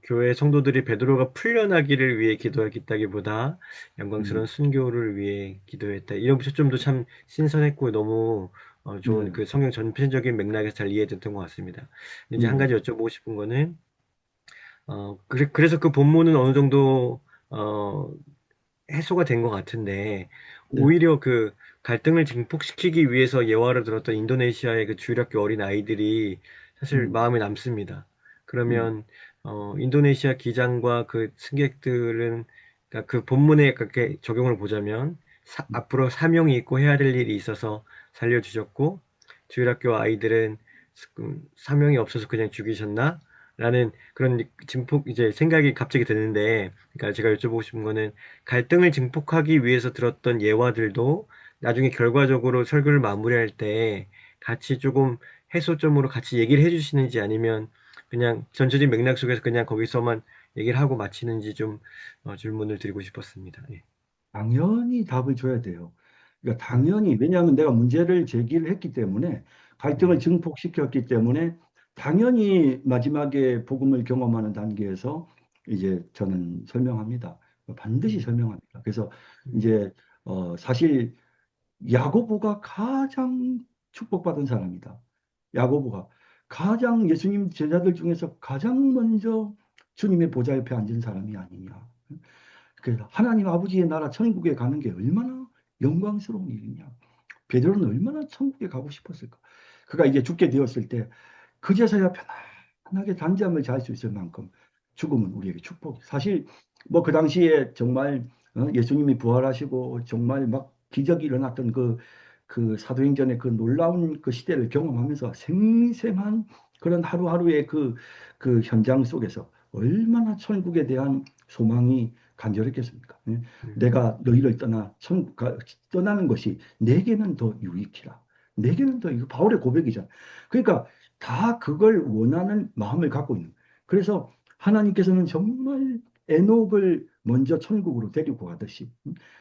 E: 교회 성도들이 베드로가 풀려나기를 위해 기도하겠다기보다 영광스러운
A: 음,
E: 순교를 위해 기도했다. 이런 초점도 참 신선했고 너무 좋은
A: 네,
E: 그 성경 전편적인 맥락에서 잘 이해됐던 것 같습니다. 근데 이제 한
A: 네,
E: 가지 여쭤보고 싶은 거는 그래서 그 본문은 어느 정도, 해소가 된 것 같은데,
A: 네,
E: 오히려 그 갈등을 증폭시키기 위해서 예화를 들었던 인도네시아의 그 주일학교 어린 아이들이 사실
A: 음,
E: 마음에 남습니다.
A: 음,
E: 그러면, 인도네시아 기장과 그 승객들은, 그러니까 그 본문에 그렇게 적용을 보자면, 앞으로 사명이 있고 해야 될 일이 있어서 살려주셨고, 주일학교 아이들은 사명이 없어서 그냥 죽이셨나? 라는 그런 증폭 이제 생각이 갑자기 드는데, 그러니까 제가 여쭤보고 싶은 거는 갈등을 증폭하기 위해서 들었던 예화들도 나중에 결과적으로 설교를 마무리할 때 같이 조금 해소점으로 같이 얘기를 해주시는지 아니면 그냥 전체적인 맥락 속에서 그냥 거기서만 얘기를 하고 마치는지 좀 질문을 드리고 싶었습니다. 예.
A: 당연히 답을 줘야 돼요. 그러니까 당연히, 왜냐하면 내가 문제를 제기를 했기 때문에, 갈등을
E: 네.
A: 증폭시켰기 때문에, 당연히 마지막에 복음을 경험하는 단계에서 이제 저는 설명합니다. 반드시
E: 음,
A: 설명합니다. 그래서
E: 음,
A: 이제 사실 야고보가 가장 축복받은 사람이다. 야고보가 가장 예수님 제자들 중에서 가장 먼저 주님의 보좌 옆에 앉은 사람이 아니냐. 그래서 하나님 아버지의 나라 천국에 가는 게 얼마나 영광스러운 일이냐. 베드로는 얼마나 천국에 가고 싶었을까. 그가 이제 죽게 되었을 때 그제서야 편안하게 단잠을 잘 수 있을 만큼 죽음은 우리에게 축복. 사실 뭐 그 당시에 정말 예수님이 부활하시고 정말 막 기적이 일어났던 그 사도행전의 그 놀라운 그 시대를 경험하면서 생생한 그런 하루하루의 그 현장 속에서 얼마나 천국에 대한 소망이 간절했겠습니까? 예?
E: 음,
A: 내가 너희를 떠나 떠나는 것이 내게는 더 유익이라. 내게는 더 이거 바울의 고백이잖아. 그러니까 다 그걸 원하는 마음을 갖고 있는. 그래서 하나님께서는 정말 에녹을 먼저 천국으로 데리고 가듯이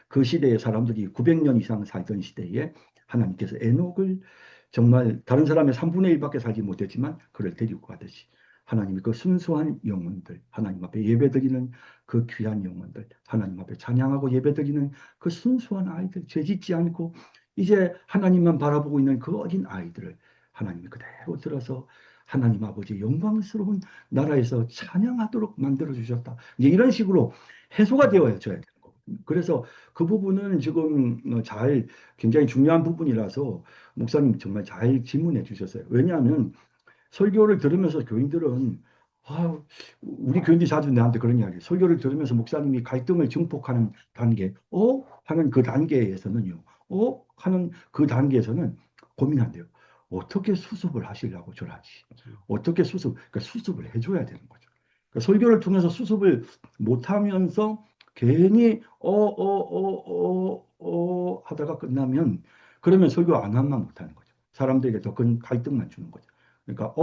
A: 그 시대의 사람들이 900년 이상 살던 시대에 하나님께서 에녹을 정말 다른 사람의 3분의 1밖에 살지 못했지만 그를 데리고 가듯이 하나님이 그 순수한 영혼들, 하나님 앞에 예배드리는 그 귀한 영혼들, 하나님 앞에 찬양하고 예배드리는 그 순수한 아이들, 죄짓지 않고 이제 하나님만 바라보고 있는 그 어린 아이들을 하나님이 그대로 들어서 하나님 아버지의 영광스러운 나라에서 찬양하도록 만들어 주셨다. 이제 이런 식으로 해소가 되어져야 되는 거거든요. 그래서 그 부분은 지금 굉장히 중요한 부분이라서 목사님 정말 잘 질문해 주셨어요. 왜냐하면 설교를 들으면서 교인들은 우리 교인들이 자주 나한테 그런 이야기. 설교를 들으면서 목사님이 갈등을 증폭하는 단계, 하는 그 단계에서는요. 하는 그 단계에서는 고민한대요. 어떻게 수습을 하시려고 저러지? 어떻게 그러니까 수습을 해줘야 되는 거죠. 그러니까 설교를 통해서 수습을 못하면서 괜히 하다가 끝나면 그러면 설교 안 한만 못하는 거죠. 사람들에게 더 큰 갈등만 주는 거죠. 그러니까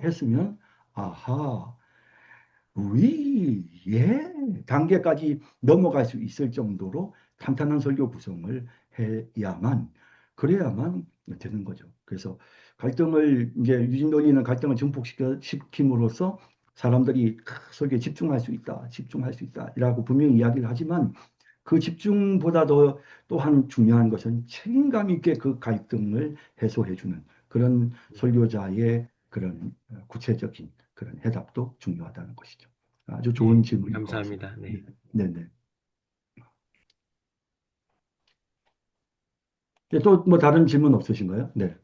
A: 했으면 아하 예 단계까지 넘어갈 수 있을 정도로 탄탄한 설교 구성을 해야만 그래야만 되는 거죠. 그래서 갈등을 이제 유진 논리는 갈등을 증폭시킴으로써 사람들이 설교에 집중할 수 있다, 집중할 수 있다라고 분명히 이야기를 하지만 그 집중보다도 또한 중요한 것은 책임감 있게 그 갈등을 해소해주는 그런 설교자의 그런 구체적인 그런 해답도 중요하다는 것이죠. 아주 좋은
E: 예,
A: 질문인 것 같습니다.
E: 감사합니다.
A: 네,
E: 네.
A: 네, 네. 또 뭐 다른 질문 없으신가요? 네.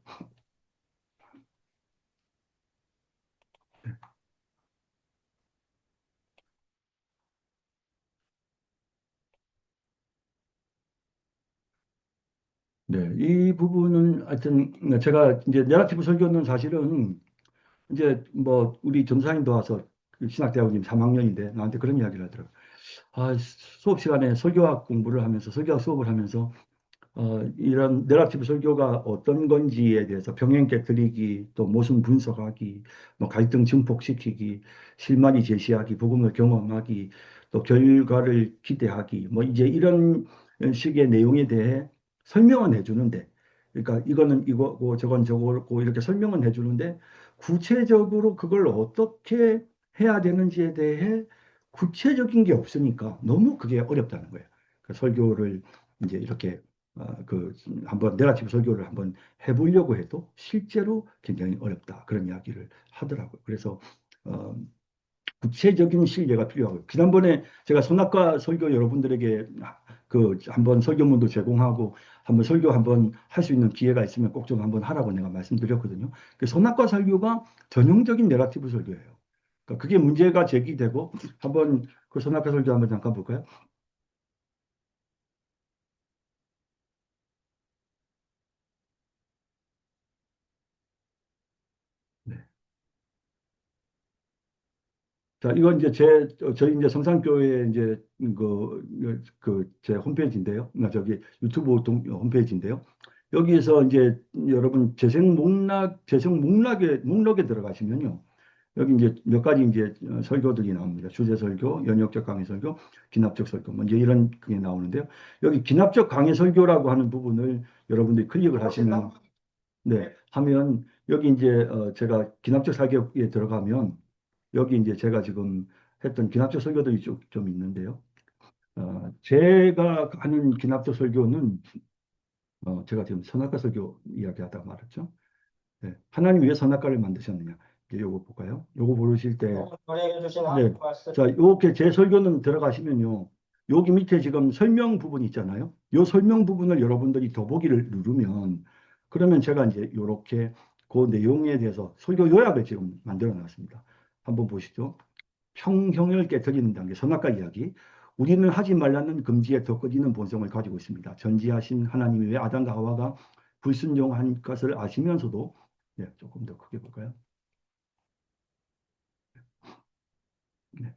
A: 네, 이 부분은 하여튼 제가 이제 내러티브 설교는 사실은 이제 뭐 우리 전사님도 와서 그 신학대학원님 3학년인데 나한테 그런 이야기를 하더라고요. 수업 시간에 설교학 공부를 하면서 설교학 수업을 하면서 이런 내러티브 설교가 어떤 건지에 대해서 병행 깨뜨리기, 또 모순 분석하기, 뭐 갈등 증폭시키기, 실마리 제시하기, 복음을 경험하기, 또 결과를 기대하기, 뭐 이제 이런 식의 내용에 대해 설명은 해주는데, 그러니까 이거는 이거고 저건 저거고 이렇게 설명은 해주는데 구체적으로 그걸 어떻게 해야 되는지에 대해 구체적인 게 없으니까 너무 그게 어렵다는 거예요. 그 설교를 이제 이렇게 한번 내러티브 설교를 한번 해보려고 해도 실제로 굉장히 어렵다 그런 이야기를 하더라고요. 그래서 어, 구체적인 신뢰가 필요하고요. 지난번에 제가 선악과 설교 여러분들에게 한번 설교문도 제공하고 한번 설교 한번 할 수 있는 기회가 있으면 꼭 좀 한번 하라고 내가 말씀드렸거든요. 그 선악과 설교가 전형적인 내러티브 설교예요. 그러니까 그게 문제가 제기되고 한번 그 선악과 설교 한번 잠깐 볼까요? 네. 자, 이건 이제 저희 이제 성산교회 이제 제 홈페이지인데요. 저기 유튜브 홈페이지인데요. 여기에서 이제 여러분 재생 목록에 들어가시면요. 여기 이제 몇 가지 이제 설교들이 나옵니다. 주제 설교, 연역적 강해 설교, 기납적 설교. 뭐 이제 이런 그게 나오는데요. 여기 기납적 강해 설교라고 하는 부분을 여러분들이 클릭을 하시면, 네, 하면 여기 이제 제가 기납적 설교에 들어가면 여기 이제 제가 지금 했던 기납적 설교들이 좀 있는데요. 제가 하는 기납적 설교는 제가 지금 선악과 설교 이야기하다가 말했죠. 네. 하나님이 왜 선악과를 만드셨느냐? 이제 요거 볼까요? 요거 보실 때, 네. 자, 이렇게 제 설교는 들어가시면요. 여기 밑에 지금 설명 부분 있잖아요. 요 설명 부분을 여러분들이 더보기를 누르면, 그러면 제가 이제 요렇게 그 내용에 대해서 설교 요약을 지금 만들어 놨습니다. 한번 보시죠. 평형을 깨뜨리는 단계, 선악과 이야기. 우리는 하지 말라는 금지에 더 꺼지는 본성을 가지고 있습니다. 전지하신 하나님이 왜 아담과 하와가 불순종한 것을 아시면서도, 네, 조금 더 크게 볼까요? 네.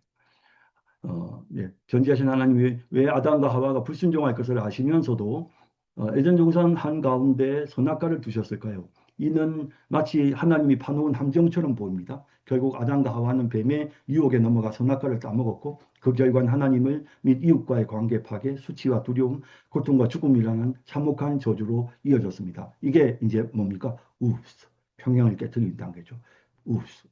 A: 예, 전지하신 하나님이 왜 아담과 하와가 불순종할 것을 아시면서도 에덴 동산 한가운데 선악과를 두셨을까요? 이는 마치 하나님이 파놓은 함정처럼 보입니다. 결국 아담과 하와는 뱀의 유혹에 넘어가 선악과를 따먹었고 그 결과는 하나님을 및 이웃과의 관계 파괴, 수치와 두려움, 고통과 죽음이라는 참혹한 저주로 이어졌습니다. 이게 이제 뭡니까? 우스, 평양을 깨뜨리는 단계죠. 우스,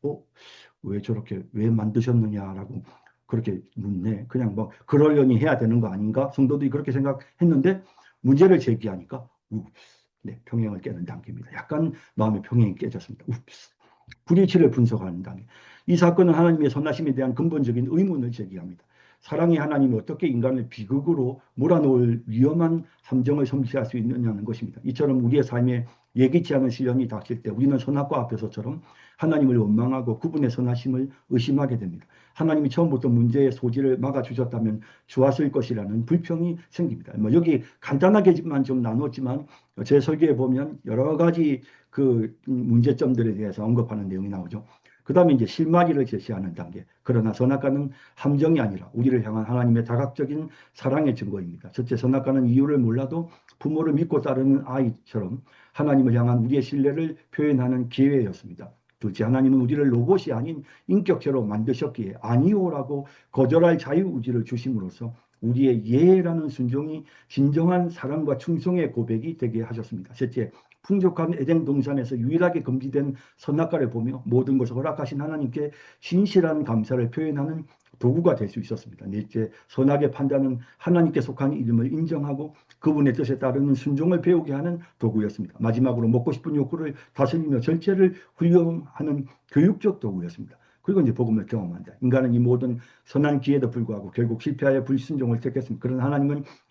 A: 왜 저렇게 왜 만드셨느냐라고 그렇게 묻네. 그냥 뭐 그러려니 해야 되는 거 아닌가? 성도들이 그렇게 생각했는데 문제를 제기하니까 웁스. 네, 평행을 깨는 단계입니다. 약간 마음의 평행이 깨졌습니다. 웁스. 불이치를 분석하는 단계. 이 사건은 하나님의 선하심에 대한 근본적인 의문을 제기합니다. 사랑의 하나님이 어떻게 인간을 비극으로 몰아넣을 위험한 함정을 섬시할 수 있느냐는 것입니다. 이처럼 우리의 삶에 예기치 않은 시련이 닥칠 때 우리는 선악과 앞에서처럼 하나님을 원망하고 그분의 선하심을 의심하게 됩니다. 하나님이 처음부터 문제의 소지를 막아주셨다면 좋았을 것이라는 불평이 생깁니다. 뭐 여기 간단하게만 좀 나눴지만 제 설계에 보면 여러 가지 그 문제점들에 대해서 언급하는 내용이 나오죠. 그 다음에 이제 실마리를 제시하는 단계. 그러나 선악과는 함정이 아니라 우리를 향한 하나님의 다각적인 사랑의 증거입니다. 첫째, 선악과는 이유를 몰라도 부모를 믿고 따르는 아이처럼 하나님을 향한 우리의 신뢰를 표현하는 기회였습니다. 둘째, 하나님은 우리를 로봇이 아닌 인격체로 만드셨기에 아니오라고 거절할 자유의지를 주심으로써 우리의 예라는 순종이 진정한 사랑과 충성의 고백이 되게 하셨습니다. 셋째, 풍족한 에덴 동산에서 유일하게 금지된 선악과를 보며 모든 것을 허락하신 하나님께 신실한 감사를 표현하는 도구가 될 수 있었습니다. 넷째, 선악의 판단은 하나님께 속한 이름을 인정하고 그분의 뜻에 따르는 순종을 배우게 하는 도구였습니다. 마지막으로 먹고 싶은 욕구를 다스리며 절제를 훈련하는 교육적 도구였습니다. 그리고 이제 복음을 경험한다. 인간은 이 모든 선한 기회에도 불구하고 결국 실패하여 불순종을 택했습니다. 그런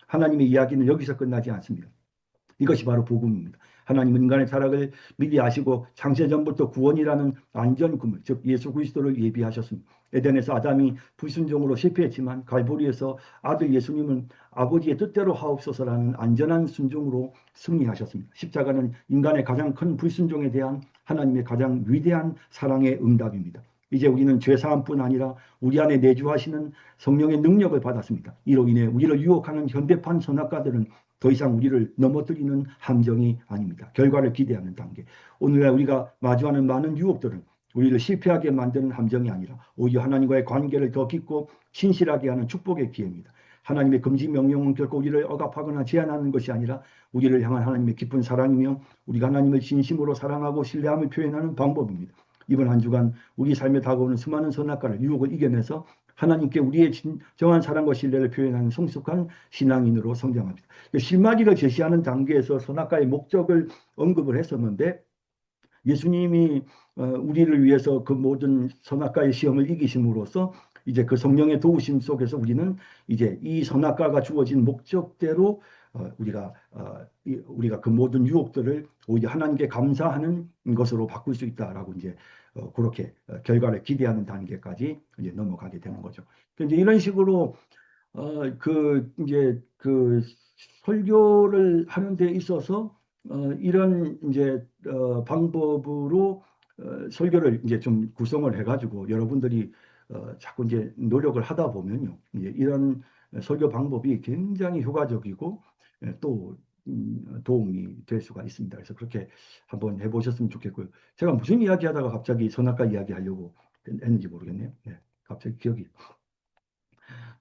A: 하나님의 이야기는 여기서 끝나지 않습니다. 이것이 바로 복음입니다. 하나님은 인간의 타락을 미리 아시고 창세전부터 구원이라는 안전금을, 즉 예수 그리스도를 예비하셨습니다. 에덴에서 아담이 불순종으로 실패했지만 갈보리에서 아들 예수님은 아버지의 뜻대로 하옵소서라는 안전한 순종으로 승리하셨습니다. 십자가는 인간의 가장 큰 불순종에 대한 하나님의 가장 위대한 사랑의 응답입니다. 이제 우리는 죄사함뿐 아니라 우리 안에 내주하시는 성령의 능력을 받았습니다. 이로 인해 우리를 유혹하는 현대판 선악과들은 더 이상 우리를 넘어뜨리는 함정이 아닙니다. 결과를 기대하는 단계. 오늘날 우리가 마주하는 많은 유혹들은 우리를 실패하게 만드는 함정이 아니라 오히려 하나님과의 관계를 더 깊고 신실하게 하는 축복의 기회입니다. 하나님의 금지 명령은 결코 우리를 억압하거나 제한하는 것이 아니라 우리를 향한 하나님의 깊은 사랑이며 우리가 하나님을 진심으로 사랑하고 신뢰함을 표현하는 방법입니다. 이번 한 주간 우리 삶에 다가오는 수많은 선악과를 유혹을 이겨내서 하나님께 우리의 진정한 사랑과 신뢰를 표현하는 성숙한 신앙인으로 성장합니다. 실마리를 제시하는 단계에서 선악과의 목적을 언급을 했었는데 예수님이 우리를 위해서 그 모든 선악과의 시험을 이기심으로써 이제 그 성령의 도우심 속에서 우리는 이제 이 선악과가 주어진 목적대로 우리가 그 모든 유혹들을 오히려 하나님께 감사하는 것으로 바꿀 수 있다라고 이제 그렇게 결과를 기대하는 단계까지 이제 넘어가게 되는 거죠. 이제 이런 식으로 이제 그 설교를 하는 데 있어서 이런 이제 방법으로 설교를 이제 좀 구성을 해가지고 여러분들이 자꾸 이제 노력을 하다 보면요, 이제 이런 설교 방법이 굉장히 효과적이고 또 도움이 될 수가 있습니다. 그래서 그렇게 한번 해보셨으면 좋겠고요. 제가 무슨 이야기하다가 갑자기 선악과 이야기하려고 했는지 모르겠네요. 네, 갑자기 기억이.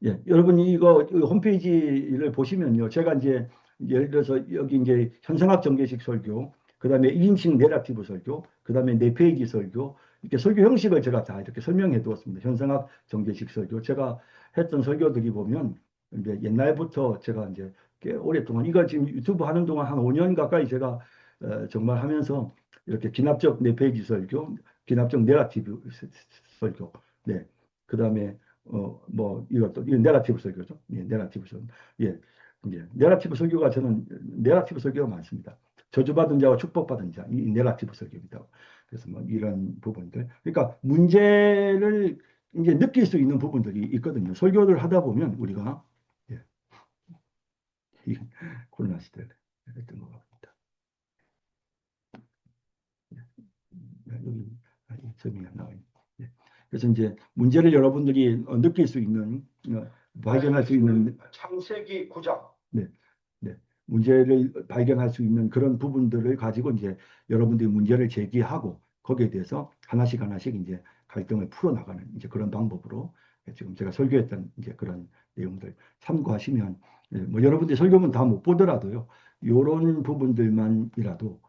A: 예, 여러분 이거 홈페이지를 보시면요. 제가 이제 예를 들어서 여기 이제 현상학 전개식 설교, 그다음에 2인칭 내러티브 설교, 그다음에 4페이지 설교, 이렇게 설교 형식을 제가 다 이렇게 설명해 두었습니다. 현상학 전개식 설교. 제가 했던 설교들이 보면 이제 옛날부터 제가 이제 꽤 오랫동안 이거 지금 유튜브 하는 동안 한 5년 가까이 제가 정말 하면서 이렇게 기납적 4페이지 설교, 기납적 내러티브 설교, 네, 그다음에 뭐 이것도 이건 내러티브 설교죠. 예, 내러티브 설교. 예, 이제 내러티브 설교가 저는 내러티브 설교가 많습니다. 저주받은 자와 축복받은 자, 이 내러티브 설교입니다. 그래서 뭐 이런 부분들. 그러니까 문제를 이제 느낄 수 있는 부분들이 있거든요. 설교를 하다 보면 우리가 예, 이 코로나 시대에 했던 것 같습니다. 여기 점이 안 나와요. 예. 그래서 이제 문제를 여러분들이 느낄 수 있는 발견할 수 있는 창세기 9장 네, 네. 문제를 발견할 수 있는 그런 부분들을 가지고 이제 여러분들이 문제를 제기하고 거기에 대해서 하나씩 하나씩 이제 갈등을 풀어나가는 이제 그런 방법으로 지금 제가 설교했던 이제 그런 내용들 참고하시면 뭐 여러분들이 설교문 다 못 보더라도요. 이런 부분들만이라도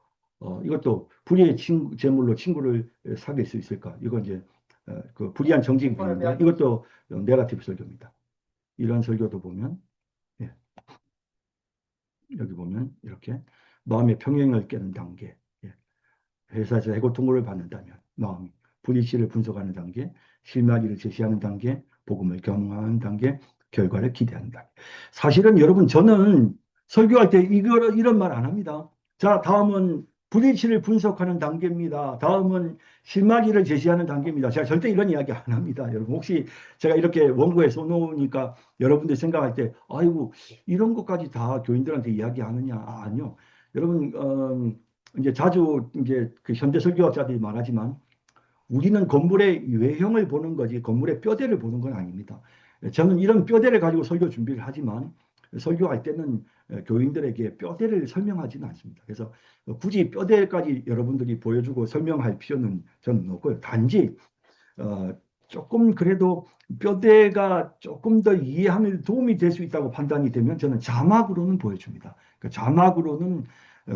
A: 이것도 불의의 제물로 친구를 사귈 수 있을까? 이건 이제 그 불의한 정직인데 이것도 네거티브 설교입니다. 이런 설교도 보면 예, 여기 보면 이렇게 마음의 평행을 깨는 단계, 예, 회사에서 해고 통보를 받는다면 마음이 불이치를 분석하는 단계, 실마리를 제시하는 단계, 복음을 경험하는 단계, 결과를 기대하는 단계. 사실은 여러분 저는 설교할 때 이런 말 안 합니다. 자, 다음은 불이치를 분석하는 단계입니다. 다음은 실마리를 제시하는 단계입니다. 제가 절대 이런 이야기 안 합니다. 여러분 혹시 제가 이렇게 원고에 써놓으니까 여러분들 생각할 때 아이고 이런 것까지 다 교인들한테 이야기하느냐? 아니요. 여러분 이제 자주 이제 그 현대 설교학자들이 말하지만 우리는 건물의 외형을 보는 거지 건물의 뼈대를 보는 건 아닙니다. 저는 이런 뼈대를 가지고 설교 준비를 하지만 설교할 때는 교인들에게 뼈대를 설명하지는 않습니다. 그래서 굳이 뼈대까지 여러분들이 보여주고 설명할 필요는 저는 없고요. 단지 조금 그래도 뼈대가 조금 더 이해하는 도움이 될 수 있다고 판단이 되면 저는 자막으로는 보여줍니다. 그 자막으로는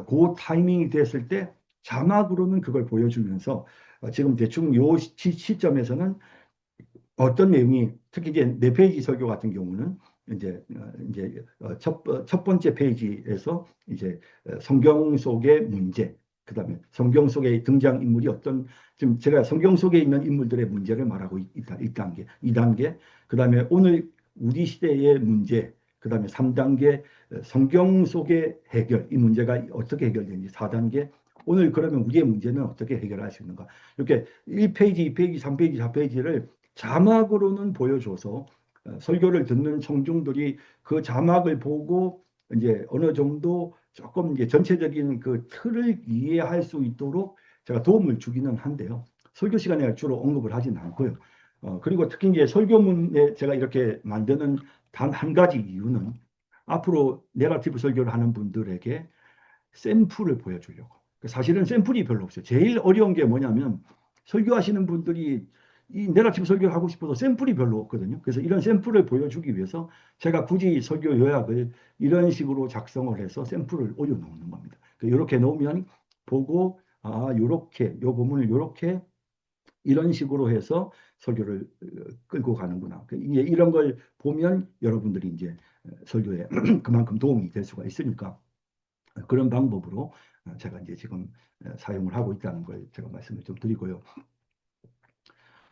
A: 그 타이밍이 됐을 때 자막으로는 그걸 보여주면서 지금 대충 요 시점에서는 어떤 내용이 특히 이제 4페이지 설교 같은 경우는 첫 번째 페이지에서 이제 성경 속의 문제, 그다음에 성경 속의 등장 인물이 어떤 지금 제가 성경 속에 있는 인물들의 문제를 말하고 있다. 1단계, 2단계, 그다음에 오늘 우리 시대의 문제, 그다음에 3단계 성경 속의 해결, 이 문제가 어떻게 해결되는지 4단계 오늘 그러면 우리의 문제는 어떻게 해결할 수 있는가? 이렇게 1페이지, 2페이지, 3페이지, 4페이지를 자막으로는 보여줘서 설교를 듣는 청중들이 그 자막을 보고 이제 어느 정도 조금 이제 전체적인 그 틀을 이해할 수 있도록 제가 도움을 주기는 한데요. 설교 시간에 주로 언급을 하진 않고요. 그리고 특히 이제 설교문에 제가 이렇게 만드는 단 한 가지 이유는 앞으로 네거티브 설교를 하는 분들에게 샘플을 보여주려고. 사실은 샘플이 별로 없어요. 제일 어려운 게 뭐냐면 설교하시는 분들이 이 내러티브 설교를 하고 싶어서 샘플이 별로 없거든요. 그래서 이런 샘플을 보여주기 위해서 제가 굳이 설교 요약을 이런 식으로 작성을 해서 샘플을 올려놓는 겁니다. 이렇게 놓으면 보고 요렇게 요 부분을 요렇게 이런 식으로 해서 설교를 끌고 가는구나. 이제 이런 걸 보면 여러분들이 이제 설교에 그만큼 도움이 될 수가 있으니까 그런 방법으로 제가 이제 지금 사용을 하고 있다는 걸 제가 말씀을 좀 드리고요.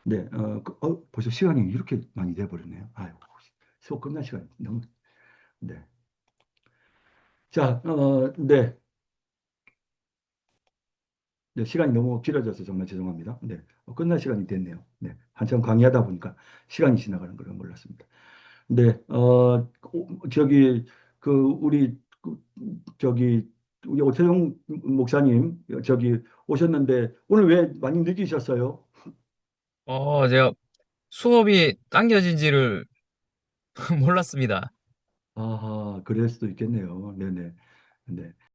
A: 네, 벌써 시간이 이렇게 많이 돼버렸네요. 아유, 수업 끝날 시간이 너무, 네. 자, 네. 네, 시간이 너무 길어져서 정말 죄송합니다. 네, 끝날 시간이 됐네요. 네, 한참 강의하다 보니까 시간이 지나가는 걸 몰랐습니다. 네, 저기, 저기, 우리 오태용 목사님, 저기 오셨는데, 오늘 왜 많이 늦으셨어요?
F: 제가 수업이 당겨진지를 몰랐습니다.
A: 그럴 수도 있겠네요. 네네. 네.